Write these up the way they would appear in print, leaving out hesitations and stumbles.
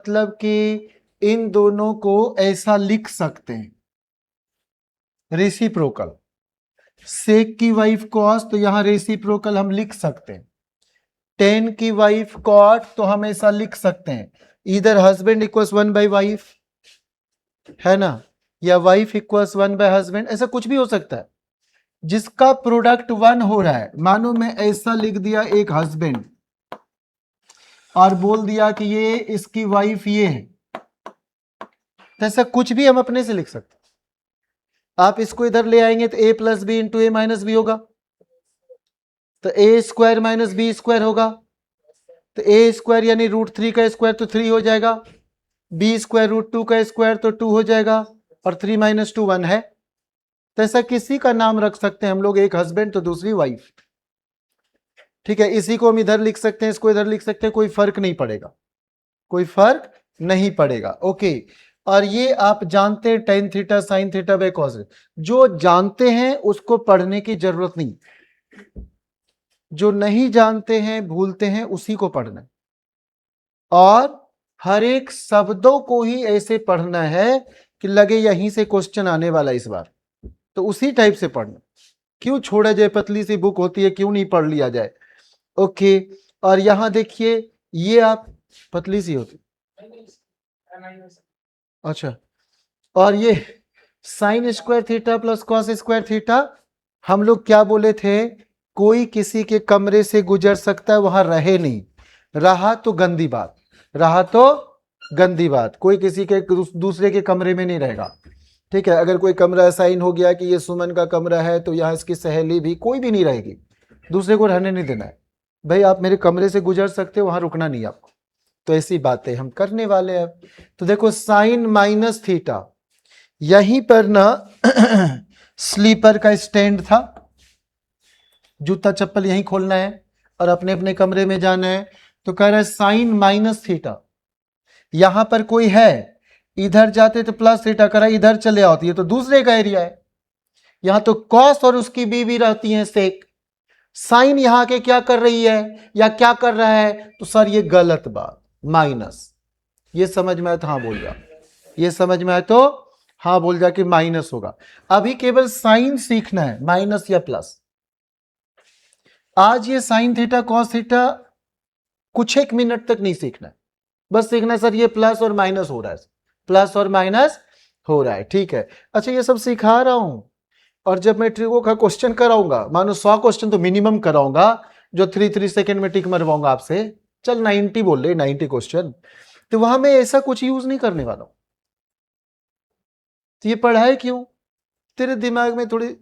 मतलब कि इन दोनों को ऐसा लिख सकते हैं, रेसिप्रोकल। सेक की वाइफ कॉस, तो यहां रेसिप्रोकल हम लिख सकते हैं। टेन की वाइफ कॉट, तो हम ऐसा लिख सकते हैं, इधर हस्बैंड इक्वल्स 1/वाइफ, है ना, या वाइफ इक्वल्स 1/हस्बैंड, ऐसा कुछ भी हो सकता है जिसका प्रोडक्ट 1 हो रहा है। मानो मैं ऐसा लिख दिया एक हस्बैंड और बोल दिया कि ये इसकी वाइफ ये है, तो ऐसा कुछ भी हम अपने से लिख सकते हैं। आप इसको इधर ले आएंगे तो a plus B into A minus B होगा, तो A square minus B square होगा, तो ए स्क्वायर यानी √3 का स्क्वायर तो 3 हो जाएगा, बी स्क्वायर √2 का स्क्वायर तो 2 हो जाएगा, और 3 - 2 1 है। तो ऐसा किसी का नाम रख सकते हैं हम लोग, एक हस्बैंड तो दूसरी वाइफ, ठीक है। इसी को हम इधर लिख सकते हैं, इसको इधर लिख सकते हैं, कोई फर्क नहीं पड़ेगा, कोई फर्क नहीं पड़ेगा। ओके, और ये आप जानते हैं tan theta sin theta by cos, जो जानते हैं उसको पढ़ने की जरूरत नहीं, जो नहीं जानते हैं भूलते हैं उसी को पढ़ना है, और हर एक शब्दों को ही ऐसे पढ़ना है कि लगे यहीं से क्वेश्चन आने वाला इस बार, तो उसी टाइप से पढ़ना। क्यों छोड़ा जाए, पतली सी बुक होती है, क्यों नहीं पढ़ लिया जाए। ओके, और यहां देखिए ये आप पतली सी होती, अच्छा, और ये sine square theta plus cos square theta, हम लोग क्या बोले थे, कोई किसी के कमरे से गुजर सकता है, वहां रहे नहीं, रहा तो गंदी बात, रहा तो गंदी बात, कोई किसी के दूसरे के कमरे में नहीं रहेगा, ठीक है। अगर कोई कमरा असाइन हो गया कि ये सुमन का कमरा है, तो यहाँ इसकी सहेली भी कोई भी नहीं रहेगी, दूसरे को रहने नहीं देना है। भाई आप मेरे कमरे से गुजर सकते हो, वहां रुकना नहीं आपको। तो ऐसी बातें हम करने वाले हैं। तो देखो साइन माइनस थीटा, यहीं पर ना स्लीपर का स्टैंड था, जूता चप्पल यहीं खोलना है और अपने अपने कमरे में जाना है, तो कह रहा है साइन माइनस थीटा, यहां पर कोई है, इधर जाते तो प्लस थीटा, करा इधर चले आओ, ये तो दूसरे का एरिया है, यहां तो कॉस और उसकी बीवी रहती है सेक, साइन यहां के क्या कर रही है या क्या कर रहा है, तो सर ये गलत बात, माइनस। ये समझ में आया तो हाँ बोल जा, ये समझ में आया तो हाँ बोल जा कि माइनस होगा। अभी केवल साइन सीखना है, माइनस या प्लस। आज ये साइन थीटा कॉस थीटा कुछ एक मिनट तक नहीं सीखना है, बस सीखना है सर ये प्लस और माइनस हो रहा है, प्लस और माइनस हो रहा है, ठीक है। अच्छा ये सब सिखा रहा हूं, और जब मैं ट्रिगो का क्वेश्चन कराऊंगा, मानो 100 क्वेश्चन तो मिनिमम कराऊंगा, जो 3 सेकंड में टिक मरवाऊंगा आपसे, चल 90 बोल रहे, 90 क्वेश्चन, तो वहां मैं ऐसा कुछ यूज नहीं करने वाला हूं। तो ये पढ़ाई क्यों, तेरे दिमाग में थोड़ी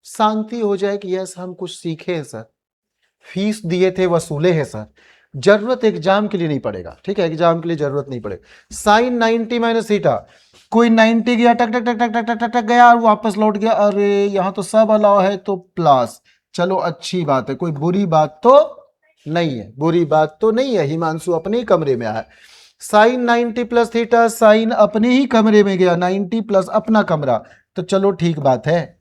शांति हो जाए कि यस हम कुछ सीखे हैं सर, फीस दिए थे वसूले हैं सर, जरूरत एग्जाम के लिए नहीं पड़ेगा, ठीक है, एग्जाम के लिए जरूरत नहीं पड़ेगा। साइन 90 माइनस थीटा, कोई 90 गया, टक टक टक टक टक टक टक टक गया और वापस लौट गया, अरे यहां तो सब अलाउ है तो प्लस, चलो अच्छी बात है, कोई बुरी बात तो नहीं है, बुरी बात तो नहीं है, हिमांशु अपने ही कमरे में आया, साइन 90 प्लस थीटा, साइन अपने ही कमरे में गया, 90 प्लस अपना कमरा, तो चलो ठीक बात है,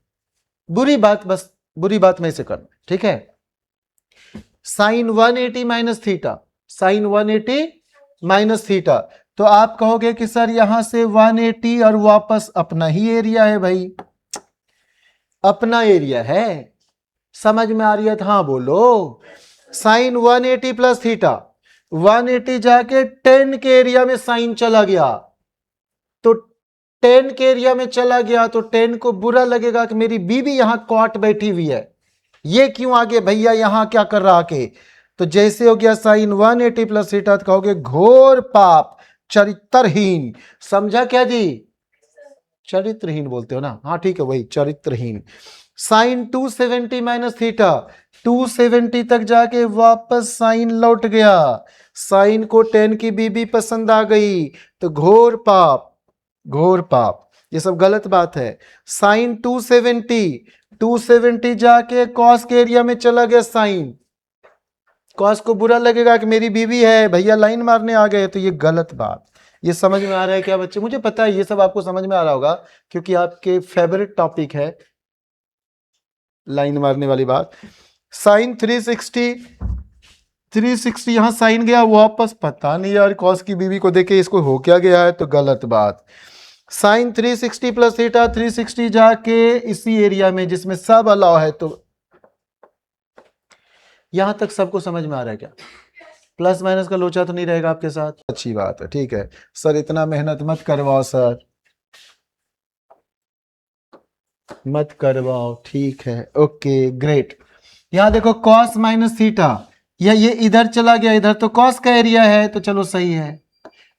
बुरी बात, बस बुरी बात में से करना, ठीक है। Sine 180 minus theta, sine 180 minus theta, तो आप कहोगे कि सर यहां से 180 और वापस अपना ही एरिया है, भाई अपना एरिया है, समझ में आ रही है, हाँ बोलो। साइन 180 प्लस थीटा, 180 जाके 10 के एरिया में साइन चला गया, तो 10 के एरिया में चला गया, तो 10 को बुरा लगेगा कि मेरी बीवी यहां कॉट बैठी हुई है, ये क्यों आगे भैया यहां क्या कर रहा के, तो जैसे हो गया साइन 180 प्लस थीटा, तो कहोगे घोर पाप, चरित्रहीन, समझा क्या जी, चरित्रहीन बोलते हो ना, हाँ ठीक है वही चरित्रहीन। साइन 270 माइनस थीटा, 270 तक जाके वापस साइन लौट गया, साइन को 10 की बीबी पसंद आ गई, तो घोर पाप, घोर पाप, ये सब गलत बात है। साइन 270 जाके कॉस के एरिया में चला गया साइन, कॉस को बुरा लगेगा कि मेरी बीवी है, भैया लाइन मारने आ गए, तो ये गलत बात। ये समझ में आ रहा है क्या बच्चे, मुझे पता है ये सब आपको समझ में आ रहा होगा, क्योंकि आपके फेवरेट टॉपिक है लाइन मारने वाली बात। साइन 360 360 यहां साइन गया वापस, पता नहीं यार कॉस की बीवी को देखे इसको हो क्या गया है, तो गलत बात। साइन 360 प्लस थीटा, 360 जाके इसी एरिया में जिसमें सब अलाउ है, तो यहां तक सबको समझ में आ रहा है क्या? प्लस माइनस का लोचा तो नहीं रहेगा आपके साथ? अच्छी बात है, ठीक है सर, इतना मेहनत मत करवाओ सर, मत करवाओ, ठीक है, ओके ग्रेट। यहां देखो कॉस माइनस थीटा, या ये इधर चला गया, इधर तो कॉस का एरिया है, तो चलो सही है।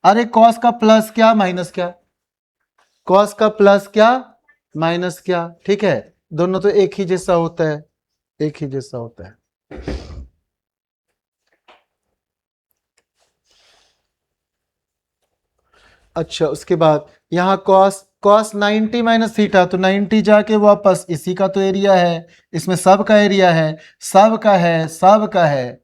अरे कॉस का प्लस क्या माइनस क्या, कॉस का प्लस क्या माइनस क्या, ठीक है, दोनों तो एक ही जैसा होता है, एक ही जैसा होता है। अच्छा उसके बाद यहां कॉस कॉस 90 माइनस थीटा, तो 90 जाके वापस इसी का तो एरिया है, इसमें सब का एरिया है, सब का है, सब का है।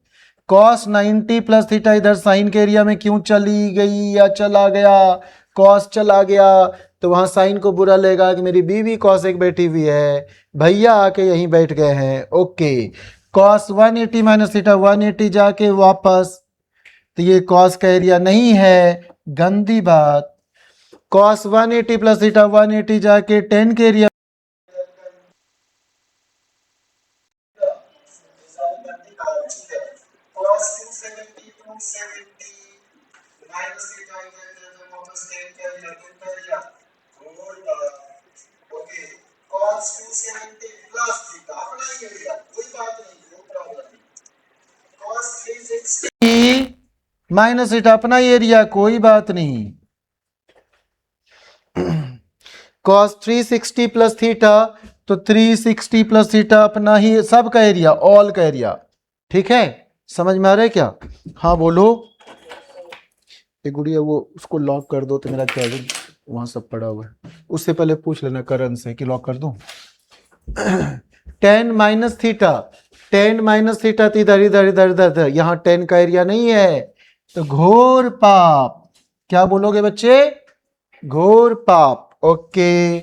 कॉस 90 प्लस थीटा इधर साइन के एरिया में क्यों चली गई या चला गया, कॉस चला गया, तो वहां साइन को बुरा लगेगा कि मेरी बीवी कॉस एक बैठी हुई है, भैया आके यहीं बैठ गए हैं, ओके। कॉस 180 माइनस थीटा 180 जाके वापस, तो ये कॉस का एरिया नहीं है, गंदी बात। कॉस 180 प्लस थीटा 180 जाके 10 के एरिया, माइनस थीटा अपना एरिया, कोई बात नहीं। कॉस 360 प्लस थीटा, तो 360 प्लस थीटा अपना ही सब का एरिया, ऑल का एरिया, ठीक है, समझ में आ रहा है क्या? हाँ बोलो। एक गुड़िया वो उसको लॉक कर दो, तो मेरा कैबिन वहां सब पड़ा हुआ है, उससे पहले पूछ लेना करण से कि लॉक कर दूं। 10 माइनस थीटा, 10 माइनस थीटा, तो इधर इधर इधर इधर इधर, यहां 10 का एरिया नहीं है, तो घोर पाप। क्या बोलोगे बच्चे? घोर पाप, ओके।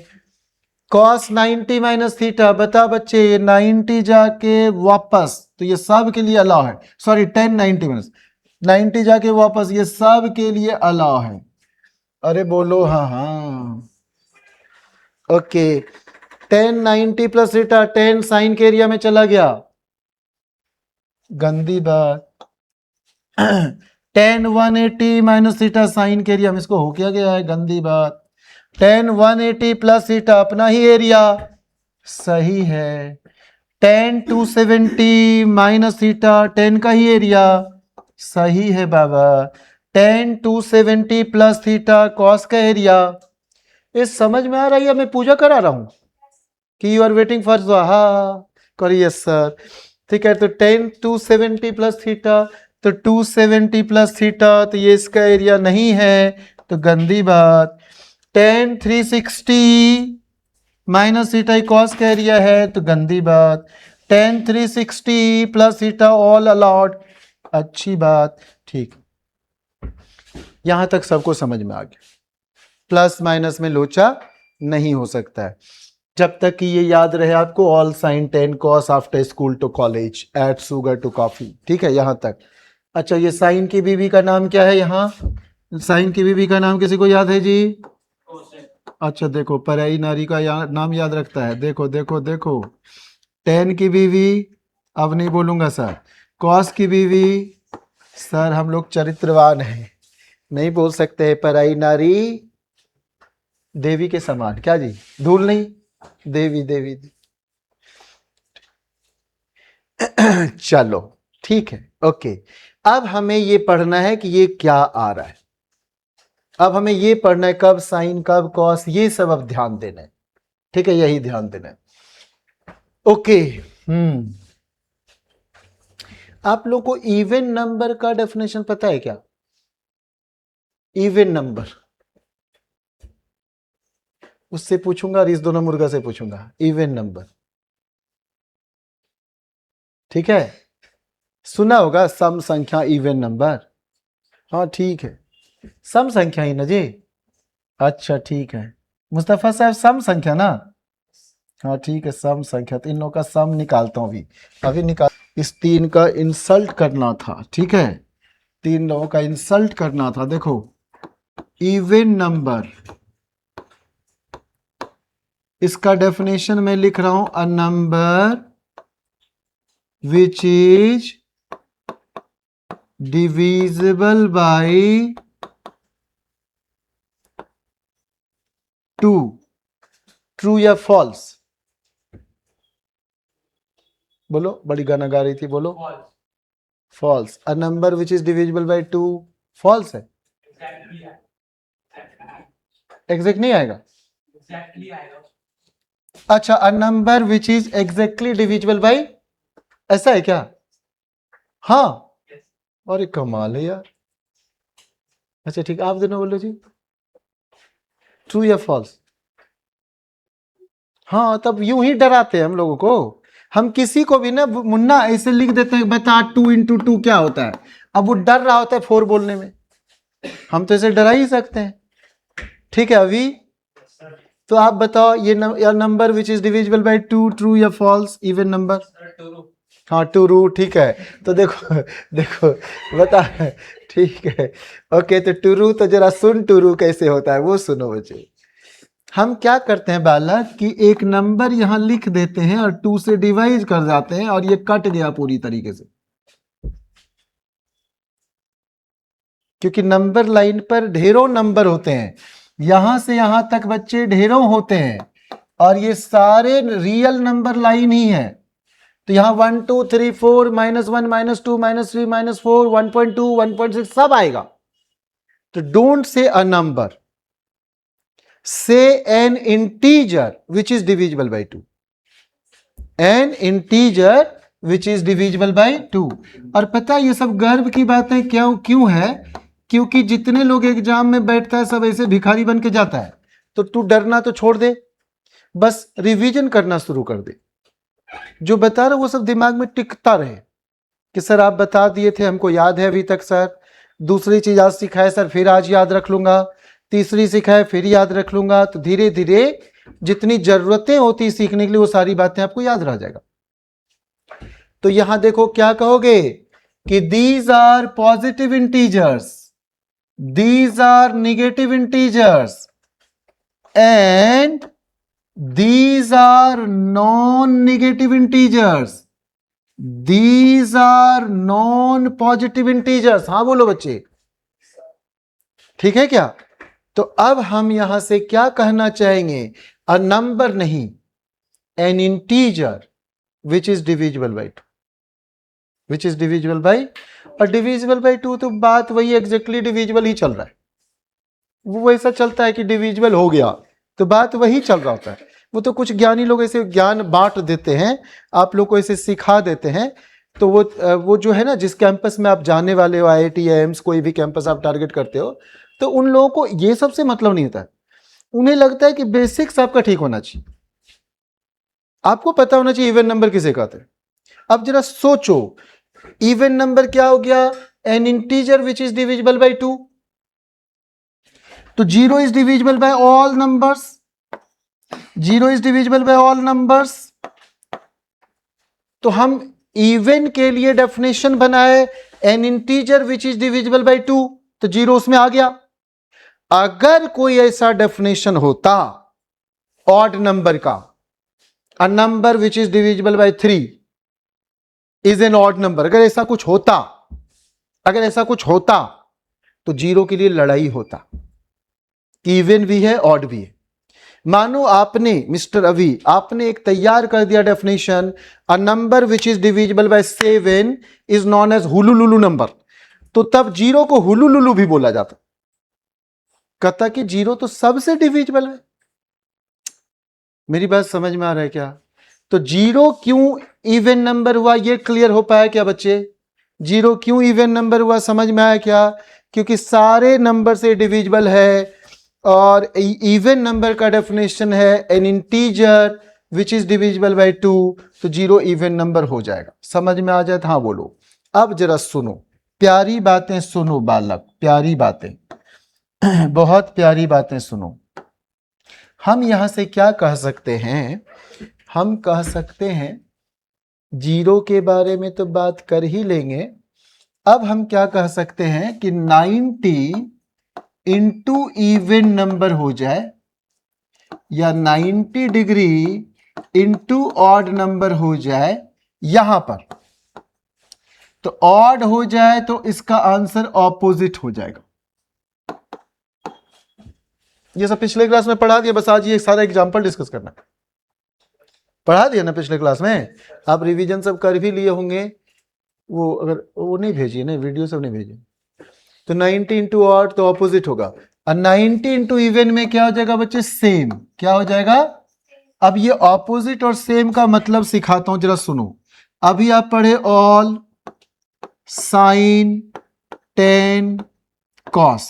कॉस 90 माइनस थीटा, बता बच्चे ये 90 जाके वापस, तो ये सब के लिए अलाउ है, सॉरी 10 90 माइनस 90 जाके वापस, ये सब के लिए अलाउ है। अरे बोलो हाँ हाँ, ओके। 10 90 प्लस थीटा 10 साइन के एरिया में चला गया, गंदी बात। 10 180 माइनस थीटा साइन के एरिया में, इसको हो क्या गया है, गंदी बात। 10 180 प्लस थीटा अपना ही एरिया, सही है। 10 270 माइनस थीटा 10 का ही एरिया, सही है बाबा। 10 270 प्लस थीटा कॉस का एरिया, ये समझ में आ रहा है या मैं पूजा करा रहा हूं कि यू आर वेटिंग फॉर हा करिए सर, ठीक है। तो 10 270 प्लस थीटा, तो 270 प्लस थीटा, तो ये इसका एरिया नहीं है, तो गंदी बात। 10 360 माइनस थीटा कॉस का एरिया है, तो गंदी बात। 10 360 प्लस थीटा ऑल अलाउड, अच्छी बात, ठीक। यहां तक सबको समझ में आ गया, प्लस माइनस में लोचा नहीं हो सकता है, जब तक कि ये याद रहे आपको, all sine 10 cos after school to college add sugar to coffee, ठीक है यहां तक। अच्छा ये साइन की बीवी का नाम क्या है यहाँ, साइन की बीवी का नाम किसी को याद है जी? अच्छा देखो पराई नारी का नाम याद रखता है, देखो देखो देखो। 10 की बीवी, अब नहीं बोलूंगा सर। कॉस की बीवी, सर हम लोग चरित्रवान हैं, नहीं बोल सकते हैं पराई नारी देवी के समान, क्या जी, धूल नहीं, देवी देवी। चलो ठीक है, ओके। अब हमें ये पढ़ना है कि ये क्या आ रहा है, अब हमें ये पढ़ना है कब साइन कब कॉस, ये सब अब ध्यान देना है, ठीक है, यही ध्यान देना है, ओके। आप लोग को इवन नंबर का डेफिनेशन पता है क्या? इवन नंबर उससे पूछूंगा और इस दोनों मुर्गा से पूछूंगा, इवन नंबर, ठीक है, सुना होगा सम संख्या इवन नंबर, हाँ ठीक है, सम संख्या ही ना जी, अच्छा ठीक है, मुस्तफा साहब सम संख्या ना, हाँ ठीक है सम संख्या, तो इन लोगों का सम निकालता हूं अभी, अभी निकाल। इस 3 का इंसल्ट करना था, ठीक है, 3 लोगों का इंसल्ट करना था। देखो इवन नंबर, इसका डेफिनेशन मैं लिख रहा हूं, a number which is divisible by 2, true या फॉल्स? बोलो, बड़ी गाना गा रही थी, बोलो। False. A number which is divisible by 2 false है। एग्जैक्ट नहीं आएगा। अच्छा, a number which is exactly divisible by, ऐसा है क्या? हाँ, अरे कमाल है यार। अच्छा ठीक, आप दोनों बोलो जी, ट्रू या फॉल्स? हाँ, तब यूं ही डराते हैं हम लोगों को। हम किसी को भी ना मुन्ना ऐसे लिख देते हैं, बता 2 इंटू 2 क्या होता है। अब वो डर रहा होता है 4 बोलने में, हम तो इसे डरा ही सकते हैं। ठीक है अभी, तो आप बताओ ये number which is divisible by 2, true या फॉल्स? Even number. हाँ ट्रू, ठीक है। तो देखो देखो बता, ठीक है ओके। तो ट्रू, तो जरा सुन ट्रू कैसे होता है वो सुनो बच्चे। हम क्या करते हैं बालक कि एक नंबर यहां लिख देते हैं और 2 से डिवाइड कर जाते हैं और ये कट गया पूरी तरीके से, क्योंकि नंबर लाइन पर ढेरों नंबर होते हैं, यहां से यहां तक बच्चे ढेरों होते हैं, और ये सारे रियल नंबर लाइन ही है। तो यहां 1 2 3 4 -1 -2 -3 -4 1.2 1.6 सब आएगा। तो डोंट से अ नंबर, से N integer which is divisible by 2, N integer which is divisible by 2। और पता ये सब गर्व की बातें क्यों है? क्योंकि जितने लोग एग्जाम में बैठता है सब ऐसे भिखारी बन के जाता है। तो तू डरना तो छोड़ दे, बस रिवीजन करना शुरू कर दे, जो बता रहा वो सब दिमाग में टिकता रहे कि सर आप बता दिए थे, हमको याद है अभी तक सर। दूसरी चीज आज सिखाए सर, फिर आज याद रख लूंगा। तीसरी सिखाए फिर याद रख लूंगा। तो धीरे धीरे जितनी जरूरतें होती सीखने के लिए वो सारी बातें आपको याद रह जाएगा। तो यहां देखो क्या कहोगे कि these are positive integers, these are negative integers, and these are non-negative integers, these are non-positive integers। हाँ बोलो बच्चे, ठीक है क्या? तो अब हम यहां से क्या कहना चाहेंगे? अ नंबर नहीं, N integer which is divisible by 2, which is divisible by, और डिविजिबल बाई 2 तो बात वही एग्जैक्टली डिविजिबल ही चल रहा है। वो वैसा चलता है कि डिविजिबल हो गया तो बात वही चल रहा होता है। वो तो कुछ ज्ञानी लोग ऐसे ज्ञान बांट देते हैं, आप लोग को ऐसे सिखा देते हैं। तो वो जो है ना, जिस कैंपस में आप जाने वाले हो, IIT या एम्स, कोई भी कैंपस आप टारगेट करते हो, तो उन लोगों को ये सबसे मतलब नहीं होता है। उन्हें लगता है कि बेसिक्स आपका ठीक होना चाहिए, आपको पता होना चाहिए इवन नंबर किसे कहते हैं। अब जरा सोचो, इवन नंबर क्या हो गया? N integer which is divisible by 2। तो 0 is divisible bye all numbers, 0 is divisible bye all numbers. तो हम इवन के लिए डेफिनेशन बनाए, N integer which is divisible by 2, तो 0 उसमें आ गया। अगर कोई ऐसा डेफिनेशन होता ऑड नंबर का, अ number which is divisible bye 3 is an odd number, अगर ऐसा कुछ होता, अगर ऐसा कुछ होता तो 0 के लिए लड़ाई होता, इवन भी है ऑड भी है। मानो आपने, मिस्टर अभी, आपने एक तैयार कर दिया definition, a number which is divisible by 7 is known as hululu number, तो तब 0 को हुलुलुलु भी बोला जाता, कहता कि 0 तो सबसे डिविजिबल है। मेरी बात समझ में आ रहा है क्या? तो 0 क्यों इवन नंबर हुआ, ये क्लियर हो पाया क्या बच्चे? 0 क्यों इवन नंबर हुआ, समझ में आया क्या? क्योंकि सारे नंबर से डिविजिबल है, और इवन नंबर का डेफिनेशन है N integer which is divisible by 2, तो 0 इवन नंबर हो जाएगा। समझ में आ जाए तो हाँ बोलो। अब जरा सुनो, प्यारी बातें सुनो बालक, प्यारी बातें, बहुत प्यारी बातें सुनो। हम यहां से क्या कह सकते हैं? हम कह सकते हैं जीरो के बारे में तो बात कर ही लेंगे। अब हम क्या कह सकते हैं कि 90 इंटू इवन नंबर हो जाए या 90 डिग्री इंटू ऑड नंबर हो जाए यहां पर, तो ऑड हो जाए तो इसका आंसर ऑपोजिट हो जाएगा। ये सब पिछले क्लास में पढ़ा दिया, बस आज ये सारा एग्जांपल डिस्कस करना है। पढ़ा दिया ना पिछले क्लास में, आप रिवीजन सब कर भी लिए होंगे। वो अगर वो नहीं भेजिए ना, वीडियो सब नहीं भेजिए। तो 90 इंटू ऑड तो ऑपोजिट होगा, और 90 इंटू इवन में क्या हो जाएगा बच्चे, सेम। क्या हो जाएगा? अब ये ऑपोजिट और सेम का मतलब सिखाता हूं, जरा सुनो। अभी आप पढ़े ऑल, साइन, टेन, कॉस।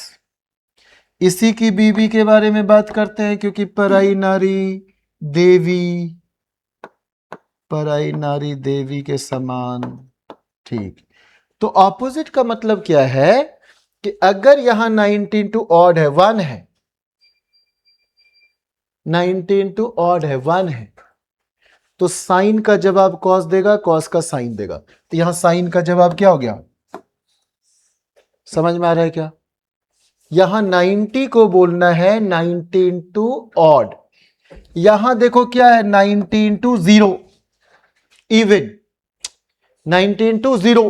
इसी की बीबी के बारे में बात करते हैं, क्योंकि पराई नारी देवी, पराई नारी देवी के समान। ठीक, तो ऑपोजिट का मतलब क्या है कि अगर यहां 90 इंटू ऑड है, 1 है, 90 इंटू ऑड है, 1 है, तो साइन का जवाब कॉस देगा, कॉस का साइन देगा। तो यहां साइन का जवाब क्या हो गया? समझ में आ रहा है क्या? यहां 90 को बोलना है 90 इंटू ऑड। यहां देखो क्या है, 90 into zero, even. 90 into zero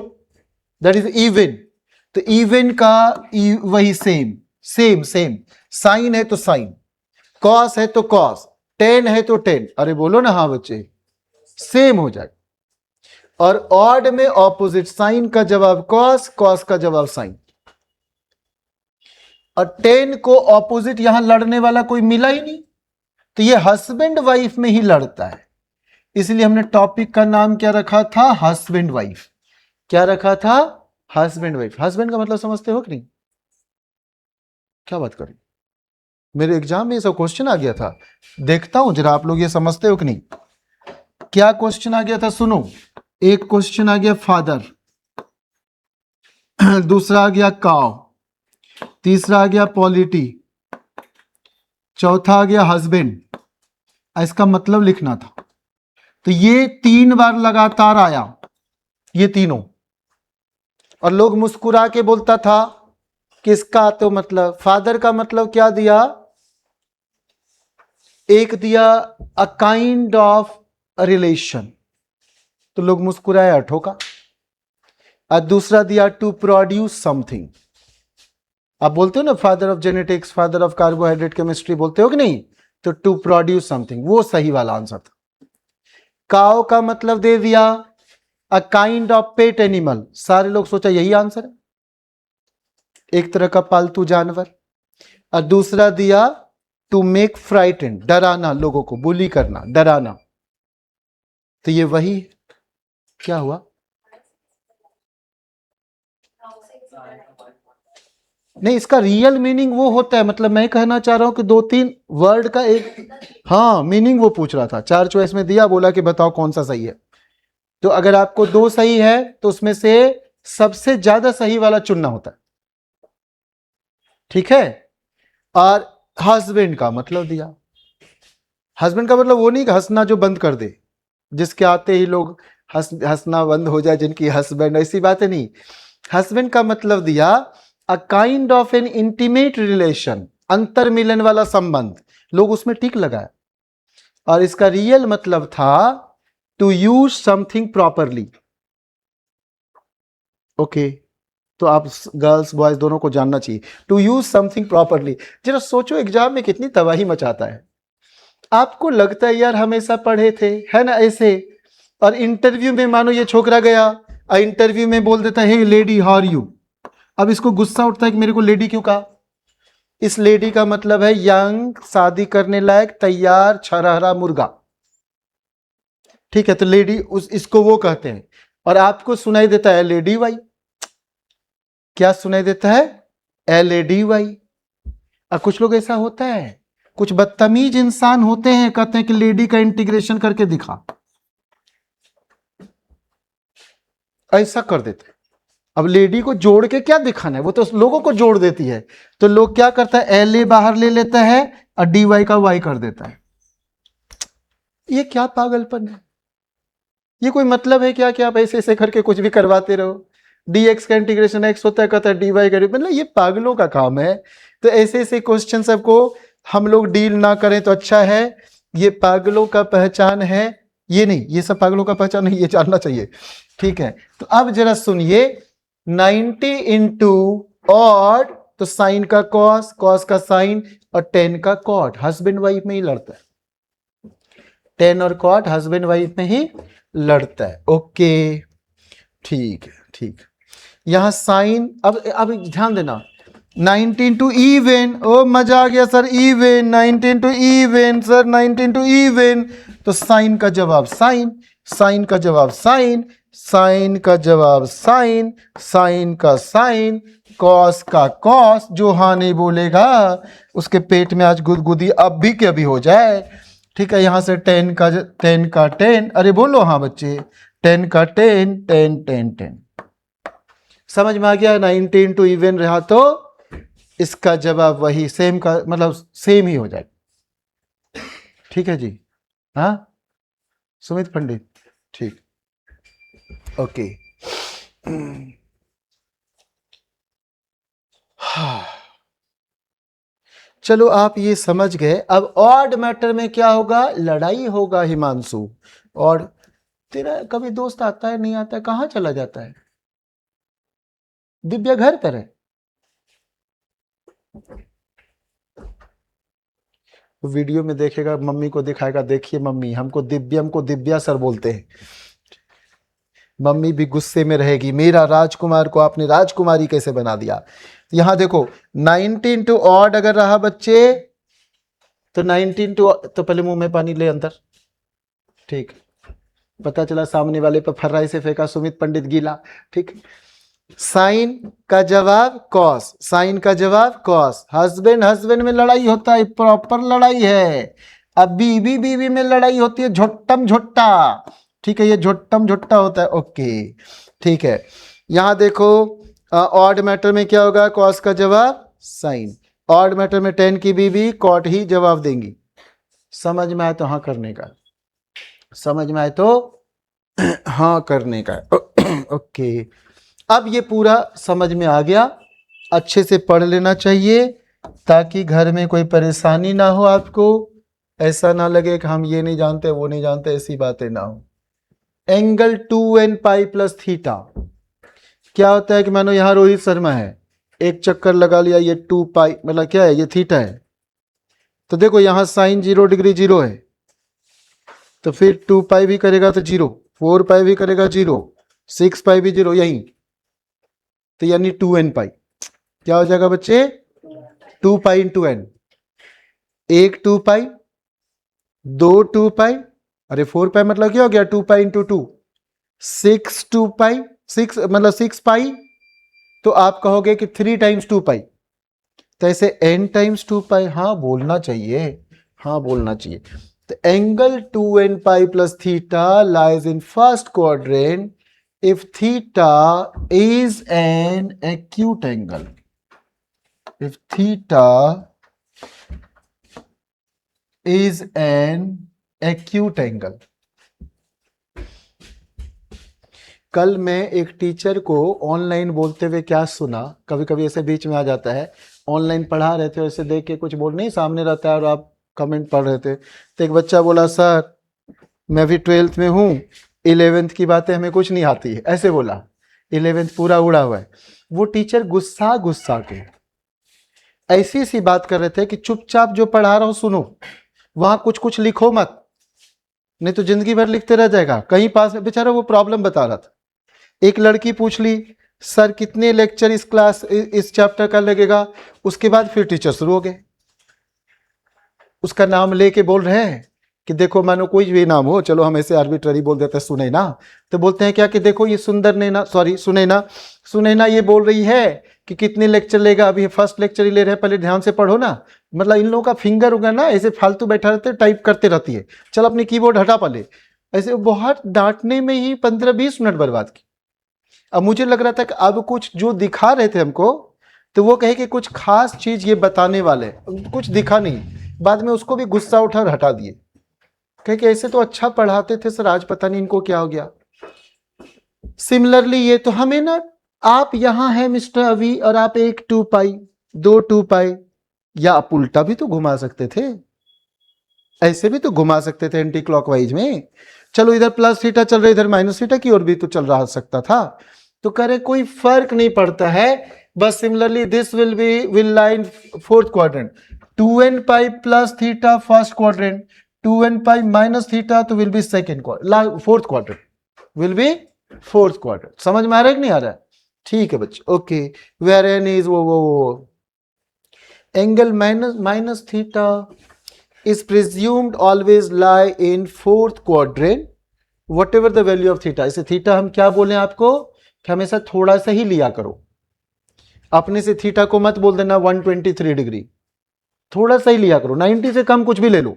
that is even. तो इवन का वही सेम, सेम सेम। साइन है तो साइन, कॉस है तो कॉस, टेन है तो टेन। अरे बोलो ना हाँ बच्चे, सेम हो जाए। और ऑड में ऑपोजिट, साइन का जवाब कॉस, कॉस का जवाब साइन। और 10 को ऑपोजिट यहां लड़ने वाला कोई मिला ही नहीं, तो ये हस्बैंड वाइफ में ही लड़ता है। इसलिए हमने टॉपिक का नाम क्या रखा था, हस्बैंड वाइफ। क्या रखा था? Husband wife. हस्बैंड का मतलब समझते हो कि नहीं? क्या बात करें, मेरे एग्जाम में ये सब क्वेश्चन आ गया था, देखता हूं जरा आप लोग ये समझते हो कि नहीं। क्या क्वेश्चन आ गया था सुनो। एक क्वेश्चन आ गया फादर, दूसरा आ गया काव, तीसरा आ गया पॉलिटी, चौथा आ गया हस्बैंड। इसका मतलब लिखना था। तो ये 3 बार लगातार आया, ये तीनों। और लोग मुस्कुरा के बोलता था किसका, तो मतलब फादर का मतलब क्या दिया, एक दिया अ काइंड ऑफ रिलेशन, तो लोग मुस्कुराया, ठोका। और दूसरा दिया टू प्रोड्यूस समथिंग। आप बोलते हो ना father of genetics, father of carbohydrate chemistry, बोलते हो कि नहीं? तो टू प्रोड्यूस समथिंग, वो सही वाला आंसर था। काउ का मतलब दे दिया a kind of pet animal, सारे लोग सोचा यही आंसर है, एक तरह का पालतू जानवर। और दूसरा दिया टू मेक फ्राइटेंड, डराना, लोगों को बुली करना, डराना, तो ये वही। क्या हुआ? नहीं, इसका रियल मीनिंग वो होता है, मतलब मैं कहना चाह रहा हूं कि 2-3 वर्ड का एक, हाँ मीनिंग वो पूछ रहा था। 4 चॉइस में दिया, बोला कि बताओ कौन सा सही है। तो अगर आपको 2 सही है तो उसमें से सबसे ज्यादा सही वाला चुनना होता है, ठीक है। और हस्बैंड का मतलब दिया, हस्बैंड का मतलब वो नहीं कि हंसना जो बंद कर दे, जिसके आते ही लोग हंसना बंद हो जाए, जिनकी हस्बैंड, ऐसी बातें नहीं। हस्बैंड का मतलब दिया a kind of N intimate relation, अंतर मिलन वाला संबंध, लोग उसमें टिक लगाए। और इसका रियल मतलब था to use something properly. Okay, तो आप गर्ल्स बॉयज दोनों को जानना चाहिए, टू यूज समथिंग प्रॉपरली। जरा सोचो एग्जाम में कितनी तबाही मचाता है। आपको लगता है यार हमेशा पढ़े थे, है ना ऐसे, और इंटरव्यू में मानो ये छोकरा गया और इंटरव्यू में बोल देता है हे लेडी हाउ आर यू। अब इसको गुस्सा उठता है कि मेरे को लेडी क्यों कहा। इस लेडी का मतलब है यंग, शादी करने लायक, तैयार, छरहरा मुर्गा, ठीक है। तो लेडी इसको वो कहते हैं। और आपको सुनाई देता है लेडी वाई। क्या सुनाई देता है? LADY। और कुछ लोग ऐसा होता है, कुछ बदतमीज इंसान होते हैं, कहते हैं कि लेडी का इंटीग्रेशन करके दिखा, ऐसा कर देते हैं। अब लेडी को जोड़ के क्या दिखाना है, वो तो लोगों को जोड़ देती है। तो लोग क्या करता है, LA बाहर ले लेता है और DY का Y कर देता है। ये क्या पागलपन है। ये कोई मतलब है क्या कि आप ऐसे ऐसे करके कुछ भी करवाते रहो? dx का इंटीग्रेशन x होता है, कहता है dy का, मतलब ये पागलों का काम है। तो ऐसे ऐसे क्वेश्चन सबको हम लोग डील ना करें तो अच्छा है। ये पागलों का पहचान है, ये नहीं, ये सब पागलों का पहचान नहीं, ये जानना चाहिए। ठीक है, तो अब जरा सुनिए, 90 इंटू ऑड, तो साइन का कॉस, कॉस का साइन, और 10 का कॉट, हस्बैंड वाइफ में ही लड़ता है। 10 और कॉट हस्बैंड वाइफ में ही लड़ता है। ओके, ठीक है, ठीक। यहां साइन, अब ध्यान देना, 19 टू इवन, ओ मजा आ गया sir, even 19 to even sir, 19 to even, तो साइन का जवाब साइन, साइन का जवाब साइन, साइन का जवाब साइन, साइन का साइन, कॉस का कॉस। जो हाँ नहीं बोलेगा उसके पेट में आज गुदगुदी अब भी के अभी हो जाए। ठीक है, यहां से 10 का 10, अरे बोलो हाँ बच्चे, 10 का 10, 10 10 10, समझ में आ गया? 19 टू इवन रहा तो इसका जवाब वही सेम का, मतलब सेम ही हो जाए। ठीक है जी, हाँ सुमित पंडित, ठीक, ओके। चलो आप ये समझ गए। अब ऑड मैटर में क्या होगा? लड़ाई होगा हिमांशु। और तेरा कभी दोस्त आता है नहीं आता है, कहाँ चला जाता है? दिव्या घर पर है? वीडियो में देखेगा, मम्मी को दिखाएगा, देखिए मम्मी, हमको दिव्या सर बोलते हैं। मम्मी भी गुस्से में रहेगी, मेरा राजकुमार को आपने राजकुमारी कैसे बना दिया। यहां देखो 19 टू ऑड अगर रहा बच्चे, तो 19 टू, तो पहले मुंह में पानी ले अंदर। ठीक, पता चला सामने वाले पर फर्राई से फेंका सुमित पंडित गीला। ठीक, साइन का जवाब कॉस, साइन का जवाब कॉस। हस्बैंड हस्बैंड में लड़ाई होता है, प्रॉपर लड़ाई है। अब बीवी बीवी में लड़ाई होती है, झोट्टम झोट्टा। ठीक है, ये झोट्टम झोट्टा होता है। ओके, ठीक है। यहां देखो ऑड मैटर में क्या होगा? कॉस का जवाब साइन। ऑड मैटर में 10 की बीवी कॉट ही जवाब देंगी। समझ में आए तो हाँ करने का, समझ में आए तो हाँ करने का। ओके, अब ये पूरा समझ में आ गया। अच्छे से पढ़ लेना चाहिए ताकि घर में कोई परेशानी ना हो आपको। ऐसा ना लगे कि हम ये नहीं जानते वो नहीं जानते, ऐसी बातें ना हो। Angle 2n pi plus theta क्या होता है कि मानो यहां रोहित शर्मा है, एक चक्कर लगा लिया, ये 2 पाई मतलब क्या है? ये थीटा है। तो देखो यहां साइन 0 डिग्री 0 है, तो फिर 2 पाई भी करेगा तो 0, 4 पाई भी करेगा 0, 6 पाई भी 0, यही तो यानी 2n पाई। क्या हो जाएगा बच्चे? 2 पाई इंटू एन, एक 2 पाई, दो 2 पाई, अरे 4 पाई मतलब क्या हो गया? 2 पाई इंटू 2, 6 2 पाई, 6 मतलब 6 पाई। तो आप कहोगे कि 3 टाइम्स 2 पाई, तो ऐसे n टाइम्स 2 पाई। हाँ बोलना चाहिए, हाँ बोलना चाहिए। तो angle 2n pi plus theta lies in first quadrant if theta is an acute angle, if theta is an acute angle। कल मैं एक टीचर को ऑनलाइन बोलते हुए क्या सुना, कभी कभी ऐसे बीच में आ जाता है, ऑनलाइन पढ़ा रहे थे, वैसे देख के कुछ बोल नहीं, सामने रहता है और आप कमेंट पढ़ रहे थे, तो एक बच्चा बोला सर मैं भी 12th में हूँ, 11th की बातें हमें कुछ नहीं आती है, ऐसे बोला। 11th पूरा उड़ा हुआ है। वो टीचर गुस्सा गुस्सा के ऐसी सी बात कर रहे थे कि चुपचाप जो पढ़ा रहा हूं सुनो, वहां कुछ कुछ लिखो मत, नहीं तो जिंदगी भर लिखते रह जाएगा। कहीं पास में बेचारा वो प्रॉब्लम बता रहा था। एक लड़की पूछ ली सर कितने लेक्चर इस क्लास इस चैप्टर का लगेगा, उसके बाद फिर टीचर शुरू हो गए, उसका नाम लेके बोल रहे हैं कि देखो मानो कोई भी नाम हो, चलो हम ऐसे आर्बिट्ररी बोल देते हैं, सुनैना, तो बोलते हैं क्या कि देखो ये सुंदर नैना, सॉरी सुनैना, सुनैना ये बोल रही है कि कितने लेक्चर लेगा, अभी फर्स्ट लेक्चर ही ले रहे हैं, पहले ध्यान से पढ़ो ना। मतलब इन लोगों का फिंगर होगा ना ऐसे फालतू बैठा रहते, टाइप करते रहती है, चल अपनी कीबोर्ड हटा पहले, ऐसे बहुत डांटने में ही 15-20 मिनट बर्बाद की। अब मुझे लग रहा था कि अब कुछ जो दिखा रहे थे हमको, तो वो कहे कि कुछ खास चीज ये बताने वाले, कुछ दिखा नहीं, बाद में उसको भी गुस्सा उठा और हटा दिए। कहे कि ऐसे तो अच्छा पढ़ाते थे सर, आज पता नहीं इनको क्या हो गया। सिमिलरली ये तो हमें ना, आप यहां हैं मिस्टर अवी और आप एक 2 पाई, 2 2 पाई, या आप उल्टा भी तो घुमा सकते थे, ऐसे भी तो घुमा सकते थे एंटी क्लॉकवाइज में। चलो इधर प्लस थीटा चल रहा है, इधर माइनस थीटा की ओर भी तो चल रहा सकता था। तो करे कोई फर्क नहीं पड़ता है, बस similarly this will lie in fourth quadrant, 2n pi plus theta first quadrant, 2n pi minus theta तो will be second quadrant, fourth quadrant will be fourth quadrant. समझ में आ रहा है कि नहीं आ रहा है? ठीक है बच्चे, ओके। वेयर एन इज वो angle minus theta is presumed always lie in fourth quadrant whatever the value of theta। इसे थीटा हम क्या बोले आपको कि हमेशा थोड़ा सा ही लिया करो, अपने से थीटा को मत बोल देना 123 डिग्री, थोड़ा सा ही लिया करो, 90 से कम कुछ भी ले लो,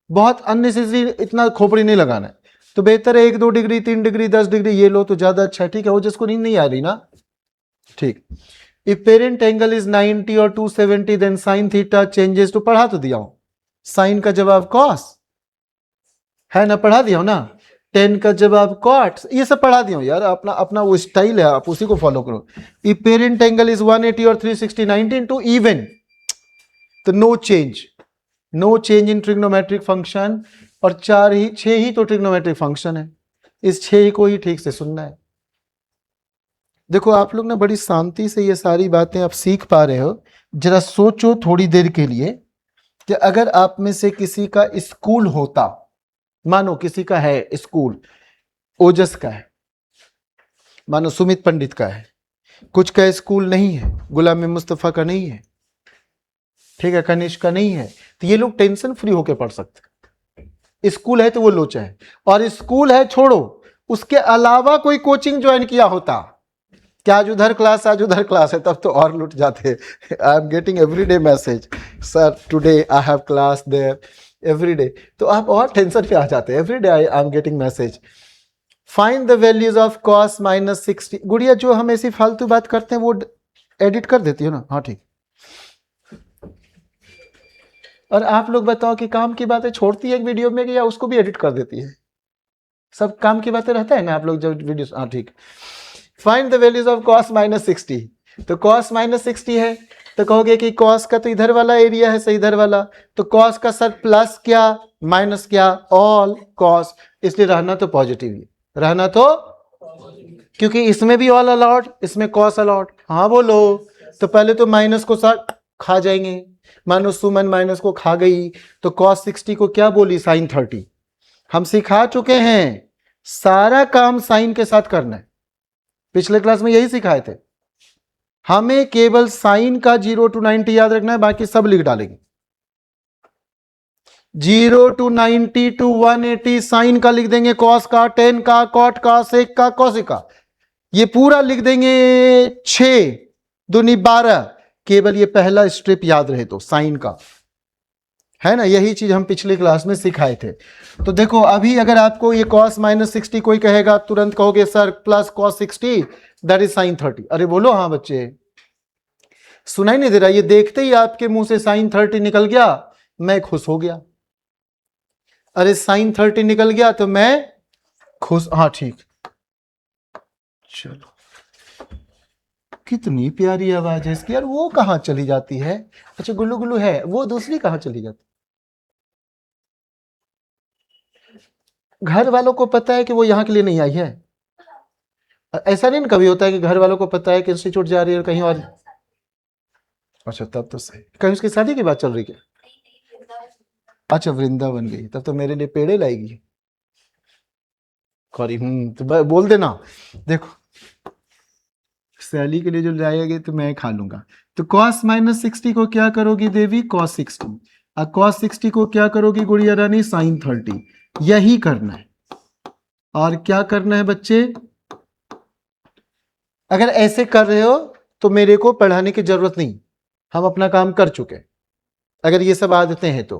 बहुत अननेसेसरी इतना खोपड़ी नहीं लगाना है। तो बेहतर है 1-2 डिग्री 3 डिग्री 10 डिग्री ये लो तो ज्यादा अच्छा है। ठीक है, वो जिसको नींद नहीं आ रही ना, ठीक। इफ पेरेंट एंगल इज 90 और 270 then sine theta changes to, पढ़ा तो दिया हूं, साइन का जवाब कॉस है ना, पढ़ा दिया हूं ना, टेन का जवाब कॉट, ये सब पढ़ा दिया हूं यार, अपना अपना वो स्टाइल है, आप उसी को फॉलो करो। इफ पेरेंट एंगल इज 180 और 360 19 टू इवन, तो no change in trigonometric function, और 6 ही तो ट्रिग्नोमेट्रिक फंक्शन है, इस 6 को ही ठीक से सुनना है। देखो आप लोग ना बड़ी शांति से ये सारी बातें आप सीख पा रहे हो, जरा सोचो थोड़ी देर के लिए कि अगर आप में से किसी का स्कूल होता, मानो किसी का है स्कूल, ओजस का है, मानो सुमित पंडित का है, कुछ का स्कूल नहीं है, गुलाम मुस्तफा का नहीं है, ठीक है, कनिष्क का नहीं है, तो ये लोग टेंशन फ्री होकर पढ़ सकते। स्कूल है तो वो लोचा है, और स्कूल है छोड़ो, उसके अलावा कोई कोचिंग ज्वाइन किया होता, क्या आज उधर क्लास आज उधर क्लास है, तब तो और लुट जाते। I am getting everyday message, sir today I have class there everyday, तो आप और टेंशन पे आ जाते हैं। Everyday I am getting message, find the values of cos -60। गुड़िया जो हम ऐसी फालतू बात करते हैं वो एडिट कर देती हो ना? हाँ ठीक। और आप लोग बताओ कि काम की बातें छोड़ती है एक वीडियो में या उसको भी एडिट कर देती है? सब काम की बातें रहता है ना आप लोग जब वीडियो, हाँ ठीक। Find the values of cos -60, तो cos -60 है तो कहोगे कि cos का तो इधर वाला एरिया है सही, इधर वाला, तो cos का सर प्लस क्या माइनस क्या, ऑल cos, इसलिए रहना तो पॉजिटिव ही, रहना तो, क्योंकि इसमें भी ऑल अलाउड, इसमें cos अलाउड। हाँ बोलो, तो पहले तो माइनस को सर खा जाएंगे, मानो सुमन माइनस को खा गई, तो cos 60 को क्या बोली, sin 30। हम सिखा चुके हैं सारा काम साइन के साथ करना है, पिछले क्लास में यही सिखाए थे, हमें केवल साइन का 0 to 90 याद रखना है, बाकी सब लिख डालेंगे। 0 to 90 to 180 साइन का लिख देंगे, कॉस का, टेन का, कॉट का, सेक का, कॉसिक का, ये पूरा लिख देंगे। 6 दूनी 12, केवल ये पहला स्ट्रिप याद रहे तो साइन का, है ना, यही चीज हम पिछली क्लास में सिखाए थे। तो देखो अभी अगर आपको ये cos -60 कोई कहेगा, तुरंत कहोगे sir plus cos 60 that is sin 30। अरे बोलो हाँ बच्चे, सुनाई नहीं दे रहा? ये देखते ही आपके मुंह से sin 30 निकल गया, मैं खुश हो गया। अरे sin 30 निकल गया तो मैं खुश, हाँ ठीक। चलो, कितनी प्यारी आवाज है इसकी यार, वो कहां चली जाती है? अच्छा गुल्लू गुल्लू है, वो दूसरी कहां चली जाती? घर वालों को पता है कि वो यहाँ के लिए नहीं आई है? ऐसा नहीं ना कभी होता है कि घर वालों को पता है कि इंस्टीट्यूट जा रही है और कहीं और? अच्छा तब तो सही। कहीं उसकी शादी की बात चल रही क्या? अच्छा वृंदावन गई, तब तो मेरे लिए पेड़े लाएगी। सॉरी, तो बोल देना, देखो सैली के लिए जो लाएगी तो मैं खा लूंगा। तो cos -60 को क्या करोगी देवी? cos 60। और cos 60 को क्या करोगी गुड़िया रानी? sin 30। यही करना है, और क्या करना है बच्चे? अगर ऐसे कर रहे हो तो मेरे को पढ़ाने की जरूरत नहीं, हम अपना काम कर चुके, अगर ये सब आदतें हैं तो।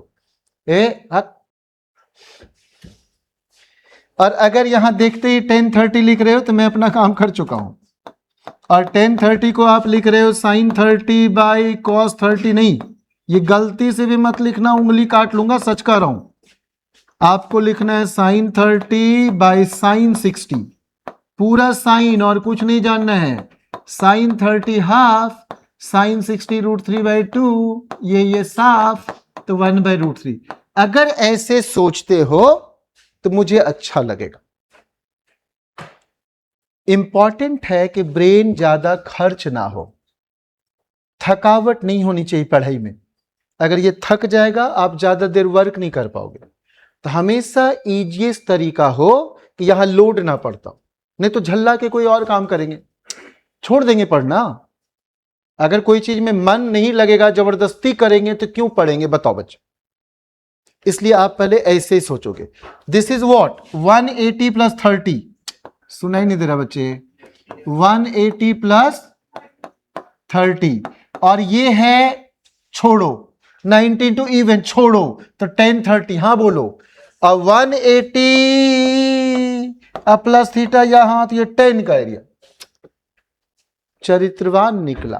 और अगर यहां देखते ही 10:30 लिख रहे हो तो मैं अपना काम कर चुका हूं, और 10:30 को आप लिख रहे हो sin 30 बाई cos 30, नहीं, ये गलती से भी मत लिखना, उंगली काट लूंगा, सच कह रहा हूं। आपको लिखना है साइन 30 बाई साइन 60, पूरा साइन और कुछ नहीं जानना है। साइन 30 हाफ, साइन 60 √3/2, ये साफ, तो 1/√3। अगर ऐसे सोचते हो तो मुझे अच्छा लगेगा। इंपॉर्टेंट है कि ब्रेन ज्यादा खर्च ना हो, थकावट नहीं होनी चाहिए पढ़ाई में। अगर ये थक जाएगा आप ज्यादा देर वर्क नहीं कर पाओगे। तो हमेशा इजीएस्ट तरीका हो कि यहां लोड ना पड़ता हो, नहीं तो झल्ला के कोई और काम करेंगे, छोड़ देंगे पढ़ना। अगर कोई चीज में मन नहीं लगेगा, जबरदस्ती करेंगे तो क्यों पढ़ेंगे बताओ बच्चे। इसलिए आप पहले ऐसे ही सोचोगे। दिस इज व्हाट 180 + 30, सुनाई नहीं दे रहा बच्चे, 180 + 30, और ये है छोड़ो 19 टू इवन, छोड़ो तो 10 30, हाँ बोलो। अब 180 प्लस थीटा यहां, तो ये 10 का एरिया। चरित्रवान निकला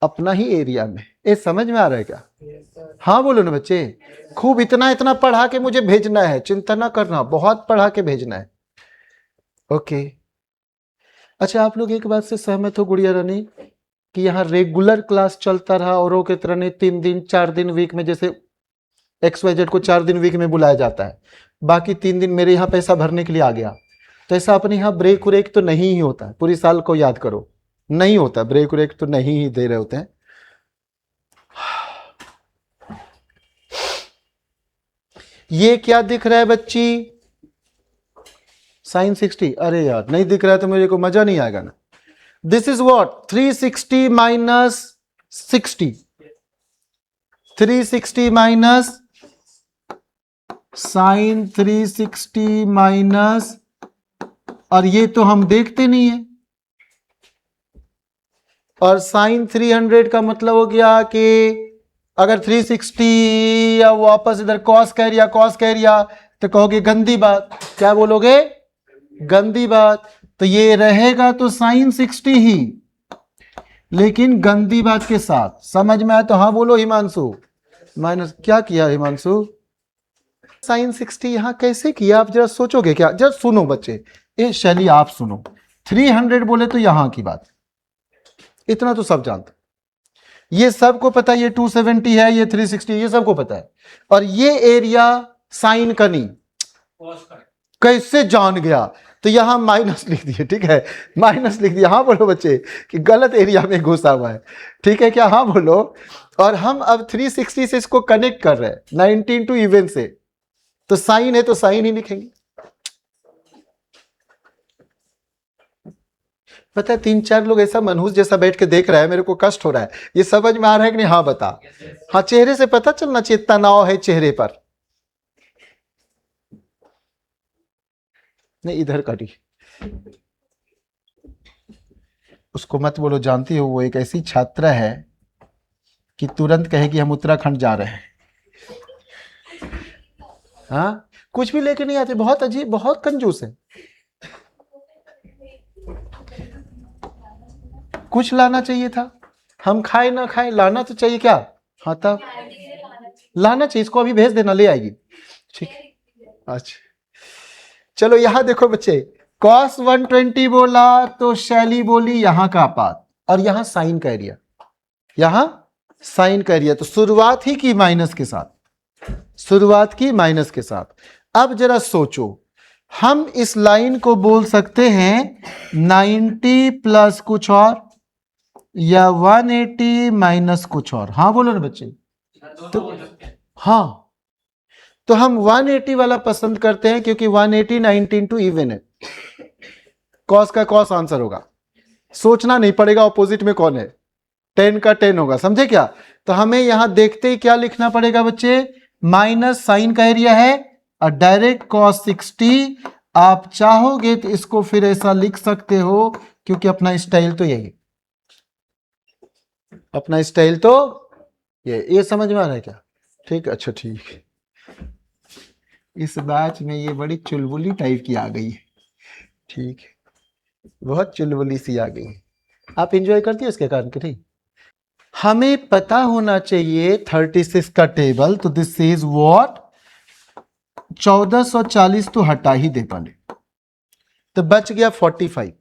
अपना ही एरिया में। ये समझ में आ रहा है क्या? हाँ बोलो ना बच्चे। खूब इतना इतना पढ़ा के मुझे भेजना है, चिंता ना करना, बहुत पढ़ा के भेजना है। ओके। अच्छा, आप लोग एक बात से सहमत हो गुड़िया रानी कि यहाँ रेगुलर क्लास चलता रहा, औरों के तरह नहीं 3 दिन 4 दिन वीक में, जैसे XYZ को 4 दिन वीक में बुलाया जाता है, बाकी 3 दिन मेरे यहाँ पैसा भरने के लिए आ गया। तो ऐसा अपने यहाँ ब्रेक व्रेक तो नहीं ही होता है। पूरी साल को याद करो, नहीं होता ब्रेक व्रेक, तो नहीं ही दे रहे होते हैं। ये क्या दिख रहा है बच्ची? साइन 60। अरे यार नहीं दिख रहा है तो मेरे को मजा नहीं आएगा ना। This is what 360 minus 60, 360 minus sine 360 minus, और ये तो हम देखते नहीं है। और साइन 300 का मतलब हो गया कि अगर 360 या वापस इधर कॉस कह रिया तो कहोगे गंदी बात। क्या बोलोगे? गंदी बात। तो ये रहेगा तो साइन 60 ही, लेकिन गंदी बात के साथ। समझ में आया तो हाँ बोलो हिमांशु। माइनस क्या किया हिमांशु? साइन 60 यहां कैसे किया आप जरा सोचोगे क्या? जरा सुनो बच्चे, ये शैली आप सुनो। 300 बोले तो यहां की बात, इतना तो सब जानते, ये सबको पता है। ये 270 है, ये 360, ये सबको पता है। और ये एरिया साइन का नहीं, कैसे जान गया? तो यहां माइनस लिख दिए, ठीक है, माइनस लिख दिया। हाँ बोलो बच्चे कि गलत एरिया में घुसा हुआ है, ठीक है क्या? हाँ बोलो। और हम अब 360 से इसको कनेक्ट कर रहे हैं 19 टू इवन से, तो साइन है तो साइन ही लिखेंगे। पता है 3-4 लोग ऐसा मनहूस जैसा बैठ के देख रहा है, मेरे को कष्ट हो रहा है। ये समझ में आ रहा है कि नहीं? हाँ बता। हाँ, चेहरे से पता चलना चाहिए, तनाव है चेहरे पर। नहीं इधर कटी, उसको मत बोलो। जानती हो वो एक ऐसी छात्रा है कि तुरंत कहेगी हम उत्तराखंड जा रहे हैं। हाँ, कुछ भी लेके नहीं आते, बहुत अजीब, बहुत कंजूस है। कुछ लाना चाहिए था, हम खाए ना खाए लाना तो चाहिए क्या? हाँ तब लाना चाहिए, इसको अभी भेज देना, ले आएगी। ठीक, अच्छा चलो यहां देखो बच्चे, cos 120 बोला तो शैली बोली यहां का पात, और यहां साइन का एरिया, यहां साइन का एरिया। तो शुरुआत ही की माइनस के साथ, शुरुआत की माइनस के साथ। अब जरा सोचो, हम इस लाइन को बोल सकते हैं 90 प्लस कुछ और, या 180 माइनस कुछ और। हाँ बोलो ना बच्चे। तो हाँ, तो हम 180 वाला पसंद करते हैं क्योंकि 180 19 टू इवन है। कॉस का कॉस आंसर होगा, सोचना नहीं पड़ेगा ऑपोजिट में कौन है, 10 का 10 होगा। समझे क्या? तो हमें यहां देखते ही क्या लिखना पड़ेगा बच्चे? माइनस साइन का एरिया है और डायरेक्ट कॉस 60। आप चाहोगे तो इसको फिर ऐसा लिख सकते हो, क्योंकि अपना स्टाइल तो यही, अपना स्टाइल तो ये समझ में आ रहा है क्या? ठीक, अच्छा ठीक। इस बैच में ये बड़ी चुलबुली टाइप की आ गई है, ठीक है, बहुत चुलबुली सी आ गई है। आप एंजॉय करती हो इसके कारण कि नहीं? हमें पता होना चाहिए 36 का टेबल। तो दिस इज व्हाट 1440 तो हटा ही दे पहले, तो बच गया 45।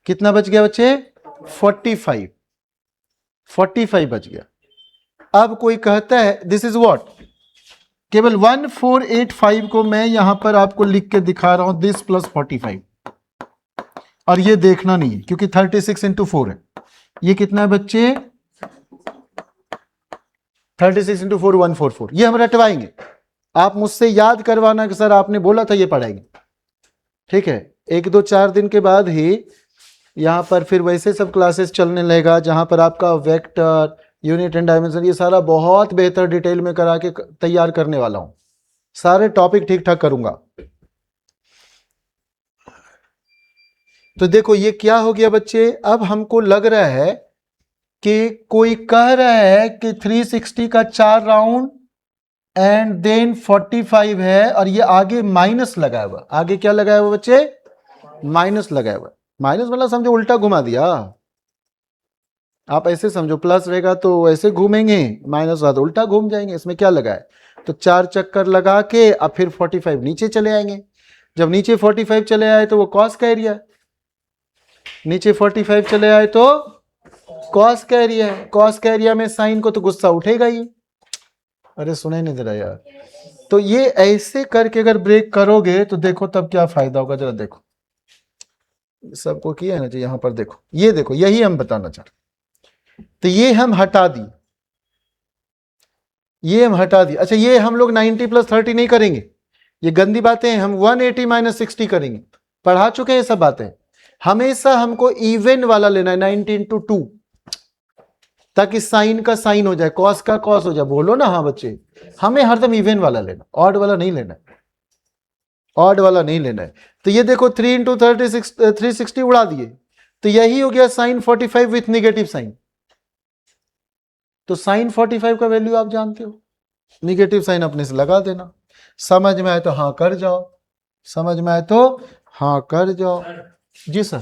कितना बच गया बच्चे? 45। 45 बच गया। अब कोई कहता है दिस इज व्हाट, केवल 1485 को मैं यहां पर आपको लिख के दिखा रहा हूं, दिस प्लस 45, और ये देखना नहीं है क्योंकि 36 इंटू 4 है। ये कितना है बच्चे? 36 इंटू 4 144। ये हम रटवाएंगे, आप मुझसे याद करवाना कि सर आपने बोला था ये पढ़ाएंगे, ठीक है। 1 2 4 दिन के बाद ही यहां पर फिर वैसे सब क्लासेस चलने लगेगा जहां पर आपका वेक्टर, यूनिट एंड डायमेंशन, ये सारा बहुत बेहतर डिटेल में करा के तैयार करने वाला हूं। सारे टॉपिक ठीक ठाक करूंगा। तो देखो ये क्या हो गया बच्चे, अब हमको लग रहा है कि कोई कह रहा है कि 360 का 4 राउंड एंड देन 45 है, और ये आगे माइनस लगाया हुआ। आगे क्या लगाया हुआ बच्चे? माइनस लगाया हुआ। माइनस मतलब समझो उल्टा घुमा दिया। आप ऐसे समझो, प्लस रहेगा तो ऐसे घूमेंगे, माइनस रहा तो उल्टा घूम जाएंगे। इसमें क्या लगा है? तो 4 चक्कर लगा के अब फिर 45 नीचे चले आएंगे। जब नीचे 45 चले आए तो वो कॉस का एरिया, नीचे 45 चले आए तो कॉस का एरिया है। कॉस का एरिया में साइन को तो गुस्सा उठेगा ही। अरे सुनाई नहीं दे रहा यार। तो ये ऐसे करके अगर ब्रेक करोगे तो देखो तब क्या फायदा होगा, जरा देखो। सबको किया है ना, यहां पर देखो, ये देखो, यही हम बताना चाह रहे। तो ये हम हटा दी, ये हम हटा दी। अच्छा ये हम लोग 90 + 30 नहीं करेंगे, ये गंदी बातें हैं। हम 180 - 60 करेंगे, पढ़ा चुके हैं सब बातें। हमेशा हमको इवन वाला लेना है, 90 × 2, ताकि साइन का साइन हो जाए, कॉस का कॉस हो जाए। बोलो ना हाँ बच्चे, हमें हरदम इवन वाला लेना, ऑड वाला नहीं लेना है, ऑड वाला नहीं लेना है। तो ये देखो 3 × 36 360 उड़ा दिए, तो यही हो गया साइन 45 विथ निगेटिव साइन। तो साइन 45 का वैल्यू आप जानते हो, निगेटिव साइन अपने से लगा देना। समझ में आए तो हाँ कर जाओ, समझ में आए तो हाँ कर जाओ। जी सर।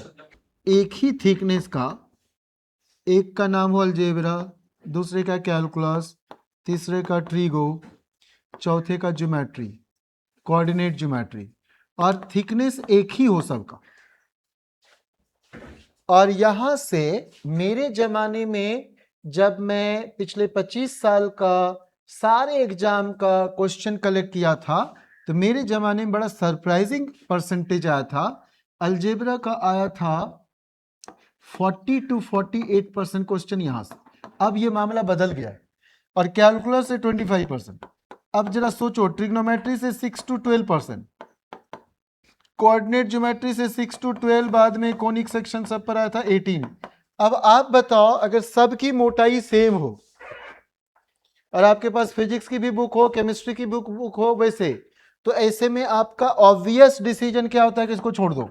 एक ही थिकनेस का, एक का नाम हो अलजेब्रा, दूसरे का कैलकुलस, तीसरे का ट्रीगो, चौथे का ज्योमेट्री, कोऑर्डिनेट ज्योमेट्री, और थिकनेस एक ही हो सबका। और यहां से मेरे जमाने में जब मैं पिछले 25 साल का सारे एग्जाम का क्वेश्चन कलेक्ट किया था, तो मेरे जमाने में बड़ा सरप्राइजिंग परसेंटेज आया था। अलजेब्रा का आया था 40 to 48% क्वेश्चन यहां से। अब ये मामला बदल गया है, और कैलकुलस से 25%। अब जरा सोचो, ट्रिग्नोमेट्री से 6 to 12%, कोऑर्डिनेट ज्योमेट्री से 6 to 12, बाद में कोनिक सेक्शन सब पर आया था 18। अब आप बताओ, अगर सबकी मोटाई सेम हो और आपके पास फिजिक्स की भी बुक हो, केमिस्ट्री की बुक हो वैसे, तो ऐसे में आपका ऑब्वियस डिसीजन क्या होता है कि इसको छोड़ दो।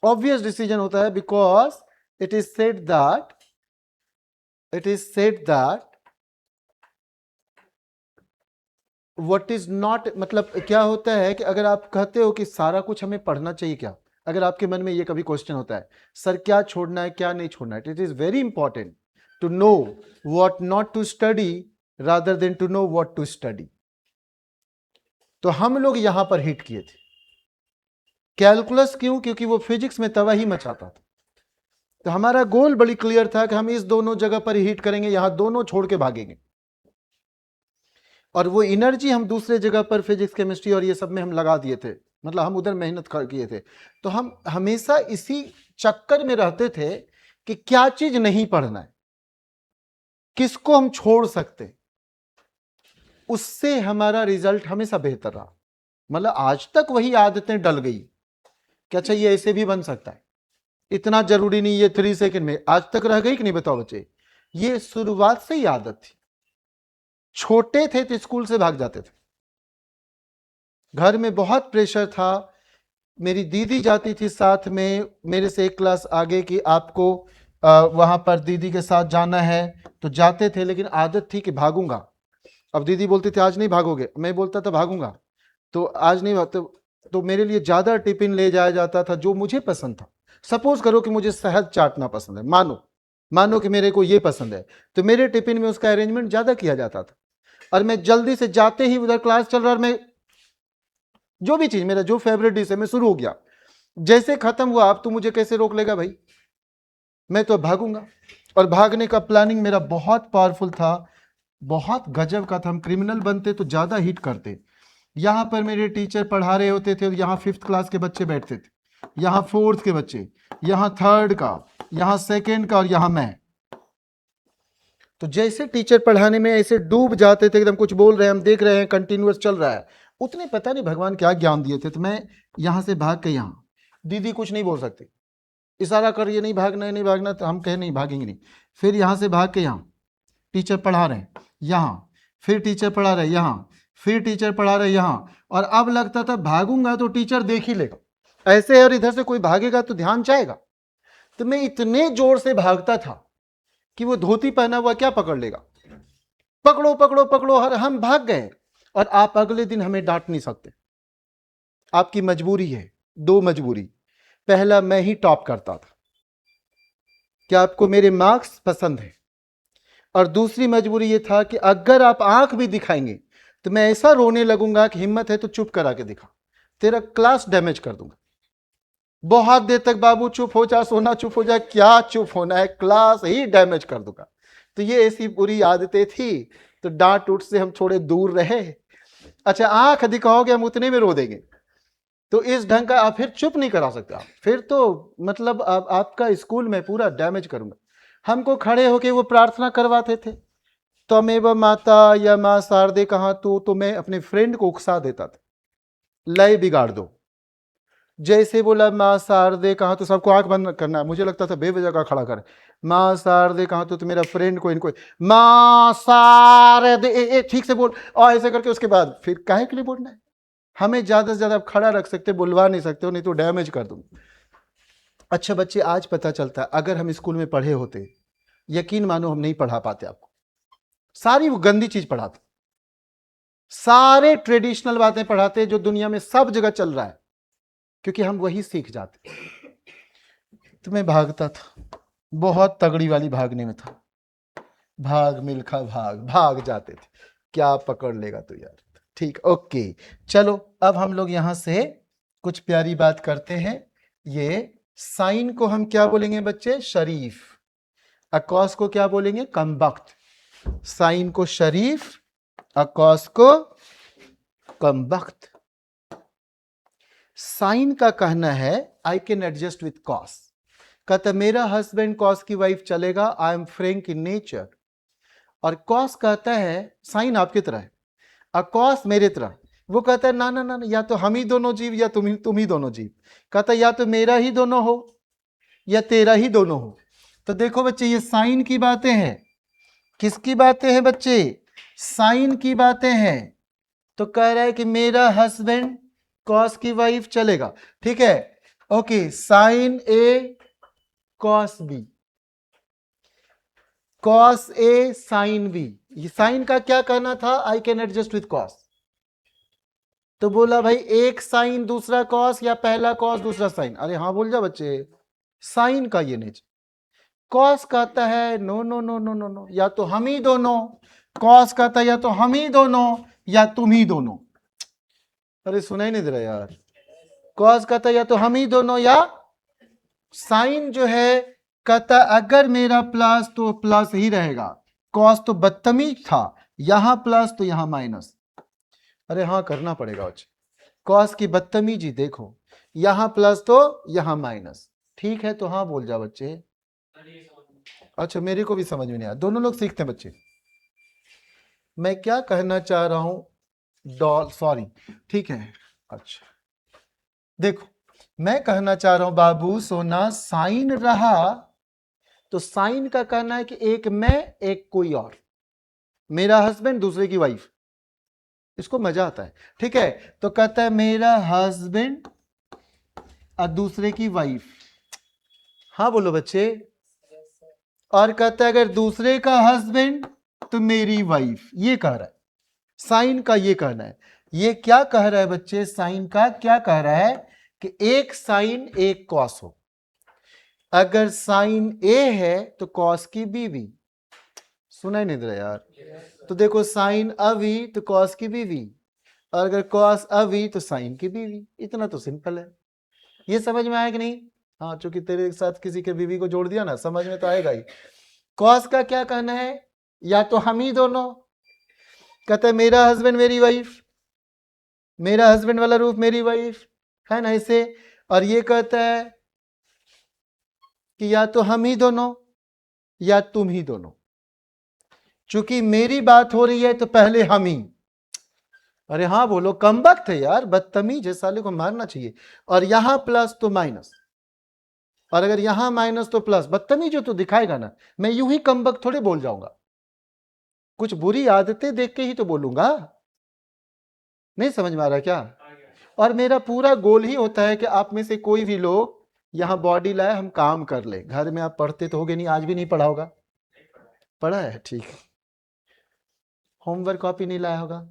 ऑब्वियस डिसीजन होता है, because it is said that what is not, मतलब क्या होता है कि अगर आप कहते हो कि सारा कुछ हमें पढ़ना चाहिए क्या, अगर आपके मन में ये कभी क्वेश्चन होता है सर क्या छोड़ना है क्या नहीं छोड़ना है, it is very important to know what not to study rather than to know what to study. तो हम लोग यहां पर हिट किए थे कैलकुलस, क्यों? क्योंकि वो फिजिक्स में तबाही मचाता था। तो हमारा गोल बड़ी क्लियर था कि हम इस दोनों जगह पर हिट करेंगे, यहां दोनों छोड़ के भागेंगे, और वो एनर्जी हम दूसरे जगह पर फिजिक्स केमिस्ट्री और ये सब में हम लगा दिए थे, मतलब हम उधर मेहनत किए थे। तो हम हमेशा इसी चक्कर में रहते थे कि क्या चीज नहीं पढ़ना है, किसको हम छोड़ सकते, उससे हमारा रिजल्ट हमेशा बेहतर रहा। मतलब आज तक वही आदतें डल गई कि अच्छा ये ऐसे भी बन सकता है, इतना जरूरी नहीं ये 3 सेकंड में, आज तक रह गई कि नहीं बताओ बच्चे? ये शुरुआत से ही आदत थी। छोटे थे तो स्कूल से भाग जाते थे, घर में बहुत प्रेशर था। मेरी दीदी जाती थी साथ में मेरे से 1 क्लास आगे कि आपको वहां पर दीदी के साथ जाना है, तो जाते थे, लेकिन आदत थी कि भागूंगा। अब दीदी बोलती थी आज नहीं भागोगे, मैं बोलता था भागूंगा, तो आज नहीं तो मेरे लिए ज्यादा टिफिन ले जाया जाता था जो मुझे पसंद था। सपोज करो कि मुझे शहद चाटना पसंद है, मानो कि मेरे को ये पसंद है, तो मेरे टिफिन में उसका अरेंजमेंट ज्यादा किया जाता था। और मैं जल्दी से जाते ही उधर क्लास चल रहा और मैं जो भी चीज मेरा जो फेवरेट डिश है मैं शुरू हो गया, जैसे खत्म हुआ अब तू मुझे कैसे रोक लेगा भाई, मैं तो भागूंगा। और भागने का प्लानिंग मेरा बहुत पावरफुल था, बहुत गजब का था। हम क्रिमिनल बनते तो ज्यादा हिट करते। यहां पर मेरे टीचर पढ़ा रहे होते थे, यहाँ 5th क्लास के बच्चे बैठते थे, यहाँ 4th के बच्चे, यहाँ 3rd का, यहाँ 2nd का और यहाँ मैं। तो जैसे टीचर पढ़ाने में ऐसे डूब जाते थे, एकदम कुछ बोल रहे हैं, हम देख रहे हैं, कंटिन्यूअस चल रहा है, उतने पता नहीं भगवान क्या ज्ञान दिए थे। तो मैं यहां से भाग के यहाँ, दीदी कुछ नहीं बोल सकती, इशारा कर ये नहीं भागना है, नहीं भागना, तो हम कहे नहीं भागेंगे नहीं। फिर यहां से भाग के यहाँ टीचर पढ़ा रहे हैं यहाँ, फिर टीचर पढ़ा रहे यहाँ, फिर टीचर पढ़ा रहे यहाँ, और अब लगता था भागूंगा तो टीचर देख ही लेगा ऐसे, और इधर से कोई भागेगा तो ध्यान जाएगा। तो मैं इतने जोर से भागता था कि वो धोती पहना हुआ क्या पकड़ लेगा, पकड़ो पकड़ो पकड़ो, और हम भाग गए। और आप अगले दिन हमें डांट नहीं सकते, आपकी मजबूरी है। दो मजबूरी, पहला मैं ही टॉप करता था, क्या आपको मेरे मार्क्स पसंद है, और दूसरी मजबूरी यह था कि अगर आप आंख भी दिखाएंगे तो मैं ऐसा रोने लगूंगा कि हिम्मत है तो चुप करा के दिखा, तेरा क्लास डैमेज कर दूंगा। बहुत देर तक बाबू चुप हो जा, सोना चुप हो जा, क्या चुप होना है, क्लास ही डैमेज कर दूंगा। तो ये ऐसी बुरी आदतें थी, तो डांट उठ से हम थोड़े दूर रहे। अच्छा, आंख दिखाओगे हम उतने में रो देंगे, तो इस ढंग का आप फिर चुप नहीं करा सकते, आप फिर तो मतलब आपका स्कूल में पूरा डैमेज करूंगा। हमको खड़े होके वो प्रार्थना करवाते थे, त्वमेव माता या मां शारदे कहा तो मैं अपने फ्रेंड को उकसा देता था, लय बिगाड़ दो। जैसे बोला मां शारदे कहा तो सबको आंख बंद करना है, मुझे लगता था बेवजह का खड़ा कर, मां शारदे कहा तो मेरा फ्रेंड को इनको मां शारदे ठीक से बोल, और ऐसे करके उसके बाद फिर काहे के लिए बोलना है, हमें ज्यादा से ज्यादा आप खड़ा रख सकते, बुलवा नहीं सकते हो, नहीं तो डैमेज कर दूंगा। अच्छा बच्चे, आज पता चलता है अगर हम स्कूल में पढ़े होते, यकीन मानो हम नहीं पढ़ा पाते आपको, सारी वो गंदी चीज पढ़ाते, सारे ट्रेडिशनल बातें पढ़ाते जो दुनिया में सब जगह चल रहा है, क्योंकि हम वही सीख जाते। तो मैं भागता था, बहुत तगड़ी वाली भागने में था, भाग मिल्खा भाग, भाग जाते थे, क्या पकड़ लेगा तो यार। ठीक, ओके, चलो अब हम लोग यहां से कुछ प्यारी बात करते हैं। ये साइन को हम क्या बोलेंगे बच्चे, शरीफ, अकॉस को क्या बोलेंगे, कमबख्त। साइन को शरीफ, अकॉस को कमबख्त। साइन का कहना है I can adjust with cos, कहता मेरा हस्बैंड कॉस की वाइफ चलेगा, I am Frank in nature. और कॉस कहता है साइन आपकी तरह है, अकॉस मेरे तरह, वो कहता है ना ना ना, या तो हम ही दोनों जीव या तुम ही दोनों जीव, कहता या तो मेरा ही दोनों हो या तेरा ही दोनों हो। तो देखो बच्चे, ये साइन की बातें हैं, किसकी बातें हैं बच्चे, साइन की बातें हैं। तो कह रहा है कि मेरा हस्बैंड कॉस की वाइफ चलेगा, ठीक है, okay, sign A cos B, cos A sine B. ये साइन का क्या कहना था, I can adjust with cos. तो बोला भाई एक साइन दूसरा कॉस, या पहला कॉस दूसरा साइन, अरे हाँ बोल जा बच्चे, साइन का ये नेचर। कॉस कहता है no no no no no no, या तो हम ही दोनों, कॉस कहता है या तो हम ही दोनों या तुम ही दोनों। अरे सुनाई नहीं दे रहा यार, कॉस कहता है या तो हम ही दोनों, या साइन जो है कहता अगर मेरा प्लस तो प्लस ही रहेगा, कॉस तो बदतमीज था, यहां प्लस तो यहां माइनस। अरे हाँ करना पड़ेगा बच्चे, कॉस की बदतमीजी देखो, यहां प्लस तो यहां माइनस, ठीक है, तो हाँ बोल जा बच्चे। अच्छा मेरे को भी समझ में नहीं आया, दोनों लोग सीखते हैं बच्चे। मैं क्या कहना चाह रहा हूं, डॉल सॉरी, ठीक है, अच्छा देखो मैं कहना चाह रहा हूं बाबू सोना, साइन रहा तो साइन का कहना है कि एक मैं एक कोई और, मेरा हस्बैंड दूसरे की वाइफ, इसको मजा आता है, ठीक है। तो कहता है मेरा हस्बैंड और दूसरे की वाइफ, हाँ बोलो बच्चे। और कहता है अगर दूसरे का हस्बैंड तो मेरी वाइफ, ये कह रहा है साइन का, ये कहना है। ये क्या कह रहा है बच्चे, साइन का क्या कह रहा है कि एक साइन एक कॉस हो, अगर साइन ए है तो कॉस की बीवी, सुना ही नहीं दे रहा यार। तो देखो साइन अ वी तो कॉस की भी वी, और अगर कॉस अ वी तो साइन की भी वी। इतना तो सिंपल है। ये समझ में आया कि नहीं? हाँ, चूंकि तेरे साथ किसी के बीवी को जोड़ दिया ना, समझ में तो आएगा ही। कॉस का क्या कहना है? या तो हम ही दोनों, कहते हैं मेरा हस्बैंड मेरी वाइफ, मेरा हस्बैंड वाला रूप मेरी वाइफ, है ना ऐसे। और ये कहता है कि या तो हम ही दोनों या तुम ही दोनों। चूंकि मेरी बात हो रही है तो पहले हम ही। अरे हाँ बोलो, कमबख्त है यार, बदतमीज है, साले को मारना चाहिए। और यहां प्लस तो माइनस, और अगर यहां माइनस तो प्लस। बदतमीज हो तो दिखाएगा ना, मैं यूं ही कमबख्त थोड़े बोल जाऊंगा, कुछ बुरी आदतें देख के ही तो बोलूंगा। नहीं समझ में आ रहा क्या? और मेरा पूरा गोल ही होता है कि आप में से कोई भी लोग यहां बॉडी लाए, हम काम कर ले। घर में आप पढ़ते तो होगे नहीं, आज भी नहीं पढ़ा होगा? पढ़ा है, ठीक। होमवर्क कॉपी नहीं लाया होगा?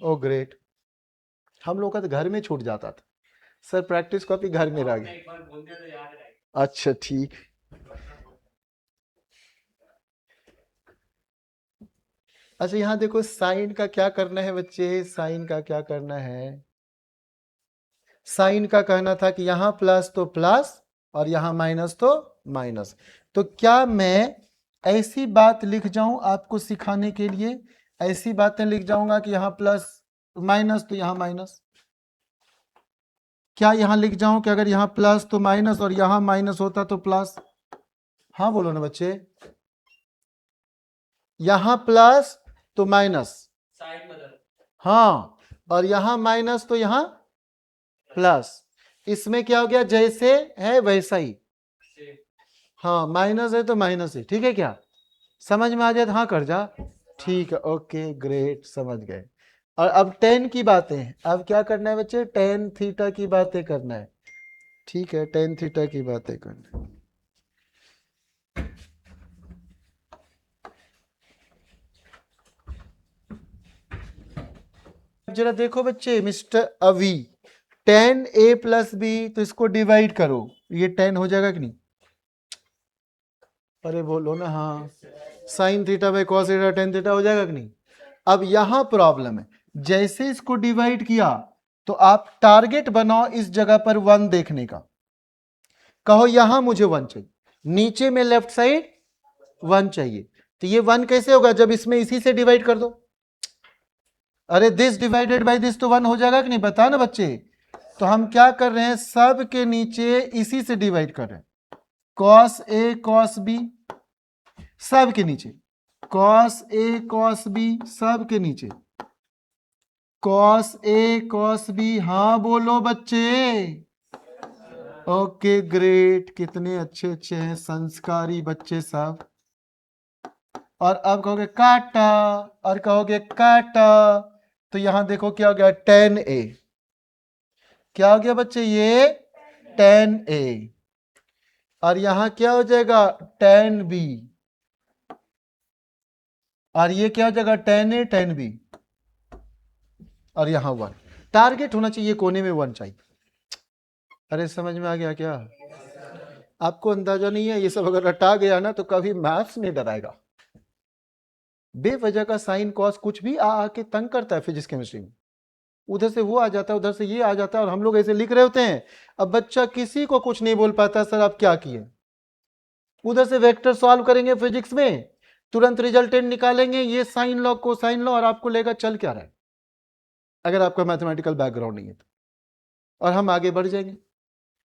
ओ ग्रेट। हम लोग का तो घर में छूट जाता था सर, प्रैक्टिस कॉपी घर में रह गई। अच्छा ठीक। अच्छा यहां देखो साइन का क्या करना है बच्चे, साइन का क्या करना है? साइन का कहना था कि यहां प्लस तो प्लस और यहां माइनस तो माइनस। तो क्या मैं ऐसी बात लिख जाऊं आपको सिखाने के लिए? ऐसी बातें लिख जाऊंगा कि यहां प्लस माइनस तो यहां माइनस। क्या यहां लिख जाऊं कि अगर यहां प्लस तो माइनस और यहां माइनस होता तो प्लस? हाँ बोलो ना बच्चे। यहां प्लस तो माइनस, हाँ, और यहां माइनस तो यहां प्लस। इसमें क्या हो गया, जैसे है वैसा ही। हाँ, माइनस है तो माइनस है, ठीक है क्या? समझ में आ जाए तो हाँ कर जा। ठीक है, ओके ग्रेट, समझ गए। और अब टेन की बातें, अब क्या करना है बच्चे? टेन थीटा की बातें करना है। ठीक है, टेन थीटा की बातें करना है। जरा देखो बच्चे, मिस्टर अवी, टेन ए प्लस बी, तो इसको डिवाइड करो, ये टेन हो जाएगा कि नहीं? अरे बोलो ना हाँ। Sine theta by cos theta tan theta हो जाएगा कि नहीं? अब यहां प्रॉब्लम है, जैसे इसको डिवाइड किया तो आप टारगेट बनाओ इस जगह पर वन देखने का। कहो यहां मुझे वन चाहिए, नीचे में लेफ्ट साइड वन चाहिए। तो ये वन कैसे होगा? जब इसमें इसी से डिवाइड कर दो। अरे दिस डिवाइडेड बाय दिस तो वन हो जाएगा कि नहीं? बता ना बच्चे। तो हम क्या कर रहे हैं, सब के नीचे इसी से डिवाइड कर रहे हैं। कॉस ए कॉस बी, सब के नीचे कॉस ए कॉस बी, सब के नीचे कॉस ए कॉस बी। हाँ बोलो बच्चे। ओके ग्रेट, कितने अच्छे अच्छे हैं, संस्कारी बच्चे सब। और अब कहोगे काटा, और कहोगे काटा, तो यहां देखो क्या हो गया, टेन ए। क्या हो गया बच्चे? ये टेन ए। और यहां क्या हो जाएगा, टेन बी। और ये क्या हो जाएगा, टेन ए टेन बी। और यहां वन। टारगेट होना चाहिए कोने में वन चाहिए। अरे समझ में आ गया क्या? आपको अंदाजा नहीं है, ये सब अगर रटा गया ना तो कभी मैथ्स नहीं डराएगा। बेवजह का साइन कॉस कुछ भी आके तंग करता है फिजिक्स केमिस्ट्री में। उधर से वो आ जाता है, उधर से ये आ जाता है, और हम लोग ऐसे लिख रहे होते हैं। अब बच्चा किसी को कुछ नहीं बोल पाता, सर आप क्या किए। उधर से वेक्टर सॉल्व करेंगे फिजिक्स में, तुरंत रिजल्टेंट निकालेंगे, ये साइन लो कोसाइन लो, और आपको लेगा चल क्या रहा है, अगर आपका मैथमेटिकल बैकग्राउंड नहीं है तो। और हम आगे बढ़ जाएंगे,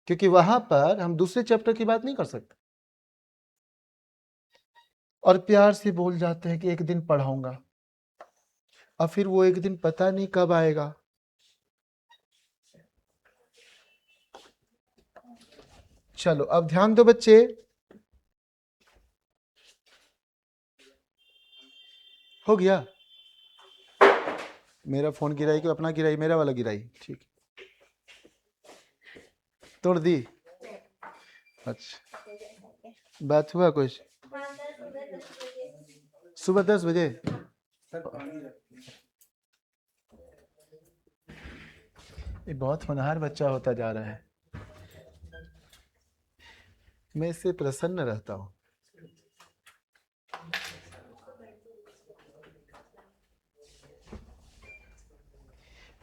क्योंकि वहां पर हम दूसरे चैप्टर की बात नहीं कर सकते। और प्यार से बोल जाते हैं कि एक दिन पढ़ाऊंगा, और फिर वो एक दिन पता नहीं कब आएगा। चलो अब ध्यान दो बच्चे। हो गया? मेरा फोन गिराई कि अपना गिराई? मेरा वाला गिराई, ठीक। तोड़ दी? अच्छा, बात हुआ कुछ? सुबह 10 बजे। ये बहुत होनहार बच्चा होता जा रहा है, मैं इससे प्रसन्न रहता हूँ।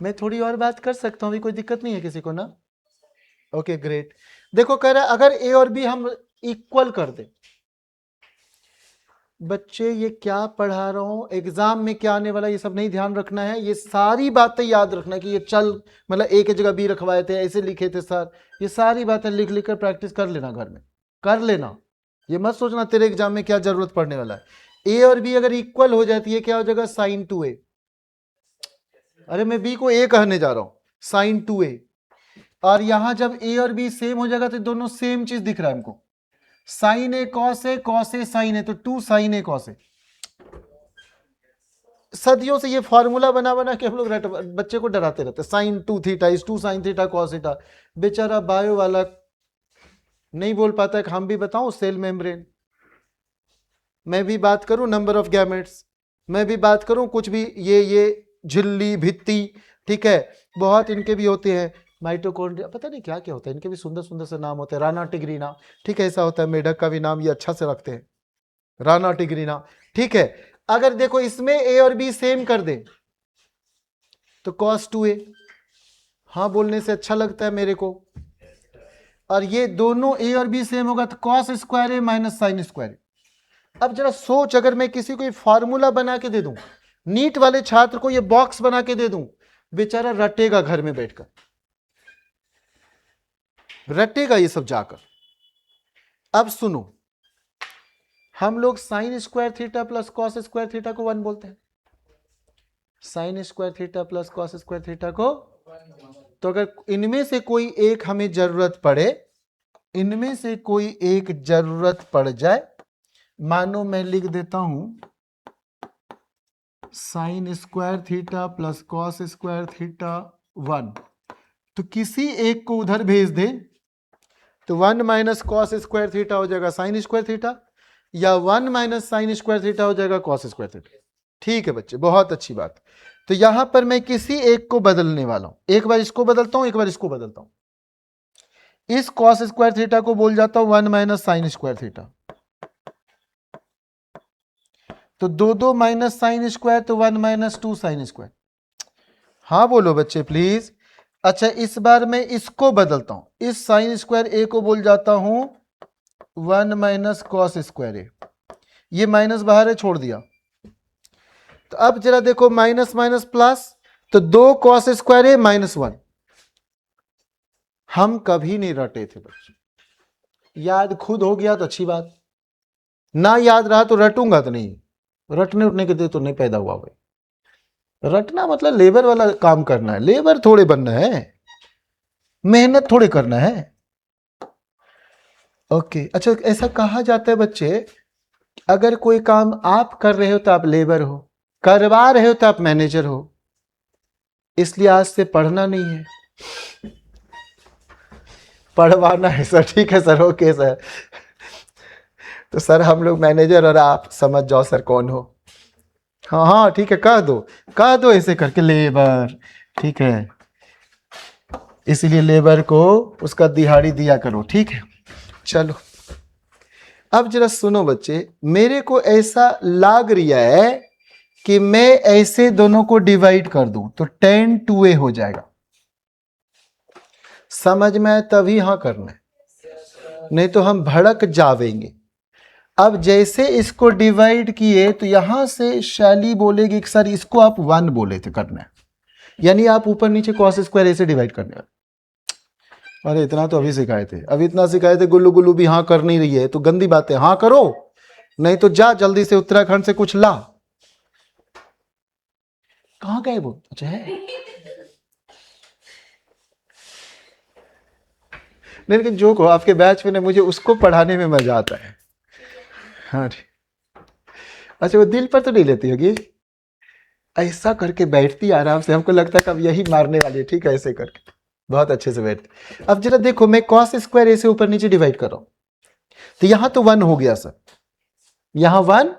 मैं थोड़ी और बात कर सकता हूँ, अभी कोई दिक्कत नहीं है किसी को ना? Okay great. देखो कह रहा है अगर ए और बी हम इक्वल कर दें, बच्चे ये क्या पढ़ा रहा हूं, एग्जाम में क्या आने वाला ये सब नहीं ध्यान रखना है, ये सारी बातें याद रखना कि ये चल मतलब ए की जगह बी रखवाए थे, ऐसे लिखे थे सर, ये सारी बातें लिख लिख कर प्रैक्टिस कर लेना, घर में कर लेना। ये मत सोचना तेरे एग्जाम में क्या जरूरत पड़ने वाला है। ए और बी अगर इक्वल हो जाती है क्या हो जाएगा, साइन 2a। अरे मैं बी को ए कहने जा रहा हूं, साइन 2a। और यहां जब ए और बी सेम हो जाएगा तो दोनों सेम चीज दिख रहा है हमको, sign A cos A, cos A sign ए, तो 2 साइन ए कॉस ए। सदियों से ये फॉर्मूला बना बना के हम लोग बच्चे को डराते रहते, sine 2 theta is 2 sine theta cos theta. बेचारा बायो वाला नहीं बोल पाता है कि हम भी बताऊं सेल मेम्ब्रेन, मैं भी बात करूं नंबर ऑफ गैमेट्स, मैं भी बात करूं कुछ भी, ये झिल्ली भित्ति, ठीक है, बहुत इनके भी होते हैं, माइटोकॉन्ड्रिया, पता नहीं क्या क्या होता है, इनके भी सुंदर सुंदर से नाम होते हैं, राना टिग्रीना, ठीक है, ऐसा होता है, मेढक का भी नाम ये अच्छा से रखते हैं, राना टिग्रीना, ठीक है। अगर देखो इसमें ए और बी सेम कर दे तो cos 2a, हाँ बोलने से अच्छा लगता है मेरे को, और ये दोनों ए और बी सेम होगा तो cos स्क्वायर ए माइनस साइन स्क्वायर ए। अब जरा सोच, अगर मैं किसी को फॉर्मूला बना के दे दूं, नीट वाले छात्र को ये बॉक्स बना के दे दूं, बेचारा रटेगा घर में बैठकर, रटेगा ये सब जाकर। अब सुनो, हम लोग sine square theta plus cos square theta को 1 बोलते हैं, sine square theta plus cos square theta को, तो अगर इनमें से कोई एक हमें जरूरत पड़े, इनमें से कोई एक जरूरत पड़ जाए, मानो मैं लिख देता हूं sine square theta plus cos square theta 1, तो किसी एक को उधर भेज दे तो 1 माइनस कॉस स्क्वायर थीटा हो जाएगा साइन स्क्वायर थीटा, या 1 माइनस साइन स्क्वायर थीटा हो जाएगा कॉस स्क्वायर थीटा। ठीक है बच्चे, बहुत अच्छी बात। तो यहां पर मैं किसी एक को बदलने वाला हूं, एक बार इसको बदलता हूं, एक बार इसको बदलता हूं। इस कॉस स्क्वायर थीटा को बोल जाता हूं 1 माइनस साइन स्क्वायर थीटा, तो 2 माइनस साइन स्क्वायर तो 1 माइनस 2 साइन स्क्वायर। हाँ बोलो बच्चे प्लीज। अच्छा इस बार मैं इसको बदलता हूं, इस साइन स्क्वायर ए को बोल जाता हूं 1 माइनस कॉस स्क्वायर ए, ये माइनस बाहर है छोड़ दिया। तो अब जरा देखो माइनस माइनस प्लस, तो 2 कॉस स्क्वायर ए माइनस 1। हम कभी नहीं रटे थे बच्चे, याद खुद हो गया तो अच्छी बात, ना याद रहा तो रटूंगा तो नहीं, रटने उठने के लिए तो नहीं पैदा हुआ भाई। रटना मतलब लेबर वाला काम करना है, लेबर थोड़े बनना है, मेहनत थोड़े करना है। ओके अच्छा, ऐसा कहा जाता है बच्चे, अगर कोई काम आप कर रहे हो तो आप लेबर हो, करवा रहे हो तो आप मैनेजर हो, इसलिए आज से पढ़ना नहीं है, पढ़वाना है सर। ठीक है सर, ओके सर। तो सर हम लोग मैनेजर और आप समझ जाओ सर कौन हो। हाँ हाँ ठीक है, कह दो ऐसे करके लेबर, ठीक है, इसीलिए लेबर को उसका दिहाड़ी दिया करो, ठीक है। चलो अब जरा सुनो बच्चे, मेरे को ऐसा लाग रहा है कि मैं ऐसे दोनों को डिवाइड कर दूं तो tan 2a हो जाएगा, समझ में तभी हाँ करना है, नहीं तो हम भड़क जावेंगे। अब जैसे इसको डिवाइड किए तो यहां से शैली बोलेगी कि सर इसको आप 1 बोले थे करना है, यानी आप ऊपर नीचे कॉस स्क्वायर ऐसे डिवाइड करने वाले। अरे इतना तो अभी सिखाए थे, अभी इतना सिखाए थे, गुल्लू गुल्लू भी हाँ कर नहीं रही है तो गंदी बात है, हाँ करो, नहीं तो जा जल्दी से उत्तराखंड से कुछ ला। कहाँ गए वो? अच्छा है, लेकिन जो को आपके बैच में ना, मुझे उसको पढ़ाने में मजा आता है। हाँ अच्छा वो दिल पर तो नहीं लेती होगी, ऐसा करके बैठती आराम से, हमको लगता है कि अब यही मारने वाली है, ठीक है, ऐसे करके बहुत अच्छे से बैठती। अब जरा देखो मैं कॉस स्क्वायर ऐसे ऊपर नीचे डिवाइड कर रहा हूं, तो यहां तो 1 हो गया सर, यहां 1,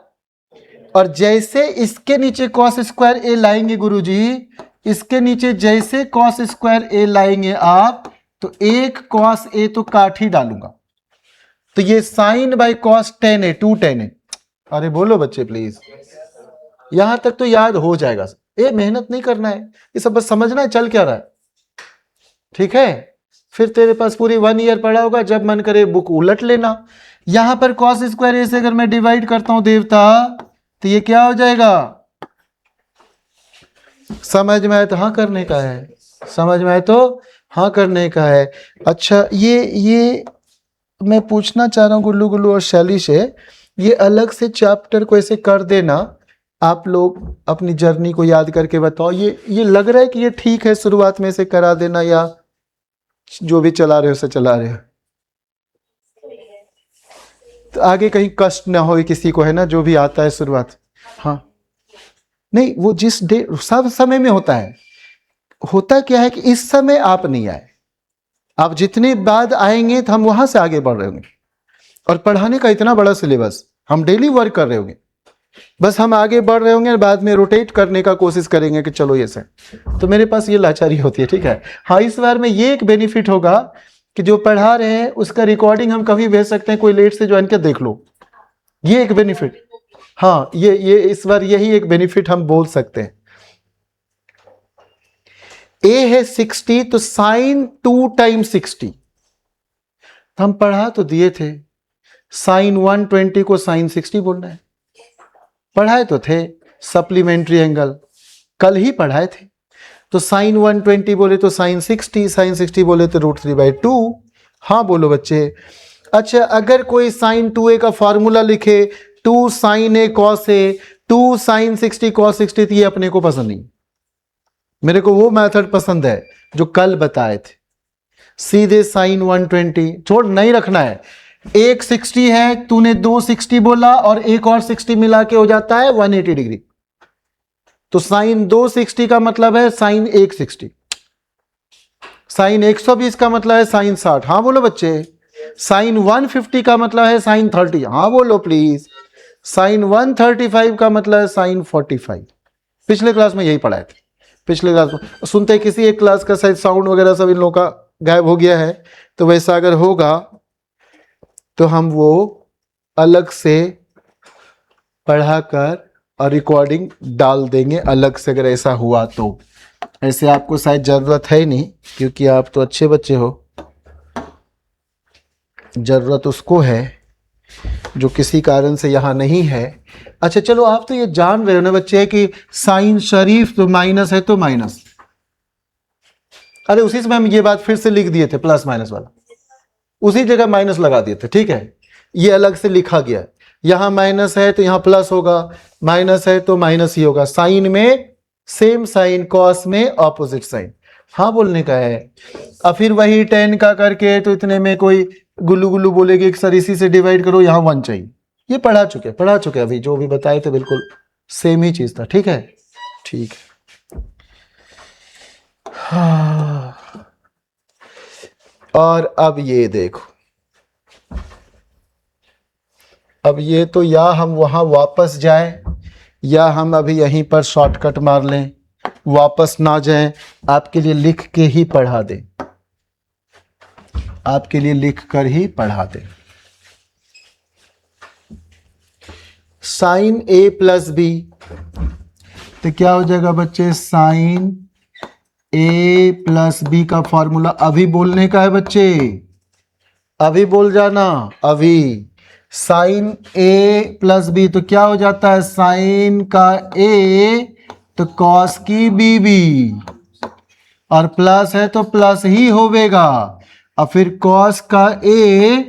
और जैसे इसके नीचे कॉस स्क्वायर ए लाएंगे गुरुजी, इसके नीचे जैसे कॉस स्क्वायर ए लाएंगे आप, तो एक कॉस ए तो काट ही डालूंगा, तो ये sine by cos tan a 2 tan a। अरे बोलो बच्चे प्लीज, यहां तक तो याद हो जाएगा, ये मेहनत नहीं करना है, ये सब बस समझना है चल क्या रहा है, ठीक है। फिर तेरे पास पूरी 1 ईयर पड़ा होगा, जब मन करे बुक उलट लेना। यहां पर कॉस स्क्वायर ए से अगर मैं डिवाइड करता हूं देवता, तो ये क्या हो जाएगा, समझ में आए तो हाँ करने का है, समझ में आए तो हाँ करने का है। अच्छा ये मैं पूछना चाह रहा हूँ गुल्लू गुल्लू और शैली से, ये अलग से चैप्टर को ऐसे कर देना, आप लोग अपनी जर्नी को याद करके बताओ। ये लग रहा है कि ये ठीक है, शुरुआत में से करा देना, या जो भी चला रहे हो उसे चला रहे हो, तो आगे कहीं कष्ट ना हो किसी को, है ना, जो भी आता है शुरुआत। हाँ नहीं, वो जिस डे सब समय में होता है, होता क्या है कि इस समय आप नहीं आए, आप जितने बाद आएंगे तो हम वहां से आगे बढ़ रहे होंगे, और पढ़ाने का इतना बड़ा सिलेबस, हम डेली वर्क कर रहे होंगे, बस हम आगे बढ़ रहे होंगे, बाद में रोटेट करने का कोशिश करेंगे कि चलो ये से, तो मेरे पास ये लाचारी होती है, ठीक है। हाँ इस बार में ये एक बेनिफिट होगा कि जो पढ़ा रहे हैं उसका रिकॉर्डिंग हम कभी भेज सकते हैं, कोई लेट से ज्वाइन किया देख लो, ये एक बेनिफिट। हाँ ये इस बार यही एक बेनिफिट हम बोल सकते हैं। ए है 60, तो साइन 2 टाइम्स 60, हम पढ़ा तो दिए थे, साइन 120 को साइन 60 बोलना है, पढ़ाए तो थे, सप्लीमेंट्री एंगल कल ही पढ़ाए थे, तो साइन 120 बोले तो साइन 60, साइन 60 बोले तो √3/2। हाँ बोलो बच्चे। अच्छा अगर कोई साइन 2a का फॉर्मूला लिखे, 2 sine a cos a, 2 sine 60 cos 60, तो ये अपने को पसंद नहीं, मेरे को वो मेथड पसंद है जो कल बताए थे, सीधे साइन 120 छोड़ नहीं रखना है, एक 60 है, तूने 2 60 बोला और एक और 60 मिला के हो जाता है 180 डिग्री, तो साइन 2 60 का मतलब है साइन 1 60, साइन 120 का मतलब है साइन 60। हाँ बोलो बच्चे। साइन 150 का मतलब है साइन 30। हाँ बोलो प्लीज। साइन 135 का मतलब है साइन 45। पिछले क्लास में यही पढ़ाए थे, पिछले क्लास में सुनते किसी एक क्लास का शायद साउंड वगैरह सब इन लोगों का गायब हो गया है, तो वैसा अगर होगा तो हम वो अलग से पढ़ाकर और रिकॉर्डिंग डाल देंगे अलग से, अगर ऐसा हुआ तो। ऐसे आपको शायद जरूरत है नहीं, क्योंकि आप तो अच्छे बच्चे हो, जरूरत उसको है जो किसी कारण से यहाँ नहीं है। अच्छा चलो आप तो ये जान रहे हो ना बच्चे कि साइन शरीफ तो माइनस है तो माइनस, अरे उसी समय हम ये बात फिर से लिख दिए थे, प्लस माइनस वाला उसी जगह माइनस लगा दिए थे, ठीक है, ये अलग से लिखा गया है, यहां माइनस है तो यहां प्लस होगा, माइनस है तो माइनस ही होगा, साइन में सेम साइन, कॉस में ऑपोजिट साइन। हाँ बोलने का है। अब फिर वही 10 का करके तो इतने में कोई गुल्लू गुल्लू बोलेगी कि सर इसी से डिवाइड करो, यहां 1 चाहिए, ये पढ़ा चुके अभी जो भी बताए थे बिल्कुल सेम ही चीज था, ठीक है, ठीक है। हाँ। और अब ये देखो, अब ये तो या हम वहां वापस जाएं या हम अभी यहीं पर शॉर्टकट मार लें, वापस ना जाएं, आपके लिए लिख के ही पढ़ा दें, आपके लिए लिख कर ही पढ़ा दें। साइन a प्लस बी, तो क्या हो जाएगा बच्चे, साइन a प्लस बी का फॉर्मूला अभी बोलने का है बच्चे, अभी बोल जाना अभी। साइन a प्लस बी तो क्या हो जाता है, साइन का a तो कॉस की b, और प्लस है तो प्लस ही होवेगा, और फिर कॉस का a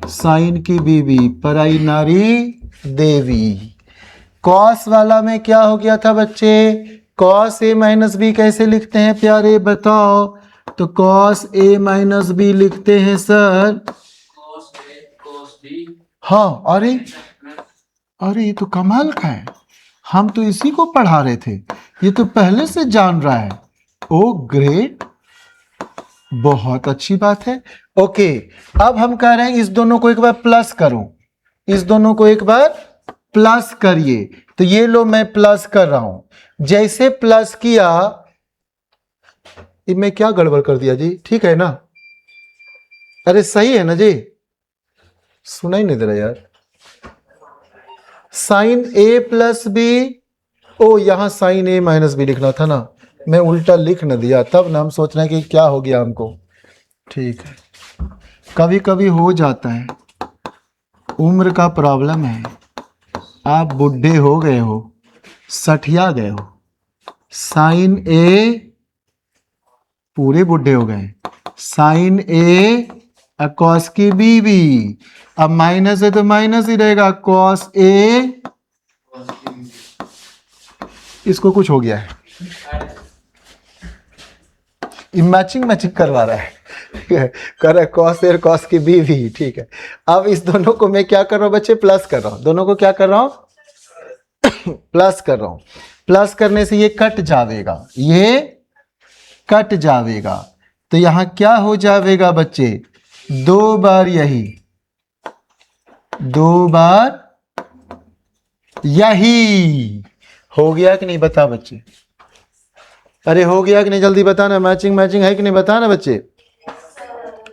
साइन की b, पराई नारी देवी। कॉस वाला में क्या हो गया था बच्चे, कॉस a माइनस बी कैसे लिखते हैं प्यारे बताओ, तो कॉस a माइनस बी लिखते हैं सर, हाँ अरे ये तो कमाल का है, हम तो इसी को पढ़ा रहे थे, ये तो पहले से जान रहा है, ओ ग्रेट, बहुत अच्छी बात है। ओके अब हम कह रहे हैं इस दोनों को एक बार प्लस करो, इस दोनों को एक बार प्लस करिए, तो ये लो मैं प्लस कर रहा हूं, जैसे प्लस किया, मैं क्या गड़बड़ कर दिया जी, ठीक है ना, अरे सही है ना जी, सुना ही नहीं दे रहा यार। साइन a प्लस बी ओ यहाँ साइन ए माइनस बी लिखना था ना, मैं उल्टा लिख न दिया, तब ना हम सोच रहे हैं कि क्या हो गया हमको। ठीक है, कभी कभी हो जाता है, उम्र का प्रॉब्लम है। आप बुढ़े हो गए हो, सठिया गए हो, साइन ए पूरे बुढ़े हो गए, साइन ए कॉस की बी, अब माइनस है तो माइनस ही रहेगा, कॉस ए, इसको कुछ हो गया है, मैचिंग करवा रहा है, कर रहा है कॉस ए और कॉस की बी। ठीक है, अब इस दोनों को मैं क्या कर रहा हूं बच्चे, प्लस कर रहा हूं, दोनों को क्या कर रहा हूं प्लस कर रहा हूं। प्लस करने से ये कट जावेगा, ये कट जावेगा, तो यहां क्या हो जावेगा बच्चे, 2 बार यही, 2 बार यही। हो गया कि नहीं बता बच्चे, अरे हो गया कि नहीं, जल्दी बताना, मैचिंग है कि नहीं, बताना बच्चे।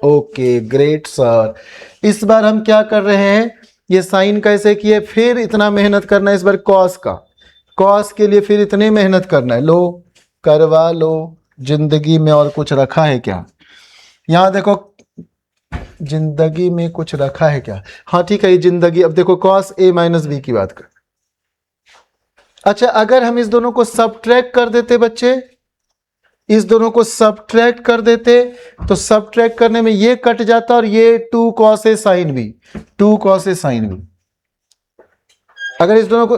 Okay great sir. इस बार हम क्या कर रहे हैं, ये साइन कैसे किए, फिर इतना मेहनत करना है इस बार कॉस का, कॉस के लिए फिर इतनी मेहनत करना है, लो करवा लो, जिंदगी में और कुछ रखा है क्या, यहां देखो जिंदगी में कुछ रखा है क्या, हाँ ठीक है ये जिंदगी। अब देखो कॉस ए माइनस बी की बात कर, अच्छा अगर हम इस दोनों को सबट्रैक्ट कर देते बच्चे, इस दोनों को सबट्रैक्ट कर देते, तो सबट्रैक्ट करने में ये कट जाता और ये 2 cos A sine B, 2 cos A sine B. अगर इस दोनों को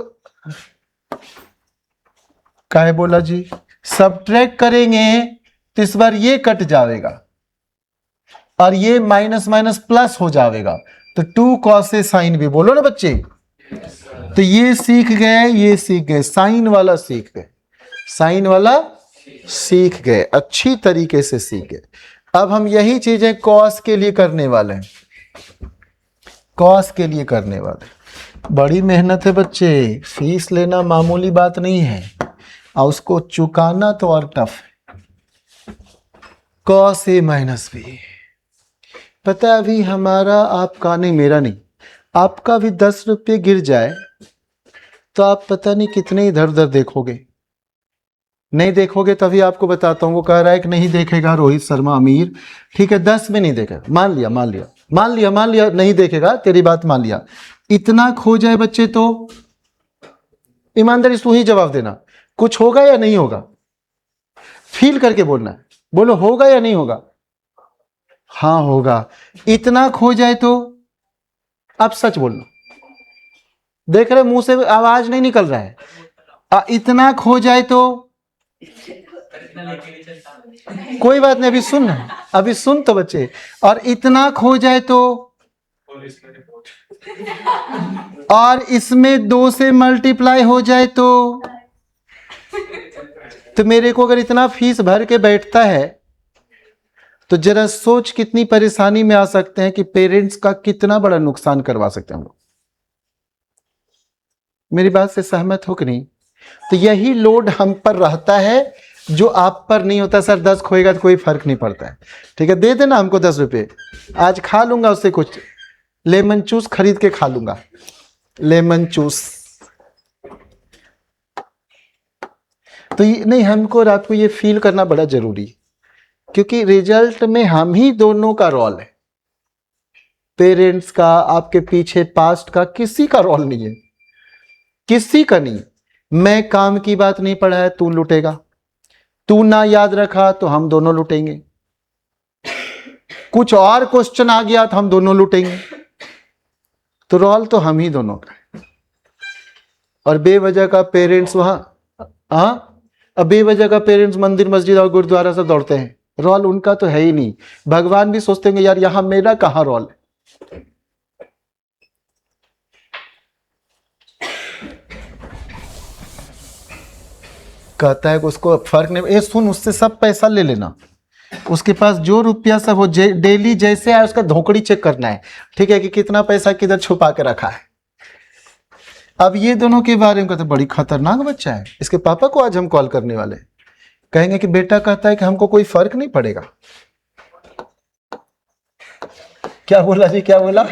काहे बोला जी, सबट्रैक्ट करेंगे तो इस बार ये कट जाएगा और ये माइनस माइनस प्लस हो जाएगा, तो 2 कॉस ए साइन बी, बोलो ना बच्चे। तो ये सीख गए, ये सीख गए, साइन वाला सीख गए, साइन वाला सीख गए, अच्छी तरीके से सीख गए। अब हम यही चीजें कॉस के लिए करने वाले हैं, कॉस के लिए करने वाले। बड़ी मेहनत है बच्चे, फीस लेना मामूली बात नहीं है और उसको चुकाना तो और टफ है। कॉस ए माइनस बी, पता है अभी हमारा आपका नहीं, मेरा नहीं, आपका भी 10 रुपये गिर जाए तो आप पता नहीं कितने इधर उधर देखोगे, नहीं देखोगे तभी आपको बताता हूँ। वो कह रहा है कि नहीं देखेगा रोहित शर्मा अमीर, ठीक है 10 में नहीं देखेगा, मान लिया नहीं देखेगा, तेरी बात मान लिया, इतना खो जाए बच्चे तो ईमानदारी तू ही जवाब देना, कुछ होगा या नहीं होगा, फील करके बोलना है, बोलो होगा या नहीं होगा, हाँ होगा। इतना खो जाए तो, अब सच बोलना, देख रहे मुंह से आवाज नहीं निकल रहा है, इतना खो जाए तो, कोई बात नहीं अभी सुन तो बच्चे, और इतना खो जाए तो, और इसमें 2 से मल्टीप्लाई हो जाए तो मेरे को अगर इतना फीस भर के बैठता है तो जरा सोच कितनी परेशानी में आ सकते हैं कि पेरेंट्स का कितना बड़ा नुकसान करवा सकते हैं हम लोग। मेरी बात से सहमत हो कि नहीं? तो यही लोड हम पर रहता है जो आप पर नहीं होता। सर 10 खोएगा तो कोई फर्क नहीं पड़ता है, ठीक है दे देना हमको 10 रुपये, आज खा लूंगा उससे कुछ लेमन जूस खरीद के खा लूंगा, लेमन जूस। तो नहीं, हमको रात को ये फील करना बड़ा जरूरी है, क्योंकि रिजल्ट में हम ही दोनों का रोल है, पेरेंट्स का, आपके पीछे पास्ट का, किसी का रोल नहीं है, किसी का नहीं। मैं काम की बात नहीं पढ़ा है, तू लुटेगा, तू ना याद रखा तो हम दोनों लुटेंगे, कुछ और क्वेश्चन आ गया तो हम दोनों लुटेंगे, तो रोल तो हम ही दोनों का है। और बेवजह का पेरेंट्स वहां, अब बेवजह का पेरेंट्स मंदिर मस्जिद और गुरुद्वारा से दौड़ते हैं, रोल उनका तो है ही नहीं। भगवान भी सोचते हैं यार यहां मेरा कहां रोल है। कहता है कि उसको फर्क नहीं, ए सुन उससे सब पैसा ले लेना, उसके पास जो रुपया सब वो डेली जैसे आए उसका धोकड़ी चेक करना है, ठीक है कि कितना पैसा किधर छुपा के रखा है। अब ये दोनों के बारे में कहते बड़ी खतरनाक बच्चा है, इसके पापा को आज हम कॉल करने वाले कहेंगे कि बेटा कहता है कि हमको कोई फर्क नहीं पड़ेगा। क्या बोला जी, क्या बोला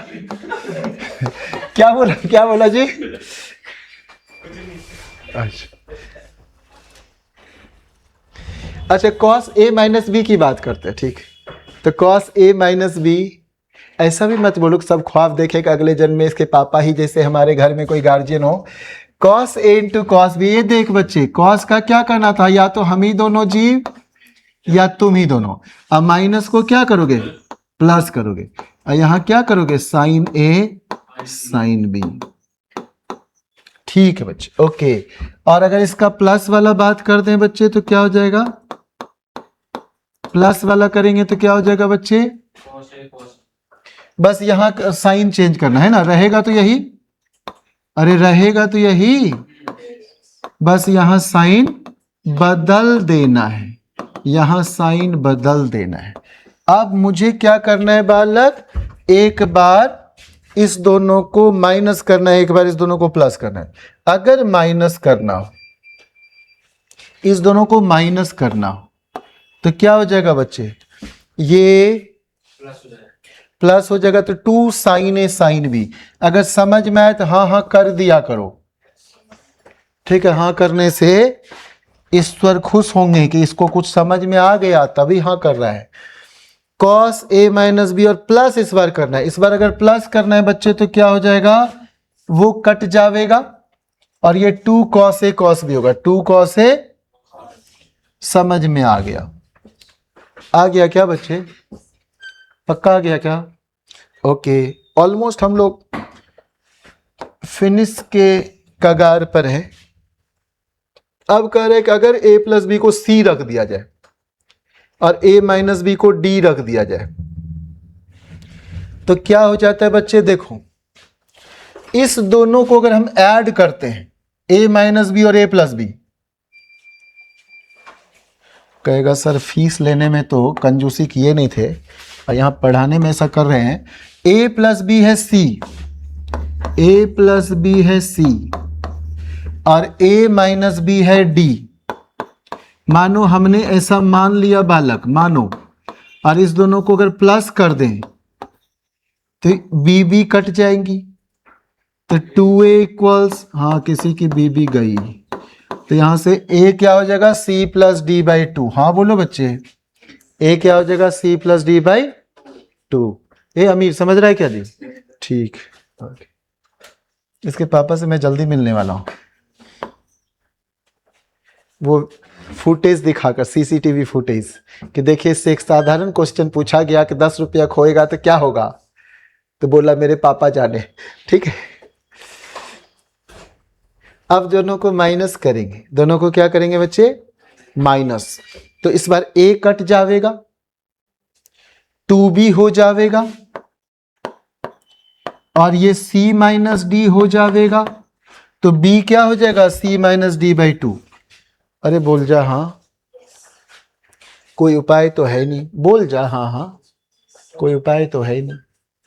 क्या बोला जी? अच्छा अच्छा कॉस ए माइनस बी की बात करते हैं, ठीक। तो कॉस ए माइनस बी, ऐसा भी मत बोलो कि सब ख्वाब देखेगा अगले जन्म में इसके पापा ही जैसे हमारे घर में कोई गार्जियन हो। Cos A into cos B, ये देख बच्चे कॉस का क्या करना था, या तो हम ही दोनों जीव या तुम ही दोनों। अब माइनस को क्या करोगे, प्लस करोगे, और यहां क्या करोगे, साइन ए साइन बी। ठीक है बच्चे, ओके। और अगर इसका प्लस वाला बात कर दें बच्चे तो क्या हो जाएगा, प्लस वाला करेंगे तो क्या हो जाएगा बच्चे, बस यहां साइन चेंज करना है ना, रहेगा तो यही, अरे रहेगा तो यही, बस यहां साइन बदल देना है, यहां साइन बदल देना है। अब मुझे क्या करना है बालक, एक बार इस दोनों को माइनस करना है, एक बार इस दोनों को प्लस करना है। अगर माइनस करना हो, इस दोनों को माइनस करना हो तो क्या हो जाएगा बच्चे, ये प्लस हो जाएगा, तो 2 साइन ए साइन बी। अगर समझ में आए तो हाँ हाँ कर दिया करो, ठीक है। हाँ करने से ईश्वर खुश होंगे कि इसको कुछ समझ में आ गया, तभी हाँ कर रहा है। कॉस ए माइनस बी और प्लस इस बार करना है, इस बार अगर प्लस करना है बच्चे तो क्या हो जाएगा, वो कट जाएगा और ये 2 कॉस ए कॉस बी होगा, 2 कॉस ए, समझ में आ गया क्या बच्चे, पक्का आ गया क्या, ओके। ऑलमोस्ट हम लोग फिनिश के कगार पर है। अब कह रहे कि अगर a प्लस बी को c रख दिया जाए और a माइनस बी को d रख दिया जाए तो क्या हो जाता है बच्चे, देखो इस दोनों को अगर हम ऐड करते हैं, a माइनस बी और a प्लस बी, कहेगा सर फीस लेने में तो कंजूसी किए नहीं थे और यहां पढ़ाने में ऐसा कर रहे हैं। a प्लस बी है c, a प्लस बी है c और a माइनस बी है d। मानो हमने ऐसा मान लिया बालक, मानो, और इस दोनों को अगर प्लस कर दें तो बी बी कट जाएंगी, तो 2a इक्वल्स, हाँ किसी की बी बी गई, तो यहां से a क्या हो जाएगा, c प्लस डी बाई 2। हाँ बोलो बच्चे, a क्या हो जाएगा, c प्लस डी बाई 2। ए अमीर समझ रहा है क्या जी, ठीक। इसके पापा से मैं जल्दी मिलने वाला हूं, वो फुटेज दिखाकर, सीसीटीवी फुटेज, कि देखिए इससे एक साधारण क्वेश्चन पूछा गया कि 10 रुपया खोएगा तो क्या होगा, तो बोला मेरे पापा जाने, ठीक है। अब दोनों को माइनस करेंगे, दोनों को क्या करेंगे बच्चे, माइनस, तो इस बार a कट जाएगा, 2b हो जाएगा और ये c माइनस डी हो जाएगा, तो b क्या हो जाएगा, c माइनस डी बाई 2। अरे बोल जा हाँ, कोई उपाय तो है नहीं, बोल जा हाँ हाँ, कोई उपाय तो है नहीं,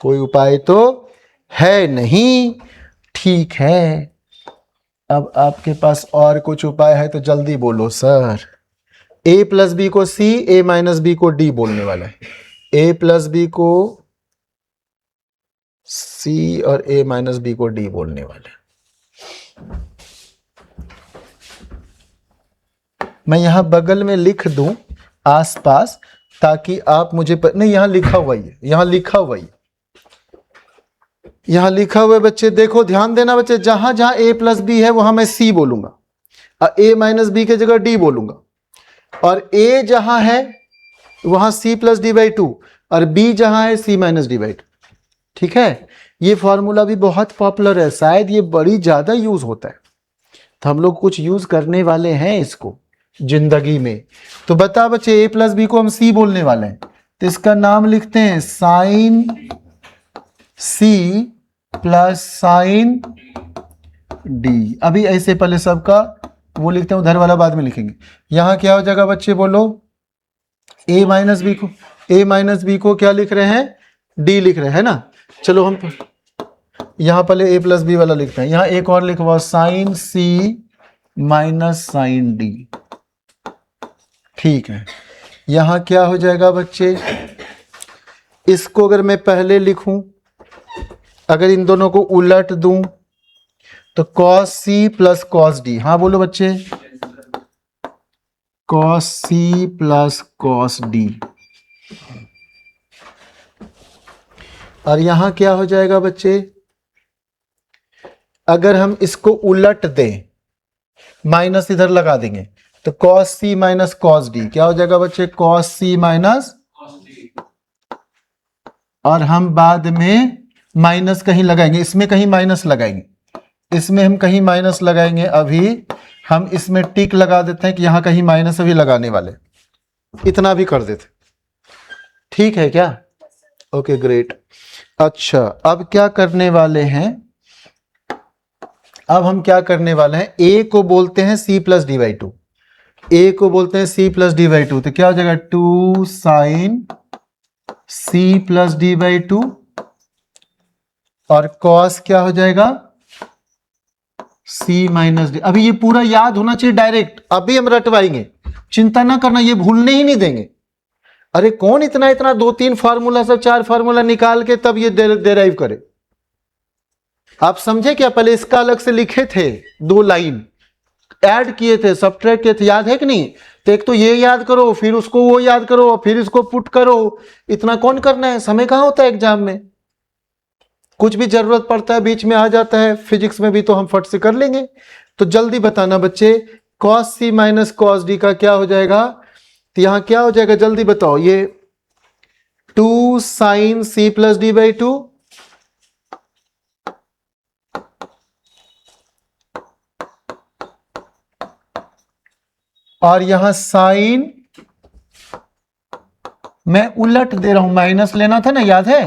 कोई उपाय तो है नहीं, ठीक है। अब आपके पास और कुछ उपाय है तो जल्दी बोलो सर। a प्लस बी को c, a माइनस बी को d बोलने वाला है, a प्लस बी को c और a माइनस बी को d बोलने वाला है। मैं यहां बगल में लिख दूं आसपास, ताकि आप मुझे नहीं, यहां लिखा हुआ ही है, यहां लिखा हुआ ही, यहां लिखा हुआ है बच्चे, देखो ध्यान देना बच्चे, जहां जहां a प्लस बी है वहां मैं c बोलूंगा और a माइनस बी की जगह d बोलूंगा, और a जहां है वहां c प्लस डी बाई 2 और b जहां है c माइनस डी बाई 2, ठीक है। ये फॉर्मूला भी बहुत पॉपुलर है, शायद ये बड़ी ज्यादा यूज होता है, तो हम लोग कुछ यूज करने वाले हैं इसको जिंदगी में। तो बता बच्चे, a प्लस बी को हम c बोलने वाले हैं, तो इसका नाम लिखते हैं sine c plus sine d। अभी ऐसे पहले सबका वो लिखते हैं, उधर वाला बाद में लिखेंगे। यहां क्या हो जाएगा बच्चे बोलो, a माइनस बी को क्या लिख रहे हैं, d लिख रहे हैं ना। चलो हम यहां पहले a प्लस बी वाला लिखते हैं, यहां एक और लिखवा, sine c minus sine d, ठीक है। यहां क्या हो जाएगा बच्चे, इसको अगर मैं पहले लिखूं, अगर इन दोनों को उलट दूं तो cos c plus cos d, हाँ बोलो बच्चे, cos C plus cos D. और यहां क्या हो जाएगा बच्चे, अगर हम इसको उलट दें, माइनस इधर लगा देंगे, तो कॉस सी माइनस कॉस डी क्या हो जाएगा बच्चे, कॉस सी माइनस, और हम बाद में माइनस कहीं लगाएंगे, इसमें कहीं माइनस लगाएंगे, इसमें हम कहीं माइनस लगाएंगे। अभी हम इसमें टिक लगा देते हैं कि यहां कहीं माइनस अभी लगाने वाले, इतना भी कर देते, ठीक है क्या? Okay great. अच्छा अब क्या करने वाले हैं, अब हम क्या करने वाले हैं, ए को बोलते हैं C plus D by two, A को बोलते हैं C plus D by two, तो क्या हो जाएगा 2 sine C plus D by two, और कॉस क्या हो जाएगा सी माइनस डी। अभी ये पूरा याद होना चाहिए डायरेक्ट, अभी हम रटवाएंगे, चिंता ना करना, ये भूलने ही नहीं देंगे। अरे कौन इतना इतना 2-3 फार्मूला सब 4 फार्मूला निकाल के तब ये डेराइव करे। आप समझे क्या, पहले इसका अलग से लिखे थे, 2 लाइन ऐड किए थे, सब्ट्रैक्ट किए थे, याद है कि नहीं? तो एक तो ये याद करो, फिर उसको वो याद करो, फिर इसको पुट करो, इतना कौन करना है, समय कहां होता है एग्जाम में। कुछ भी जरूरत पड़ता है बीच में आ जाता है, फिजिक्स में भी तो हम फट से कर लेंगे। तो जल्दी बताना बच्चे, कॉस सी माइनस कॉस डी का क्या हो जाएगा, तो यहां क्या हो जाएगा जल्दी बताओ, ये 2 sine C plus D by two, और यहां साइन मैं उलट दे रहा हूं, माइनस लेना था ना, याद है?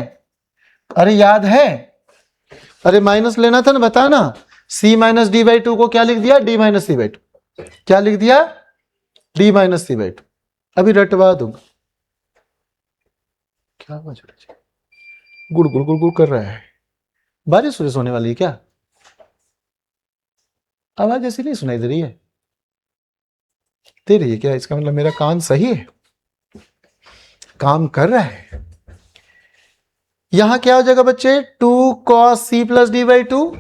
अरे याद है, अरे माइनस लेना था ना, बताना। C minus D by two को क्या लिख दिया, D minus C by two, क्या लिख दिया, D minus C by two. अभी रटवा दूंगा। क्या आवाज गुड़ गुड़ गुड़ गुड़ कर रहा है, बारिश वारिश होने वाली है क्या? आवाज ऐसी नहीं सुनाई दे रही है, दे रही है क्या? इसका मतलब मेरा कान सही है, काम कर रहा है। यहां क्या हो जाएगा बच्चे, 2 cos c plus D by two,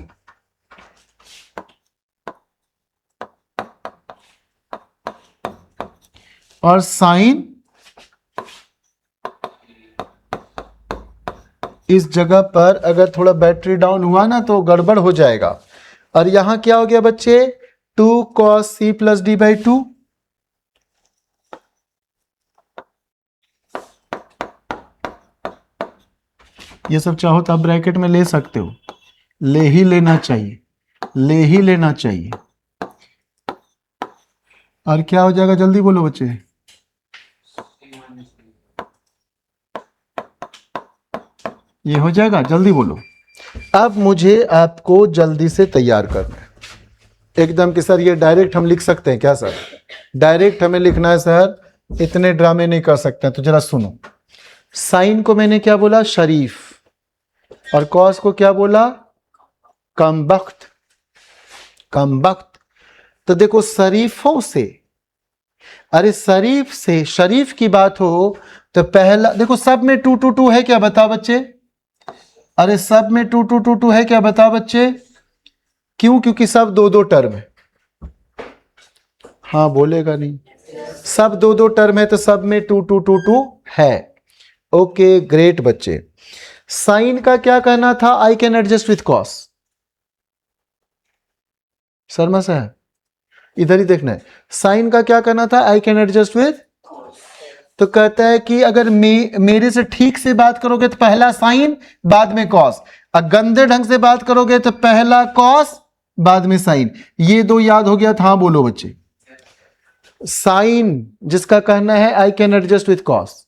और साइन इस जगह पर अगर थोड़ा बैटरी डाउन हुआ ना तो गड़बड़ हो जाएगा। और यहां क्या हो गया बच्चे, 2 cos c plus D by to, ये सब चाहो तो आप ब्रैकेट में ले सकते हो, ले ही लेना चाहिए, ले ही लेना चाहिए। और क्या हो जाएगा जल्दी बोलो बच्चे, ये हो जाएगा, जल्दी बोलो। अब मुझे आपको जल्दी से तैयार करना है एकदम कि सर ये डायरेक्ट हम लिख सकते हैं क्या? सर डायरेक्ट हमें लिखना है सर, इतने ड्रामे नहीं कर सकते हैं। तो जरा सुनो, साइन को मैंने क्या बोला, शरीफ, और कॉस को क्या बोला, कमबख्त, कमबख्त। तो देखो शरीफों से, अरे शरीफ से, शरीफ की बात हो तो पहला देखो, सब में 2 2 2 है क्या, बताओ बच्चे? अरे सब में 2 2 2 2 है क्या, बताओ बच्चे? क्यों? क्योंकि सब 2 2 टर्म है। हाँ बोलेगा नहीं, सब 2 2 टर्म है तो सब में 2 2 2 2 है। ओके ग्रेट बच्चे। साइन का क्या कहना था, I can adjust with cos. Sharma साहब इधर ही देखना है, साइन का क्या कहना था, आई कैन एडजस्ट विथ, तो कहता है कि अगर मेरे से ठीक से बात करोगे तो पहला साइन बाद में कॉस, और गंदे ढंग से बात करोगे तो पहला कॉस बाद में साइन। ये 2 याद हो गया था? हाँ बोलो बच्चे। साइन जिसका कहना है I can adjust with cos,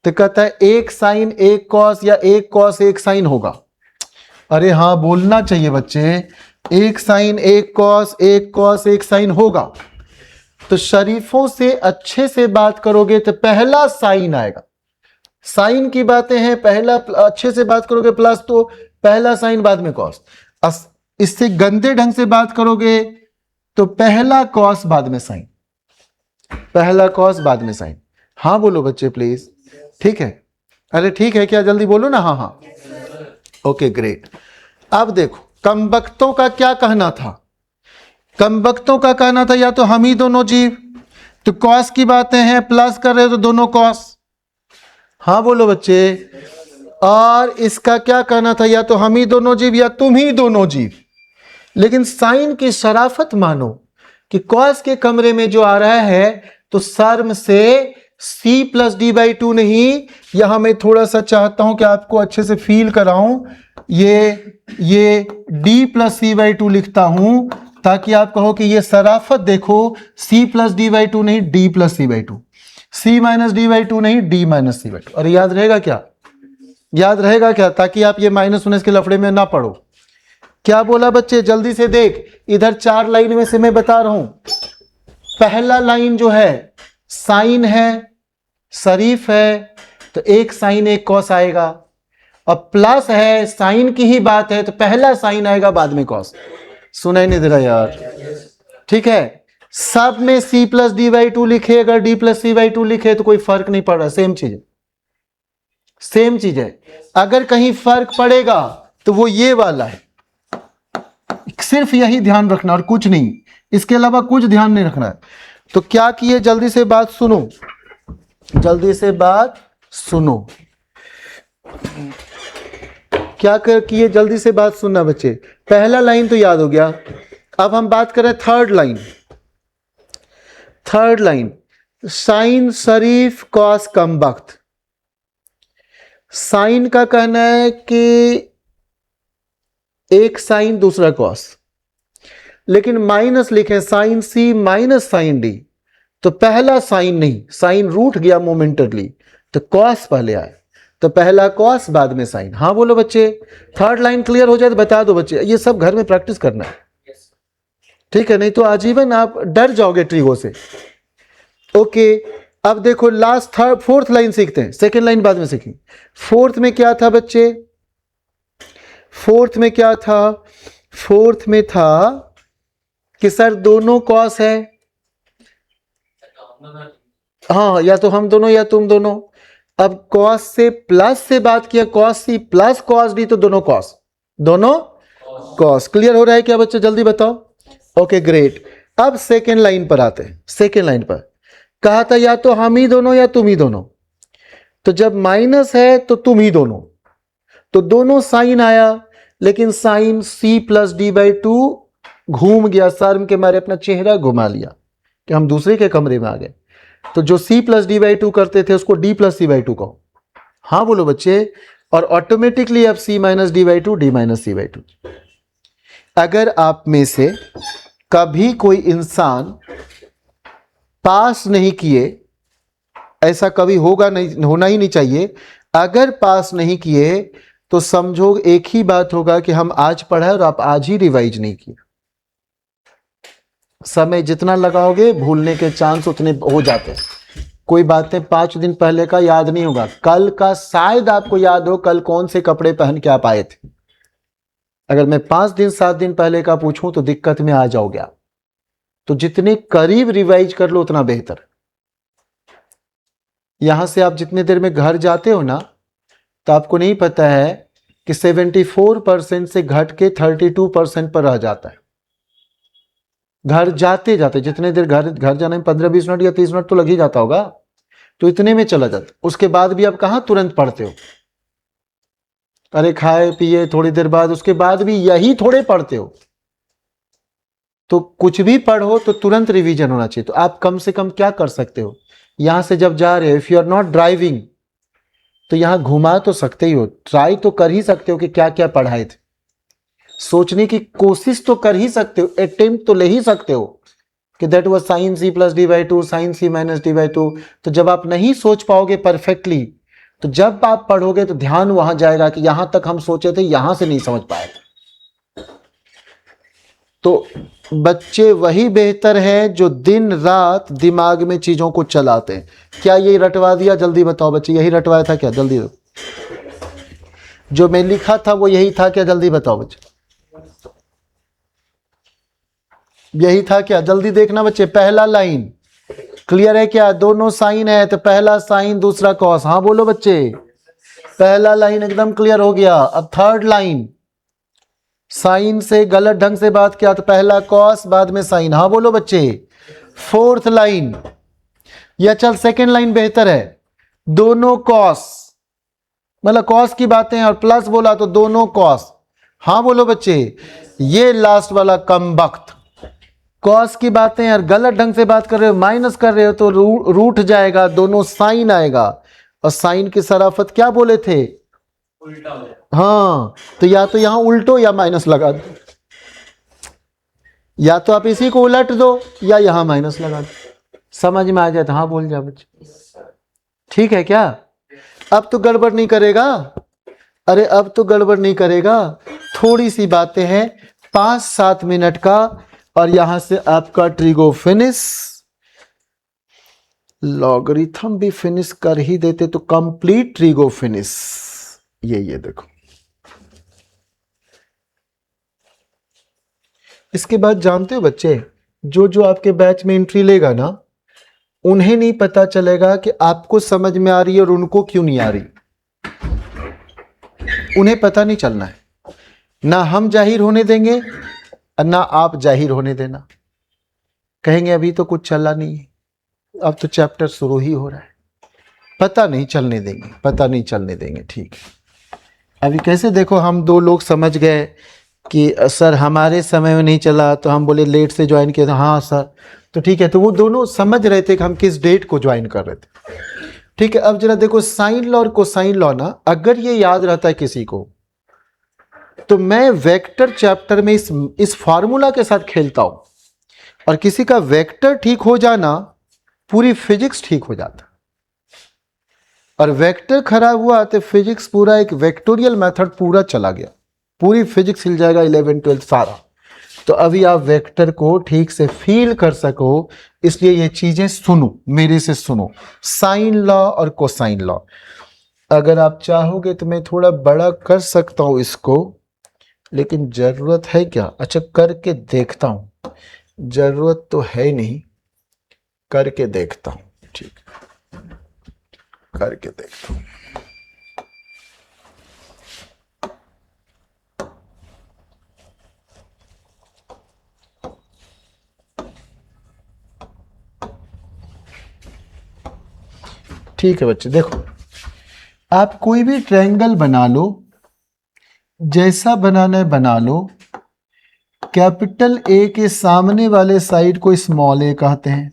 तो कहता है एक साइन एक कॉस या एक कॉस एक साइन होगा। अरे हाँ बोलना चाहिए बच्चे, एक साइन एक कॉस एक साइन होगा। तो शरीफों से अच्छे से बात करोगे तो पहला साइन आएगा, साइन की बातें हैं, पहला अच्छे से बात करोगे प्लस तो पहला साइन बाद में कॉस। इससे गंदे ढंग से बात करोगे तो पहला कॉस बाद में साइन, पहला कॉस बाद में साइन। हाँ बोलो बच्चे प्लीज, ठीक है? अरे ठीक है क्या, जल्दी बोलो ना। हाँ हाँ ओके ग्रेट। अब देखो कमबख्तों का क्या कहना था, कमबख्तों का कहना था या तो हम ही दोनों जीव तो कॉस की बातें हैं, प्लस कर रहे हो तो दोनों कॉस। हाँ बोलो बच्चे। और इसका क्या कहना था, या तो हम ही दोनों जीव या तुम ही दोनों जीव। लेकिन साइन की शराफत मानो कि कॉस के कमरे में जो आ रहा है तो शर्म से c plus D by two नहीं, यहां मैं थोड़ा सा चाहता हूं कि आपको अच्छे से फील कराऊं, ये d plus C by two लिखता हूं ताकि आप कहो कि ये शराफत देखो, c plus D by two नहीं d plus C by two, c minus D by two नहीं d minus C by two. और याद रहेगा क्या, याद रहेगा क्या, ताकि आप ये माइनस उन्नीस के लफड़े में ना पढ़ो। क्या बोला बच्चे, जल्दी से देख, इधर 4 लाइन में से मैं बता रहा हूं। पहला लाइन जो है साइन है, शरीफ है, तो एक साइन एक कॉस आएगा। और प्लस है, साइन की ही बात है तो पहला साइन आएगा बाद में कॉस। सुनाई नहीं दे रहा यार, ठीक है। सब में c plus D by two लिखे, अगर d plus C by two लिखे तो कोई फर्क नहीं पड़ रहा, सेम चीज है, सेम चीज है। अगर कहीं फर्क पड़ेगा तो वो ये वाला है, सिर्फ यही ध्यान रखना और कुछ नहीं, इसके अलावा कुछ ध्यान नहीं रखना है। तो क्या किए, जल्दी से बात सुनो, जल्दी से बात सुनो, क्या कर किए, जल्दी से बात सुनना बच्चे। पहला लाइन तो याद हो गया, अब हम बात करें third line. Third line, sine शरीफ कॉस कम वक्त। साइन का कहना है कि एक साइन दूसरा कॉस, लेकिन माइनस लिखे, sign C minus sign D, तो पहला साइन नहीं, साइन रूठ गया मोमेंटरली, तो कॉस पहले आए, तो पहला कॉस बाद में साइन। हाँ बोलो बच्चे, थर्ड लाइन क्लियर हो जाए तो बता दो बच्चे, ये सब घर में प्रैक्टिस करना है, ठीक है, नहीं तो आजीवन आप डर जाओगे ट्रिगो से। ओके, अब देखो लास्ट थर्ड फोर्थ लाइन सीखते हैं, सेकेंड लाइन बाद में सीखेंगे। फोर्थ में क्या था बच्चे, फोर्थ में क्या था, फोर्थ में था कि सर दोनों कॉस है, हाँ, या तो हम दोनों या तुम दोनों। अब कॉस से प्लस से बात किया, cos C plus cos D, तो दोनों कॉस, दोनों कॉस। क्लियर हो रहा है क्या बच्चे, जल्दी बताओ। Okay great. अब सेकेंड लाइन पर आते हैं। सेकेंड लाइन पर कहा था या तो हम ही दोनों या तुम ही दोनों, तो जब माइनस है तो तुम ही दोनों, तो दोनों साइन आया, लेकिन sine c plus D by two घूम गया, शर्म के मारे अपना चेहरा घुमा लिया कि हम दूसरे के कमरे में आ गए। तो जो c plus D by two करते थे उसको d plus C by two कहो। हाँ बोलो बच्चे, और ऑटोमेटिकली अब c minus D by two, D minus C by two. अगर आप में से कभी कोई इंसान पास नहीं किए, ऐसा कभी होगा नहीं, होना ही नहीं चाहिए, अगर पास नहीं किए तो समझो एक ही बात होगा कि हम आज पढ़ा और आप आज ही रिवाइज नहीं किए। समय जितना लगाओगे भूलने के चांस उतने हो जाते हैं। कोई बातें 5 दिन पहले का याद नहीं होगा, कल का शायद आपको याद हो कल कौन से कपड़े पहन के आप आए थे। अगर मैं 5 दिन 7 दिन पहले का पूछूं तो दिक्कत में आ जाओगे आप। तो जितने करीब रिवाइज कर लो उतना बेहतर। यहां से आप जितने देर में घर जाते हो ना, तो आपको नहीं पता है कि 74% से घट के 32% पर रह जाता है। घर जाते जाते जितने देर घर जाने में 15-20 मिनट या 30 मिनट तो लग ही जाता होगा, तो इतने में चला जाता। उसके बाद भी आप कहां तुरंत पढ़ते हो, अरे खाए पिए थोड़ी देर बाद, उसके बाद भी यही थोड़े पढ़ते हो। तो कुछ भी पढ़ो तो तुरंत रिवीजन होना चाहिए। तो आप कम से कम क्या कर सकते हो, यहां से जब जा रहे हो, if you are not driving तो यहां घुमा तो सकते ही हो, ट्राई तो कर ही सकते हो कि क्या क्या पढ़ाए थे, सोचने की कोशिश तो कर ही सकते हो, अटेम्प्ट तो ले ही सकते हो कि that was sine C plus D by two, sine C minus D by two. तो जब आप नहीं सोच पाओगे परफेक्टली, तो जब आप पढ़ोगे तो ध्यान वहां जाएगा कि यहां तक हम सोचे थे, यहां से नहीं समझ पाए थे। तो बच्चे वही बेहतर है जो दिन रात दिमाग में चीजों को चलाते हैं। क्या ये रटवा दिया, जल्दी बताओ बच्चे, यही रटवाया था क्या, जल्दी दो। जो मैं लिखा था वो यही था क्या, जल्दी बताओ बच्चे, यही था क्या, जल्दी देखना बच्चे। पहला लाइन क्लियर है क्या, दोनों साइन है तो पहला साइन दूसरा कॉस। हाँ बोलो बच्चे, पहला लाइन एकदम क्लियर हो गया। अब थर्ड लाइन, साइन से गलत ढंग से बात किया तो पहला कॉस बाद में साइन। हाँ बोलो बच्चे। फोर्थ लाइन, या चल सेकेंड लाइन बेहतर है, दोनों कॉस, मतलब कॉस की बातें हैं और प्लस बोला तो दोनों कॉस। हाँ बोलो बच्चे, ये लास्ट वाला कम वक्त कॉस की बातें और गलत ढंग से बात कर रहे हो, माइनस कर रहे हो तो रूठ जाएगा, दोनों साइन आएगा। और साइन की शराफत क्या बोले थे, उल्टा। हाँ, तो या तो यहां उल्टो या माइनस लगा दो, या तो आप इसी को उलट दो या यहां माइनस लगा दो, समझ में आ जाए तो हाँ बोल जाओ बच्चे। ठीक है क्या, अब तो गड़बड़ नहीं करेगा, अरे अब तो गड़बड़ नहीं करेगा। थोड़ी सी बातें हैं, 5-7 मिनट का, और यहां से आपका ट्रिगो फिनिश, लॉगरिथम भी फिनिश कर ही देते तो कंप्लीट ट्रिगो फिनिश। ये देखो, इसके बाद जानते हो बच्चे, जो जो आपके बैच में एंट्री लेगा ना, उन्हें नहीं पता चलेगा कि आपको समझ में आ रही है और उनको क्यों नहीं आ रही, उन्हें पता नहीं चलना है, ना हम जाहिर होने देंगे और ना आप जाहिर होने देना। कहेंगे अभी तो कुछ चला नहीं है, अब तो चैप्टर शुरू ही हो रहा है, पता नहीं चलने देंगे, पता नहीं चलने देंगे। ठीक है, अभी कैसे देखो, हम दो लोग समझ गए कि सर हमारे समय में नहीं चला, तो हम बोले लेट से ज्वाइन किया था, हाँ सर, तो ठीक है, तो वो दोनों समझ रहे थे कि हम किस डेट को ज्वाइन कर रहे थे। ठीक है, अब जरा देखो, साइन लॉ और कोसाइन लॉ ना, अगर ये याद रहता है किसी को, तो मैं वेक्टर चैप्टर में इस फार्मूला के साथ खेलता हूं, और किसी का वेक्टर ठीक हो जाना पूरी फिजिक्स ठीक हो जाता, और वेक्टर खराब हुआ तो फिजिक्स पूरा एक वेक्टोरियल मेथड पूरा चला गया, पूरी फिजिक्स हिल जाएगा, 11th-12th सारा। तो अभी आप वेक्टर को ठीक से फील कर सको, इसलिए ये चीजें सुनो, मेरे से सुनो, साइन लॉ और कोसाइन लॉ। अगर आप चाहोगे तो मैं थोड़ा बड़ा कर सकता हूं इसको, लेकिन जरूरत है क्या, अच्छा करके देखता हूं, जरूरत तो है नहीं, करके देखता हूं, ठीक, करके देखता हूं। ठीक है बच्चे, देखो आप कोई भी ट्रायंगल बना लो, जैसा बनाना है बना लो, कैपिटल ए के सामने वाले साइड को स्मॉल ए कहते हैं,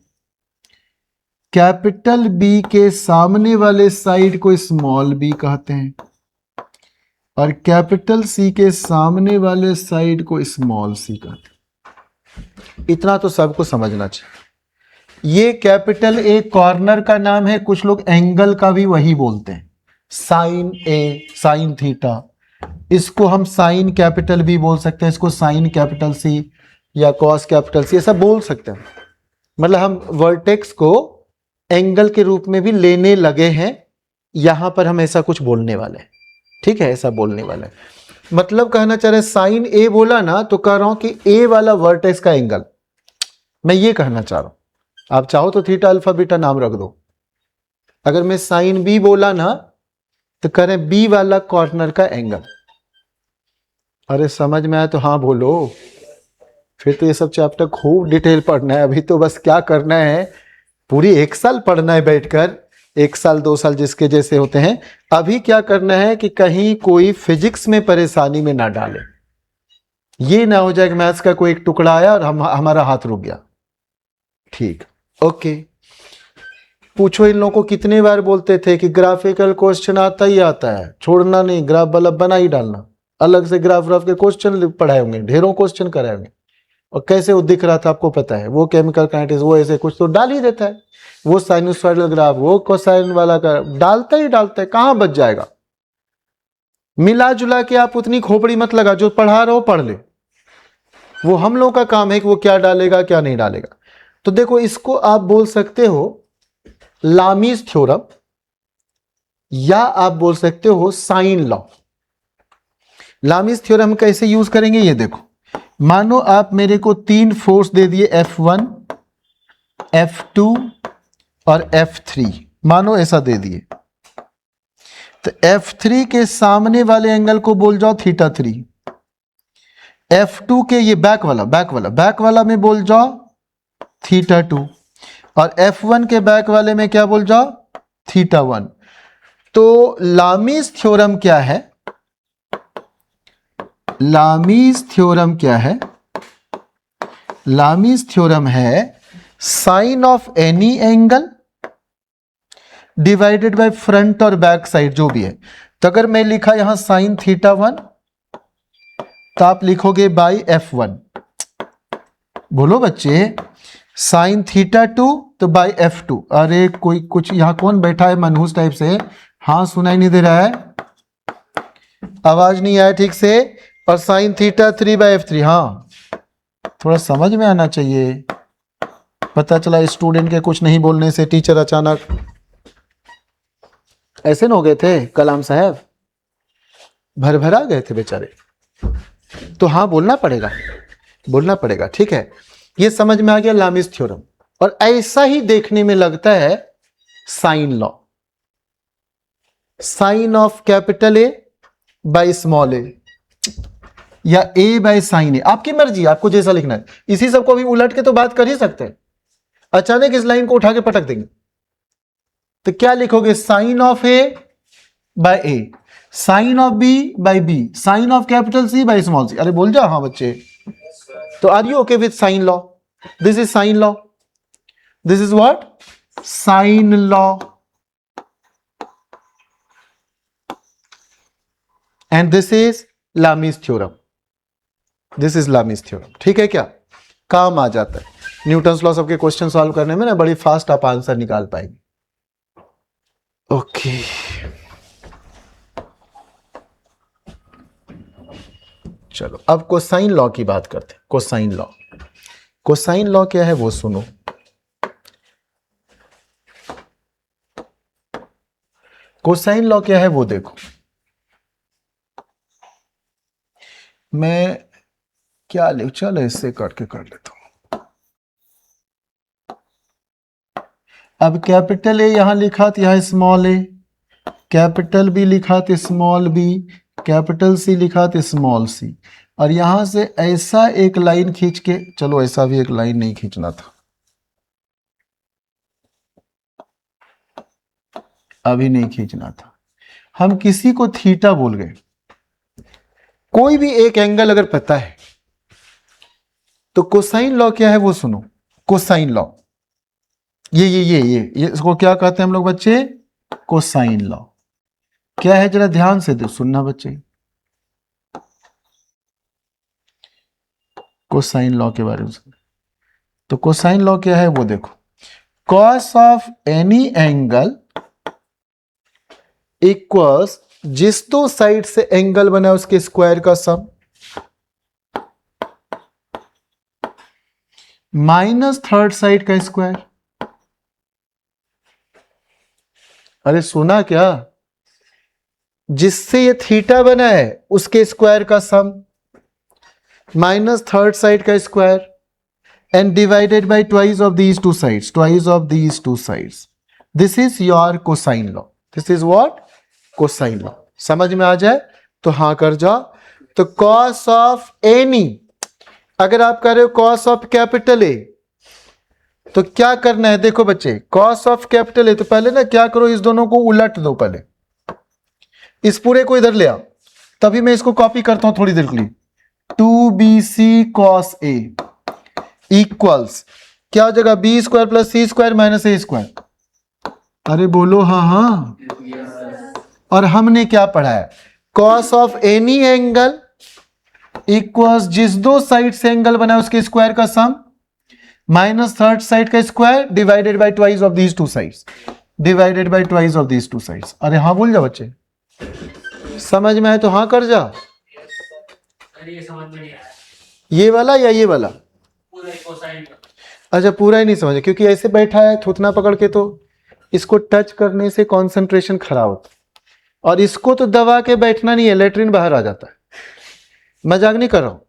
कैपिटल बी के सामने वाले साइड को स्मॉल बी कहते हैं, और कैपिटल सी के सामने वाले साइड को स्मॉल सी कहते हैं। इतना तो सबको समझना चाहिए। ये कैपिटल ए कॉर्नर का नाम है, कुछ लोग एंगल का भी वही बोलते हैं, साइन ए, साइन थीटा, इसको हम साइन कैपिटल बी बोल सकते हैं, इसको साइन कैपिटल सी या कॉस कैपिटल सी, ऐसा बोल सकते हैं। मतलब हम वर्टेक्स को एंगल के रूप में भी लेने लगे हैं, यहां पर हम ऐसा कुछ बोलने वाले हैं, ठीक है, ऐसा बोलने वाले हैं। मतलब कहना चाह रहे साइन ए बोला ना, तो कह रहा हूं कि ए वाला वर्टेक्स का एंगल, मैं ये कहना चाह रहा हूं। आप चाहो तो थीटा अल्फा बीटा नाम रख दो। अगर मैं साइन बी बोला ना, तो कह रहे बी वाला कॉर्नर का एंगल। अरे समझ में आया तो हाँ बोलो, फिर तो ये सब चैप्टर खूब डिटेल पढ़ना है। अभी तो बस क्या करना है, पूरी 1 साल पढ़ना है बैठकर, 1 साल 2 साल जिसके जैसे होते हैं। अभी क्या करना है कि कहीं कोई फिजिक्स में परेशानी में ना डाले, ये ना हो जाए कि मैथ्स का कोई एक टुकड़ा आया और हमारा हाथ रुक गया। ठीक, ओके। पूछो इन लोगों को कितने बार बोलते थे कि ग्राफिकल क्वेश्चन आता ही आता है, छोड़ना नहीं, ग्राफ बल्ब बना ही डालना। अलग से ग्राफ के क्वेश्चन पढ़ाए होंगे, ढेरों क्वेश्चन कराए होंगे, और कैसे वो दिख रहा था आपको पता है, वो केमिकल काइनेटिक्स, वो ऐसे कुछ तो डाल ही देता है, वो साइनसॉइडल ग्राफ, वो कोसाइन वाला का डालता ही डालता है, कहां बच जाएगा। मिला जुला के आप उतनी खोपड़ी मत लगा, जो पढ़ा रहे हो पढ़ ले, वो हम लोग का काम है कि वो क्या डालेगा क्या नहीं डालेगा। तो देखो, इसको आप बोल सकते हो लामीज थ्योरम, या आप बोल सकते हो साइन लॉ। लामीज थ्योरम कैसे यूज करेंगे, ये देखो, मानो आप मेरे को 3 फोर्स दे दिए, F1, F2 और F3, मानो ऐसा दे दिए, तो F3 के सामने वाले एंगल को बोल जाओ θ3, F2 के ये बैक वाला में बोल जाओ θ2, और F1 के बैक वाले में क्या बोल जाओ, थीटा 1। तो लामीज थ्योरम क्या है, लामीज थ्योरम क्या है, लामीज थ्योरम है sine of any angle divided by front और बैक साइड जो भी है। तो अगर मैं लिखा यहां साइन थीटा 1 तो आप लिखोगे बाई F1। बोलो बच्चे, साइन थीटा 2 तो बाई F2। अरे कोई कुछ यहां कौन बैठा है मनहूस टाइप से, हाँ सुनाई नहीं दे रहा है, आवाज नहीं आया ठीक से। और साइन थीटा 3 बाई F3, हाँ थोड़ा समझ में आना चाहिए। पता चला स्टूडेंट के कुछ नहीं बोलने से टीचर अचानक ऐसे न हो गए थे, कलाम साहब भर आ गए थे बेचारे। तो हाँ बोलना पड़ेगा, बोलना पड़ेगा, ठीक है। ये समझ में आ गया लामीज थ्योरम। और ऐसा ही देखने में लगता है sine law, sine of capital A by small A या ए बाई साइन ए, आपकी मर्जी, आपको जैसा लिखना है। इसी सबको भी उलट के तो बात कर ही सकते हैं, अचानक इस लाइन को उठा के पटक देंगे। तो क्या लिखोगे, sine of A by A, sine of B by B, sine of capital C by small C. अरे बोल जाओ हाँ बच्चे। तो are you okay with sine law? This is sine law, this is what, sine law, and this is Lami's theorem, this is Lami's theorem. ठीक है, क्या काम आ जाता है न्यूटन्स लॉ सबके क्वेश्चन सॉल्व करने में ना, बड़ी फास्ट आप आंसर निकाल पाएंगे। ओके चलो अब कोसाइन लॉ की बात करते हैं। कोसाइन लॉ, कोसाइन लॉ क्या है वो सुनो। कोसाइन लॉ क्या है वो देखो। मैं क्या लिख, चलो इससे कट के कर लेता हूं। अब कैपिटल ए यहां लिखा तो यहां स्मॉल ए, कैपिटल बी लिखा तो स्मॉल बी, कैपिटल सी लिखा तो स्मॉल सी। और यहां से ऐसा एक लाइन खींच के, चलो ऐसा भी एक लाइन नहीं खींचना था, अभी नहीं खींचना था, हम किसी को थीटा बोल गए। कोई भी एक एंगल अगर पता है तो कोसाइन लॉ क्या है वो सुनो। कोसाइन लॉ ये इसको क्या कहते हैं हम लोग बच्चे, कोसाइन लॉ। क्या है जरा ध्यान से दो सुनना बच्चे, कोसाइन लॉ के बारे में। तो कोसाइन लॉ क्या है वो देखो। Cos of any angle equals जिस दो साइड से एंगल बना उसके स्क्वायर का सम माइनस थर्ड साइड का स्क्वायर। अरे सुना क्या, जिससे ये थीटा बना है उसके स्क्वायर का सम माइनस थर्ड साइड का square and divided by twice of these two sides, twice of these two sides. This is your cosine law, this is what, cosine law. समझ में आ जाए तो हाँ कर जाओ। तो कॉस ऑफ एनी, अगर आप कर रहे हो कॉस ऑफ कैपिटल ए तो क्या करना है, देखो बच्चे कॉस ऑफ कैपिटल ए, तो पहले ना क्या करो, इस दोनों को उलट दो, पहले इस पूरे को इधर ले आओ, तभी मैं इसको कॉपी करता हूं थोड़ी देर के लिए। 2bc cos a इक्वल्स क्या हो जाएगा, बी स्क्वायर प्लस सी स्क्वायर माइनस ए स्क्वायर। अरे बोलो हाँ हाँ। और हमने क्या पढ़ा है, cos of any angle equals जिस दो साइड से एंगल बना उसके स्क्वायर का सम माइनस थर्ड साइड का square divided by twice of these two sides, divided by twice of these two sides. अरे हाँ बोल जा बच्चे, समझ में आए तो हाँ कर जा। ये समझ में नहीं आया, ये वाला या ये वाला, पूरा कोसाइन का। अच्छा पूरा ही नहीं समझा, क्योंकि ऐसे बैठा है थूथना पकड़ के तो इसको टच करने से कंसंट्रेशन खराब होता है, और इसको तो दबा के बैठना नहीं है, लेटरिन बाहर आ जाता है। मजाक नहीं कर रहा हूं,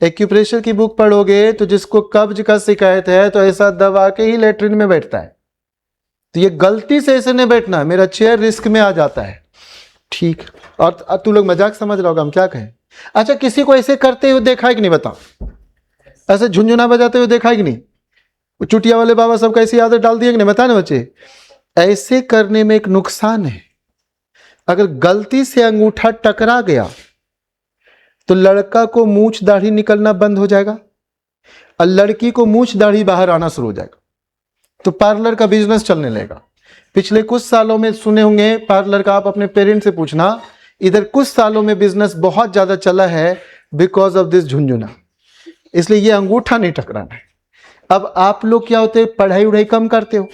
एक्यूप्रेशर की बुक पढ़ोगे तो जिसको कब्ज का शिकायत है तो ऐसा दबा के ही लेटरिन में बैठता है। तो ये गलती से ऐसे नहीं बैठना, मेरा चेयर रिस्क में आ जाता है, ठीक। और तू लोग मजाक समझ रहा होगा हम क्या कहें। अच्छा किसी को ऐसे करते हुए देखा है कि नहीं, बताओ, ऐसे झुंझुना बजाते हुए देखा है कि नहीं, वो चुटिया वाले बाबा सब कैसी आदत डाल दिए कि नहीं, बताए ना बच्चे। ऐसे करने में एक नुकसान है, अगर गलती से अंगूठा टकरा गया तो लड़का को मूंछ दाढ़ी निकलना बंद हो जाएगा और लड़की को मूंछ दाढ़ी बाहर आना शुरू हो जाएगा, तो पार्लर का बिजनेस चलने लगेगा। पिछले कुछ सालों में सुने होंगे पार्लर का, आप अपने पेरेंट्स से पूछना, इधर कुछ सालों में बिजनेस बहुत ज्यादा चला है बिकॉज ऑफ दिस झुंझुना। इसलिए ये अंगूठा नहीं टकराना है। अब आप लोग क्या होते हैं, पढ़ाई उढ़ाई कम करते हो,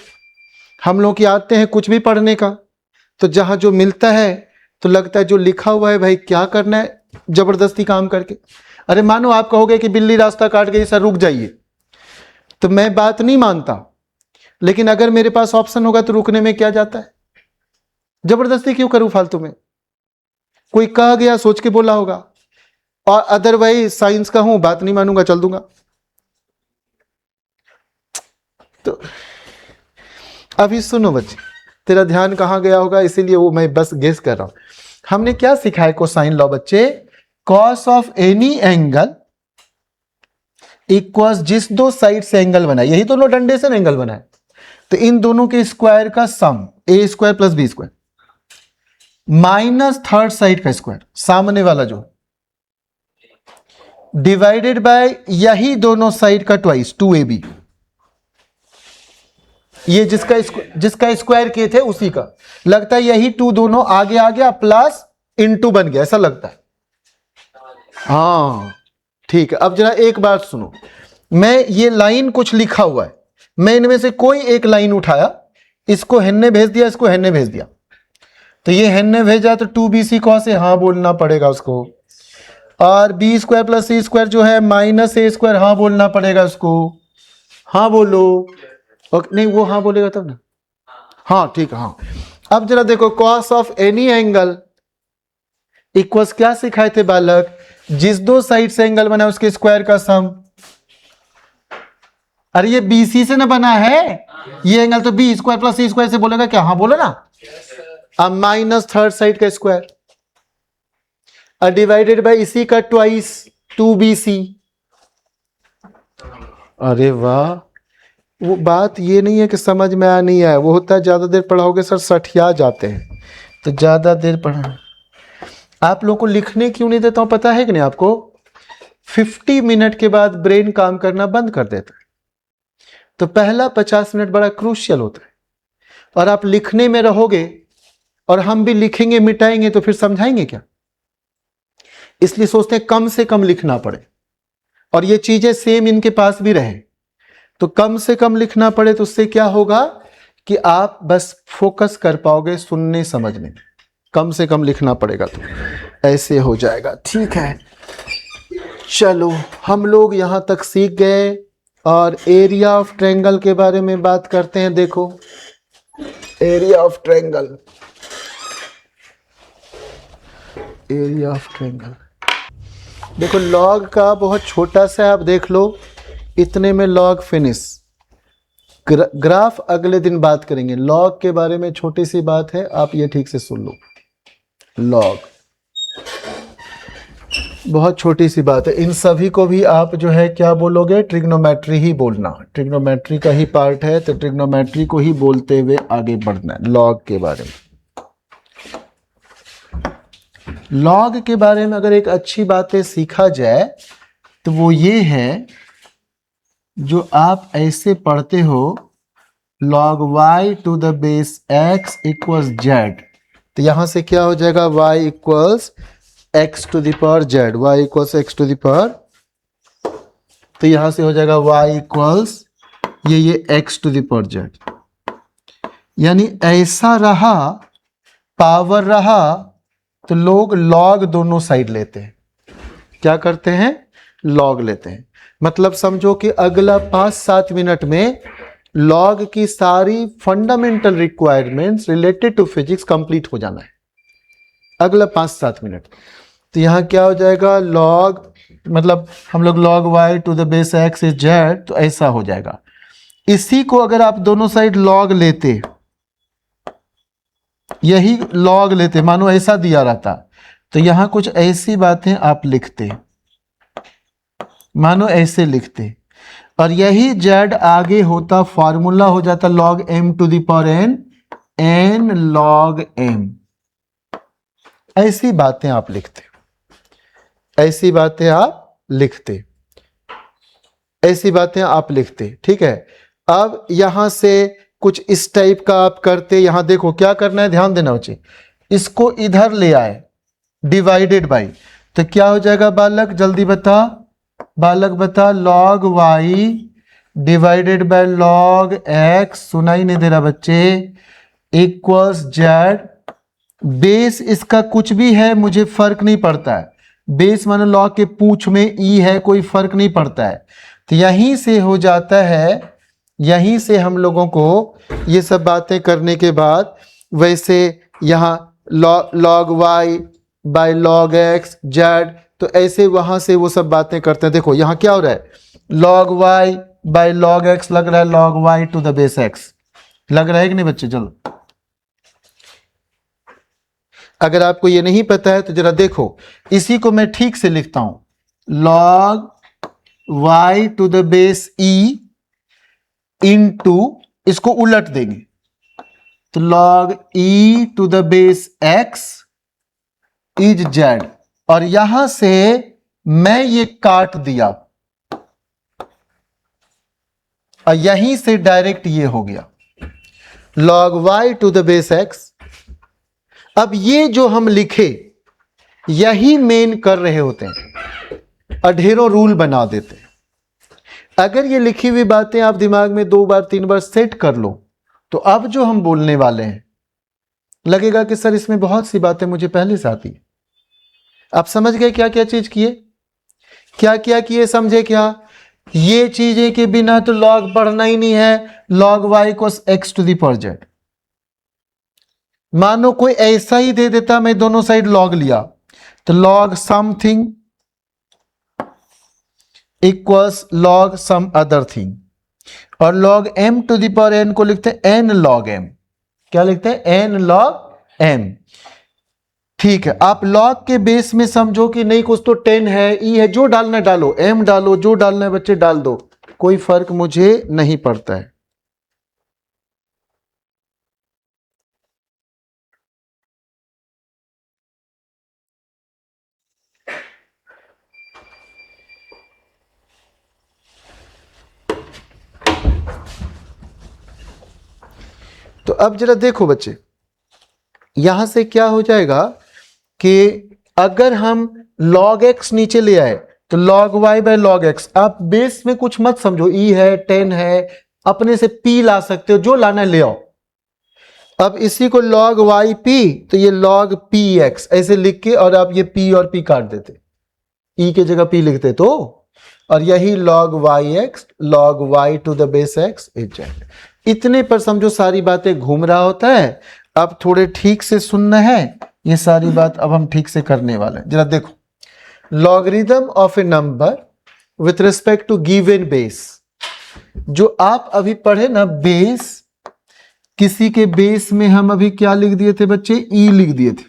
हम लोग की आते हैं कुछ भी पढ़ने का, तो जहां जो मिलता है तो लगता है जो लिखा हुआ है भाई क्या करना है जबरदस्ती काम करके। अरे मानो आप कहोगे कि बिल्ली रास्ता काट गई सर रुक जाइए, तो मैं बात नहीं मानता, लेकिन अगर मेरे पास ऑप्शन होगा तो रुकने में क्या जाता है, जबरदस्ती क्यों करूं फालतू में। कोई कह गया सोच के बोला होगा, और अदरवाइज साइंस का हूं, बात नहीं मानूंगा, चल दूंगा। तो अभी सुनो बच्चे, तेरा ध्यान कहां गया होगा, इसीलिए वो मैं बस गेस कर रहा हूं। हमने क्या सीखा है कोसाइन लॉ बच्चे, cos of any angle equals जिस दो साइड से एंगल बना है, यही दोनों डंडे से एंगल बना है, तो इन दोनों के स्क्वायर का sum A square plus B square minus third side का स्क्वायर, सामने वाला जो, डिवाइडेड बाय यही दोनों साइड का ट्वाइस 2ab, ये जिसका स्क्वायर किए थे उसी का। लगता है यही 2 दोनों आगे आ गया प्लस इनटू बन गया, ऐसा लगता है। हाँ ठीक है। अब जरा एक बात सुनो, मैं ये लाइन कुछ लिखा हुआ है, मैं इनमें से कोई एक लाइन उठाया, इसको हेन्ने भेज दिया, इसको हेन्ने भेज दिया, तो ये हेन्ने भेजा तो 2bc cos से हाँ बोलना पड़ेगा उसको, और बी स्क्वायर प्लस सी स्क्वायर जो है माइनस ए स्क्वायर हाँ बोलना पड़ेगा उसको। हाँ बोलो, ओके नहीं वो हाँ बोलेगा तब ना, हाँ ठीक है हाँ। अब जरा देखो, cos of any angle equals क्या सिखाए थे बालक, जिस दो साइड से एंगल बना है उसके स्क्वायर का सम। अरे ये BC से ना बना है ये एंगल, तो बी स्क्वायर प्लस सी स्क्वायर से बोलेगा क्या, हाँ बोलो ना। अब माइनस थर्ड साइड का स्क्वायर डिवाइडेड बाय इसी का ट्वाइस 2bc। अरे वाह, वो बात ये नहीं है कि समझ में आ नहीं आया, वो होता है ज्यादा देर पढ़ाओगे सर सठिया जाते हैं, तो ज्यादा देर पढ़ा। आप लोगों को लिखने क्यों नहीं देता हूं पता है कि नहीं आपको, 50 मिनट के बाद ब्रेन काम करना बंद कर देता है, तो पहला 50 मिनट बड़ा क्रूशियल होता है, और आप लिखने में रहोगे और हम भी लिखेंगे मिटाएंगे तो फिर समझाएंगे क्या। इसलिए सोचते हैं कम से कम लिखना पड़े, और ये चीजें सेम इनके पास भी रहे, तो कम से कम लिखना पड़े, तो उससे क्या होगा कि आप बस फोकस कर पाओगे सुनने समझने, कम से कम लिखना पड़ेगा, तो ऐसे हो जाएगा। ठीक है चलो, हम लोग यहां तक सीख गए, और एरिया ऑफ ट्रायंगल के बारे में बात करते हैं। देखो area of triangle, area of triangle देखो, लॉग का बहुत छोटा सा, आप देख लो इतने में लॉग फिनिश। ग्राफ अगले दिन बात करेंगे, लॉग के बारे में छोटी सी बात है, आप ये ठीक से सुन लो। लॉग बहुत छोटी सी बात है, इन सभी को भी आप जो है क्या बोलोगे, ट्रिग्नोमेट्री ही बोलना, ट्रिग्नोमेट्री का ही पार्ट है, तो ट्रिग्नोमेट्री को ही बोलते हुए आगे बढ़ना है लॉग के बारे में। लॉग के बारे में अगर एक अच्छी बातें सीखा जाए तो वो ये है, जो आप ऐसे पढ़ते हो log y to the base x equals z, तो यहां से क्या हो जाएगा, y equals x to the power z, y equals x to the power, तो यहां से हो जाएगा y इक्वल्स ये x to the power z, यानी ऐसा रहा, पावर रहा, तो लोग लॉग दोनों साइड लेते हैं। क्या करते हैं, लॉग लेते हैं। मतलब समझो कि अगला 5-7 मिनट में लॉग की सारी fundamental requirements related to physics complete हो जाना है, अगला 5-7 मिनट। तो यहां क्या हो जाएगा, लॉग मतलब हम लोग log y to the base x is z, तो ऐसा हो जाएगा। इसी को अगर आप दोनों साइड लॉग लेते, यही लॉग लेते, मानो ऐसा दिया रहता, तो यहां कुछ ऐसी बातें आप लिखते, मानो ऐसे लिखते, और यही z आगे होता फॉर्मूला हो जाता log m to the power n log m। ऐसी बातें आप लिखते, ऐसी बातें आप लिखते, ऐसी बातें आप लिखते, ठीक है। अब यहां से कुछ इस टाइप का आप करते, यहां देखो क्या करना है, ध्यान देना बच्चे, इसको इधर ले आए डिवाइडेड बाई, तो क्या हो जाएगा बालक, जल्दी बता बालक बता, log y divided by log x, सुनाई नहीं दे रहा बच्चे, इक्वल्स z। बेस इसका कुछ भी है मुझे फर्क नहीं पड़ता है, बेस मानो log के पूछ में e है, कोई फर्क नहीं पड़ता है। तो यहीं से हो जाता है, यहीं से हम लोगों को ये सब बातें करने के बाद वैसे यहाँ log y by log x z, तो ऐसे वहां से वो सब बातें करते हैं। देखो यहाँ क्या हो रहा है, log y by log x लग रहा है log y to the base x, लग रहा है कि नहीं बच्चे। चलो अगर आपको ये नहीं पता है तो जरा देखो, इसी को मैं ठीक से लिखता हूं, log y to the base e into, इसको उलट देंगे तो log e to the base x is z, और यहां से मैं ये काट दिया और यहीं से डायरेक्ट ये हो गया log y to the base x। अब ये जो हम लिखे यही मेन कर रहे होते हैं, अढेरों रूल बना देते हैं। अगर ये लिखी हुई बातें आप दिमाग में 2 बार 3 बार सेट कर लो, तो अब जो हम बोलने वाले हैं लगेगा कि सर इसमें बहुत सी बातें मुझे पहले से आती है। आप समझ गए क्या क्या चीज किए, क्या क्या किए, समझे क्या? ये चीजें के बिना तो log पढ़ना ही नहीं है, log y को x to the power z। मानो कोई ऐसा ही दे देता, मैं दोनों साइड log लिया, तो log something equals log some other thing, और log m to the power n को लिखते हैं n log m। क्या लिखते हैं? n log m। ठीक है, आप log के बेस में समझो कि नहीं, कुछ तो 10 है, e है, जो डालना है डालो, m डालो, जो डालना है बच्चे डाल दो, कोई फर्क मुझे नहीं पड़ता है। तो अब जरा देखो बच्चे, यहां से क्या हो जाएगा कि अगर हम log x नीचे ले आए तो log y by log x, आप बेस में कुछ मत समझो, e है 10 है, अपने से p ला सकते हो, जो लाना है ले आओ। अब इसी को log y p, तो ये log p x ऐसे लिख के, और आप ये p और p काट देते, e के जगह p लिखते तो, और यही log yx log y to the base x is z। इतने पर समझो सारी बातें घूम रहा होता है। अब थोड़े ठीक से सुनना है, ये सारी बात अब हम ठीक से करने वाले हैं। जरा देखो, logarithm of a number with respect to given base, जो आप अभी पढ़े ना बेस, किसी के बेस में हम अभी क्या लिख दिए थे बच्चे, ई लिख दिए थे,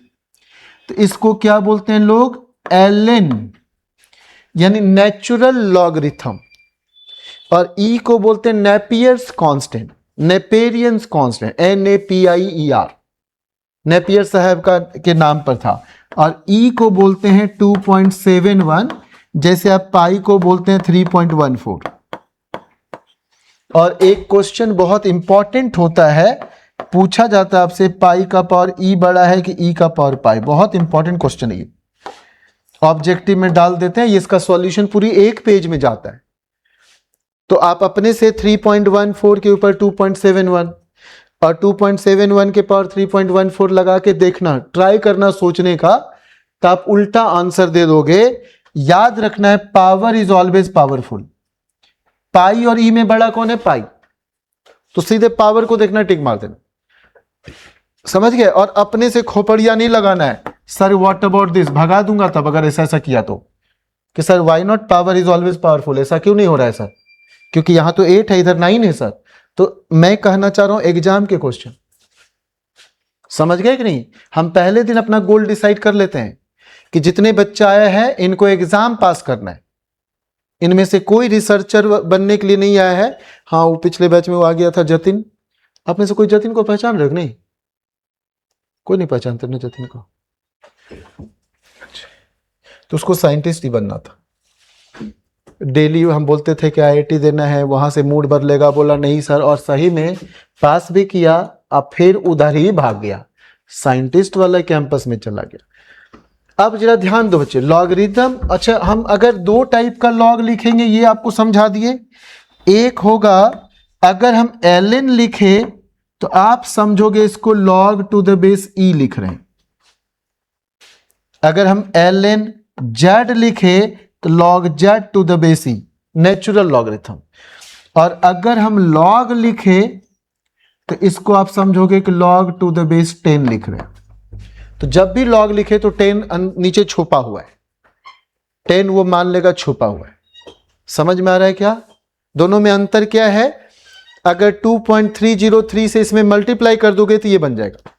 तो इसको क्या बोलते हैं लोग, ln, यानी नेचुरल लॉगरिथम, और ई को बोलते हैं Napier's constant, Naperian's constant, NAPIER, Napier साहब का के नाम पर था। और ई को बोलते हैं 2.71, जैसे आप पाई को बोलते हैं 3.14। और एक क्वेश्चन बहुत इंपॉर्टेंट होता है, पूछा जाता है आपसे, पाई का पावर ई बड़ा है कि ई का पावर पाई, बहुत इंपॉर्टेंट क्वेश्चन है ये, ऑब्जेक्टिव में डाल देते हैं, ये इसका सॉल्यूशन पूरी एक पेज में जाता है। तो आप अपने से 3.14 के ऊपर 2.71 और 2.71 के पावर 3.14 लगा के देखना, ट्राई करना सोचने का, तो आप उल्टा आंसर दे दोगे। याद रखना है, पावर इज ऑलवेज पावरफुल। पाई और ई में बड़ा कौन है? पाई। तो सीधे पावर को देखना, टिक मार देना, समझ गए? और अपने से खोपड़िया नहीं लगाना है, सर व्हाट अबाउट दिस, भगा दूंगा तब अगर ऐसा ऐसा किया तो, कि sir why not power is always powerful, ऐसा क्यों नहीं हो रहा है सर, क्योंकि यहां तो 8 है, इधर 9 है सर। तो मैं कहना चाह रहा हूं एग्जाम के क्वेश्चन, समझ गए कि नहीं? हम पहले दिन अपना गोल डिसाइड कर लेते हैं कि जितने बच्चे आए हैं इनको एग्जाम पास करना है, इनमें से कोई रिसर्चर बनने के लिए नहीं आया है। हाँ, वो पिछले बैच में वो आ गया था जतिन। आप में से कोई जतिन को पहचान रहे हो? नहीं, कोई नहीं पहचानते ना जतिन को। तो उसको साइंटिस्ट ही बनना था। डेली हम बोलते थे कि आईआईटी देना है, वहां से मूड बदलेगा, बोला नहीं सर, और सही में पास भी किया। अब फिर उधर ही भाग गया, साइंटिस्ट वाला कैंपस में चला गया। अब जरा ध्यान दो बच्चे, लॉगरिथम। अच्छा, हम अगर दो टाइप का लॉग लिखेंगे ये आपको समझा दिए। एक होगा अगर हम ln लिखे तो आप समझोगे इसको log to the base e लिख रहे हैं। अगर हम ln z लिखे तो log z to the base e, natural logarithm. और अगर हम log लिखे तो इसको आप समझोगे कि log टू द बेस 10 लिख रहे हैं। तो जब भी log लिखे तो 10 नीचे छुपा हुआ है, 10 वो मान लेगा छुपा हुआ है। समझ में आ रहा है क्या? दोनों में अंतर क्या है? अगर 2.303 से इसमें मल्टीप्लाई कर दोगे तो ये बन जाएगा।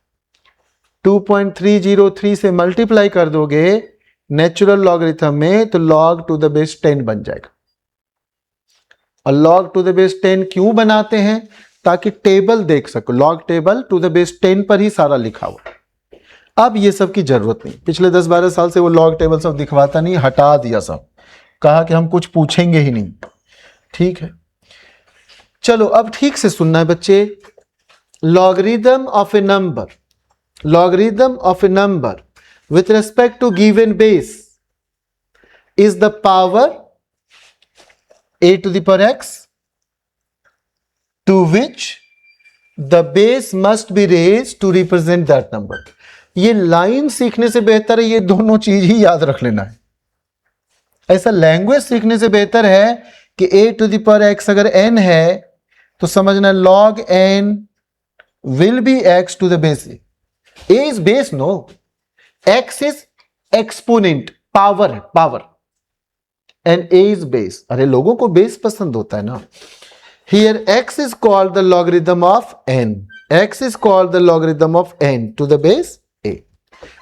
2.303 से मल्टीप्लाई कर दोगे नेचुरल लॉगरिथम में तो log टू द बेस 10 बन जाएगा। और log टू द बेस 10 क्यों बनाते हैं? ताकि टेबल देख सको। log table to the base 10 पर ही सारा लिखा हुआ। अब ये सब की जरूरत नहीं, पिछले 10-12 साल से वो log टेबल सब दिखवाता नहीं, हटा दिया सब, कहा कि हम कुछ पूछेंगे ही नहीं। ठीक है, चलो अब ठीक से सुनना है बच्चे। Logarithm of a number, logarithm of a number with respect to given base is the power a to the power x to which the base must be raised to represent that number। ये line सीखने से बेहतर है ये दोनों चीज ही याद रख लेना है। ऐसा लैंग्वेज सीखने से बेहतर है कि a to the power x अगर n है तो समझना log n will be x to the base a। a is base, no, x is exponent, power है, power, and a is base। अरे लोगों को बेस पसंद होता है ना। Here x is called the logarithm of n, x is called the logarithm of n to the base a।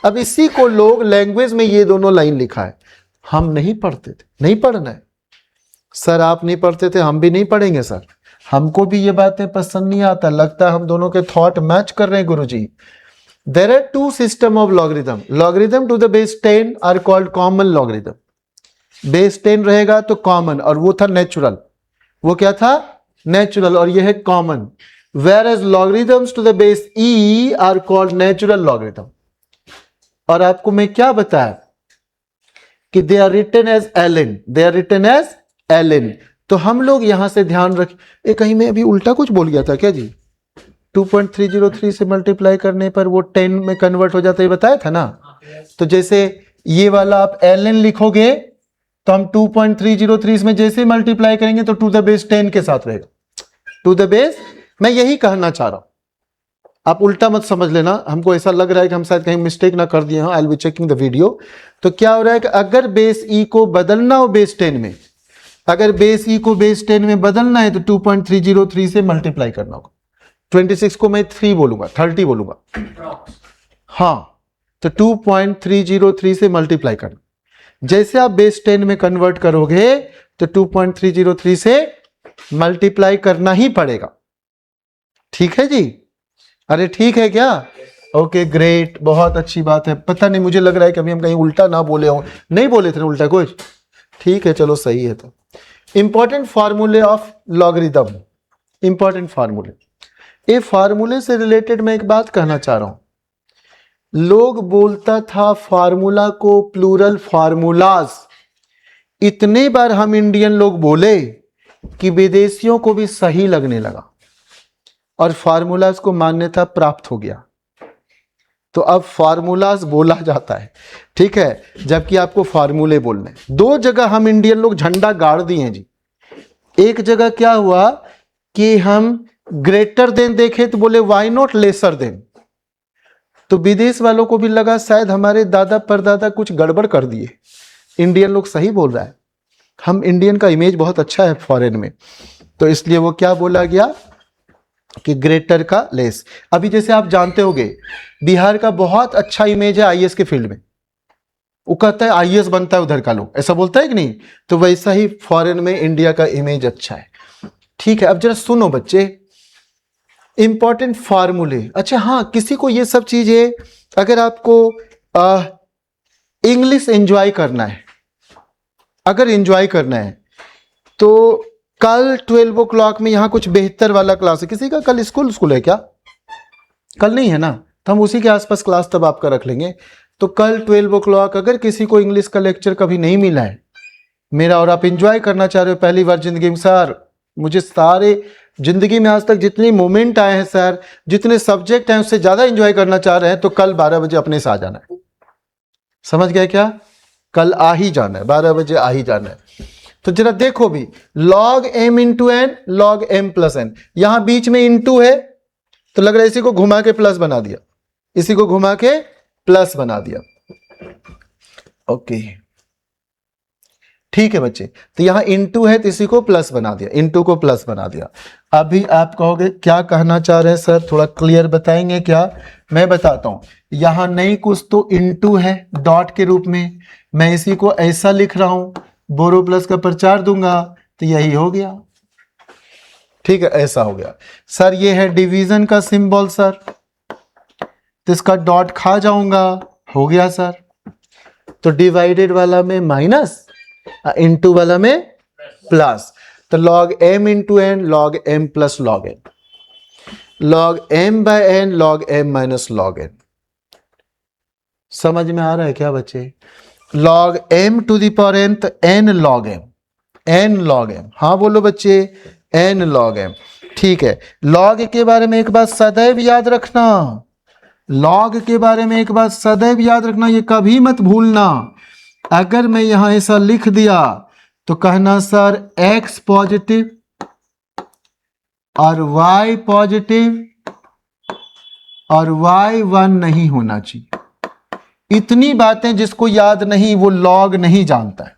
अब इसी को लोग लैंग्वेज में ये दोनों लाइन लिखा है। हम नहीं पढ़ते थे, नहीं पढ़ना है सर, आप नहीं पढ़ते थे, हम भी नहीं पढ़ेंगे सर, हमको भी ये बातें पसंद नहीं आता, लगता है हम दोनों के थॉट मैच कर रहे हैं गुरुजी। There are two system of logarithm, logarithm to the base 10 are called common logarithm। Base 10 रहेगा तो कॉमन, और वो था नेचुरल, वो क्या था? नेचुरल, और ये है common. Whereas logarithms to the base e are called natural logarithm। और आपको मैं क्या बताया कि they are written as ln, they are written as ln। तो हम लोग यहां से ध्यान रख, कहीं मैं अभी उल्टा कुछ बोल गया था क्या जी? 2.303 से मल्टीप्लाई करने पर वो 10 में कन्वर्ट हो जाता है, बताया था ना। तो जैसे ये वाला आप ln लिखोगे तो हम 2.303 में जैसे मल्टीप्लाई करेंगे तो टू द बेस 10 के साथ रहेगा, टू द बेस। मैं यही कहना चाह रहा हूं, आप उल्टा मत समझ लेना। हमको ऐसा लग रहा है कि हम शायद कहीं मिस्टेक ना कर दिए हो। I will be checking the video. तो क्या हो रहा है कि अगर बेस e को बदलना हो बेस 10 में, अगर बेस e को बेस 10 में बदलना है तो 2.303 से मल्टीप्लाई करना होगा। 26 को मैं 3 बोलूंगा, 30 बोलूंगा, हाँ, तो 2.303 से मल्टीप्लाई करना। जैसे आप बेस 10 में कन्वर्ट करोगे तो 2.303 से मल्टीप्लाई करना ही पड़ेगा। ठीक है जी? अरे ठीक है क्या? ओके ग्रेट, बहुत अच्छी बात है। पता नहीं, मुझे लग रहा है कि अभी हम कहीं उल्टा ना बोले हो। नहीं बोले थे ना उल्टा कुछ? ठीक है, चलो सही है। तो इंपॉर्टेंट फार्मूले ऑफ लॉगरिथम, इंपॉर्टेंट फार्मूले। ये फार्मूले से रिलेटेड मैं एक बात कहना चाह रहा हूं। लोग बोलता था फार्मूला को प्लूरल फार्मूलाज, इतने बार हम इंडियन लोग बोले कि विदेशियों को भी सही लगने लगा और फार्मूलाज को मान्यता प्राप्त हो गया। तो अब फार्मूलाज बोला जाता है, ठीक है, जबकि आपको फार्मूले बोलने। दो जगह हम इंडियन लोग झंडा गाड़ दिए हैं जी। एक जगह क्या हुआ कि हम ग्रेटर देन देखे तो बोले व्हाई नॉट लेसर देन। तो विदेश वालों को भी लगा शायद हमारे दादा परदादा कुछ गड़बड़ कर दिए, इंडियन लोग सही बोल रहा है। हम इंडियन का इमेज बहुत अच्छा है फॉरेन में, तो इसलिए वो क्या बोला गया कि ग्रेटर का लेस। अभी जैसे आप जानते होंगे बिहार का बहुत अच्छा इमेज है आईएएस के फील्ड में, वो कहता है आईएएस बनता है उधर का लोग, ऐसा बोलता है कि नहीं? तो वैसा ही फॉरेन में इंडिया का इमेज अच्छा है। ठीक है, अब जरा सुनो बच्चे, इंपॉर्टेंट फार्मूले। अच्छा हाँ, किसी को ये सब चीजें, अगर आपको इंग्लिश एंजॉय करना है, अगर एंजॉय करना है तो कल 12 o'clock में यहाँ कुछ बेहतर वाला क्लास है। किसी का कल स्कूल है क्या? कल नहीं है ना, तो हम उसी के आसपास क्लास तब आपका रख लेंगे। तो कल 12 o'clock अगर किसी को इंग्लिश का लेक्चर कभी नहीं मिला है मेरा, और आप एंजॉय करना चाह रहे हो पहली बार जिंदगी में, सर मुझे सारे जिंदगी में आज तक जितने मोमेंट आए हैं सर, जितने सब्जेक्ट हैं उससे ज्यादा एंजॉय करना चाह रहे हैं, तो कल 12 बजे अपने से आ जाना है। समझ गए क्या? कल आ ही जाना है, 12 बजे आ ही जाना है। तो जरा देखो भी, log m into N, log m plus N, यहां बीच में इंटू है तो लग रहा है इसी को घुमा के प्लस बना दिया, इसी को घुमा के प्लस बना दिया। ओके ठीक है बच्चे, तो यहां इंटू है तो इसी को प्लस बना दिया, इंटू को प्लस बना दिया। अभी आप कहोगे क्या कहना चाह रहे हैं सर, थोड़ा क्लियर बताएंगे क्या? मैं बताता हूं, यहां नहीं कुछ तो इंटू है डॉट के रूप में, मैं इसी को ऐसा लिख रहा हूं, बोरो प्लस का प्रचार दूंगा तो यही हो गया। ठीक है, ऐसा हो गया। सर ये है डिवीजन का सिंबल सर, तो इसका डॉट खा जाऊंगा, हो गया सर। तो डिवाइडेड वाला में माइनस, इंटू वाला में प्लस, तो log m into N, log m plus log n, log m by n, log m minus log n। समझ में आ रहा है क्या बच्चे? log m to the power n, तो n log m, n log m, हाँ बोलो बच्चे, n log m। ठीक है, log के बारे में एक बात सदैव याद रखना, log के बारे में एक बात सदैव याद रखना, ये कभी मत भूलना। अगर मैं यहां ऐसा लिख दिया तो कहना सर x पॉजिटिव और y पॉजिटिव और y 1 नहीं होना चाहिए। इतनी बातें जिसको याद नहीं वो log नहीं जानता है।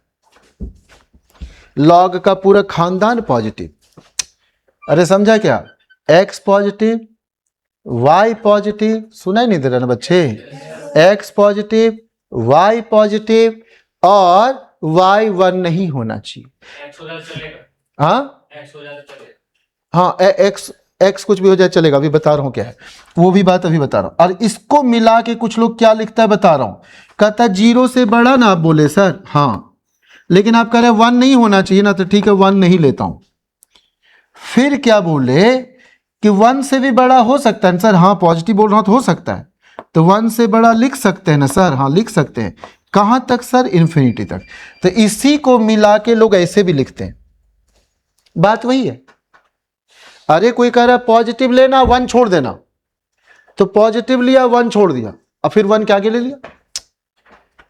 log का पूरा खानदान पॉजिटिव, अरे समझा क्या? x पॉजिटिव, y पॉजिटिव, सुनाई नहीं दे रहा ना बच्चे? x पॉजिटिव, y पॉजिटिव और y 1 नहीं होना चाहिए। एक्स हो जाए चलेगा। हाँ एक्स हो जाए तो चलेगा। हाँ, x कुछ भी हो जाए चलेगा, अभी बता रहा हूं क्या है वो भी बात अभी बता रहा हूं। और इसको मिला के कुछ लोग क्या लिखता है बता रहा हूं, कहता 0 से बड़ा ना, आप बोले सर हाँ, लेकिन आप कह रहे 1 नहीं होना चाहिए ना, तो ठीक है 1 नहीं लेता हूं। फिर क्या बोले कि 1 से भी बड़ा हो सकता है सर, हाँ पॉजिटिव बोल रहा हूं तो हो सकता है, तो 1 से बड़ा लिख सकते हैं ना सर, हाँ लिख सकते हैं। कहां तक सर? इन्फिनिटी तक। तो इसी को मिला के लोग ऐसे भी लिखते हैं, बात वही है। अरे कोई कह रहा है पॉजिटिव लेना 1 छोड़ देना, तो पॉजिटिव लिया 1 छोड़ दिया और फिर 1 के आगे ले लिया,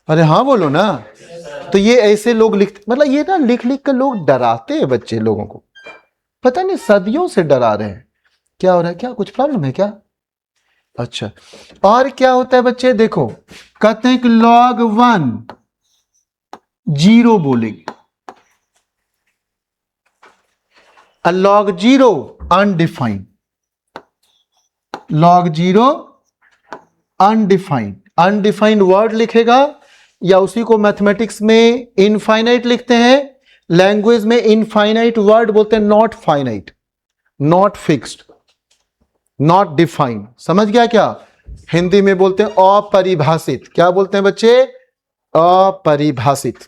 अरे हाँ बोलो ना। तो ये ऐसे लोग लिखते, मतलब ये ना लिख लिख कर लोग डराते हैं बच्चे लोगों को, पता नहीं सदियों से डरा रहे हैं। क्या हो रहा है, क्या कुछ प्रॉब्लम है क्या? अच्छा, और क्या होता है बच्चे, देखो कहते हैं कि log 1 0 बोलेंगे और log 0 undefined, log 0 undefined, undefined word लिखेगा, या उसी को मैथमेटिक्स में इनफाइनाइट लिखते हैं, लैंग्वेज में इनफाइनाइट वर्ड बोलते हैं not finite, not fixed, not defined. समझ गया क्या? हिंदी में बोलते हैं अपरिभाषित। क्या बोलते हैं बच्चे? अपरिभाषित।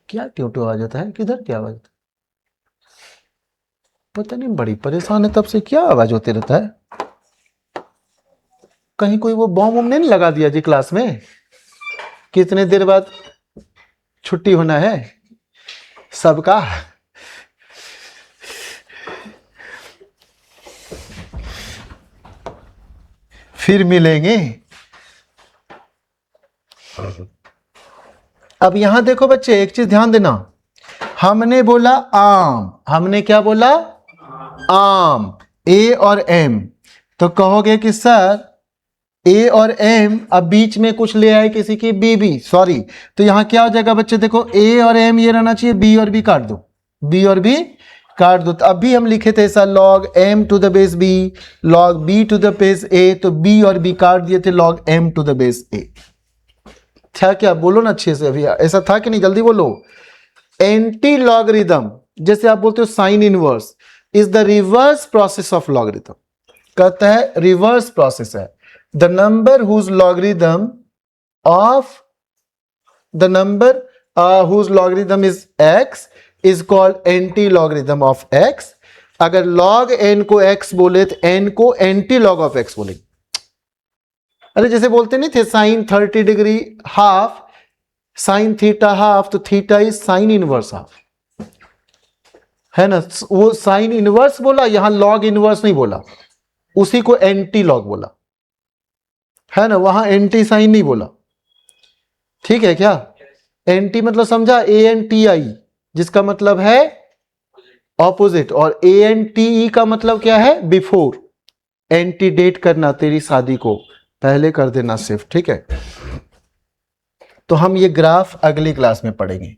क्या ट्यू ट्यू आवाज आता है, किधर क्या आवाज आता है? पता नहीं, बड़ी परेशान है तब से, क्या आवाज होते रहता है? कहीं कोई वो बॉम्ब वॉम्ब नहीं लगा दिया जी क्लास में? कितने देर बाद छुट्टी होना है सबका? फिर मिलेंगे। अब यहां देखो बच्चे, एक चीज ध्यान देना, हमने बोला आम, हमने क्या बोला? आम, ए और एम। तो कहोगे कि सर ए और एम, अब बीच में कुछ ले आए किसी की बी भी, सॉरी, तो यहां क्या हो जाएगा बच्चे? देखो ए और एम ये रहना चाहिए, बी और बी काट दो, बी और बी काट दो। तो अभी हम लिखे थे ऐसा log m to the base b, log b to the base a, तो b और b काट दिए थे log m to the base a। था क्या? बोलो ना अच्छे से, अभी ऐसा था कि नहीं? जल्दी बोलो। एंटी लॉगरिदम, जैसे आप बोलते हो sine inverse, is the reverse process of logarithm. कहता है रिवर्स प्रोसेस है। The number whose logarithm of the number whose logarithm is x is called antilogarithm of x। अगर log n को x बोले तो n को anti log of x बोलेंगे। अरे जैसे बोलते नहीं थे sine 30 degree half, sine theta half, तो theta is sine inverse half, है ना? वो साइन इनवर्स बोला, यहां लॉग इनवर्स नहीं बोला, उसी को एंटी लॉग बोला, है ना? वहां एंटी साइन नहीं बोला। ठीक है क्या? एंटी मतलब समझा? ANTI, जिसका मतलब है ऑपोजिट, और ANTE का मतलब क्या है? बिफोर। एंटीडेट करना, तेरी शादी को पहले कर देना सिर्फ। ठीक है, तो हम ये ग्राफ अगली क्लास में पढ़ेंगे।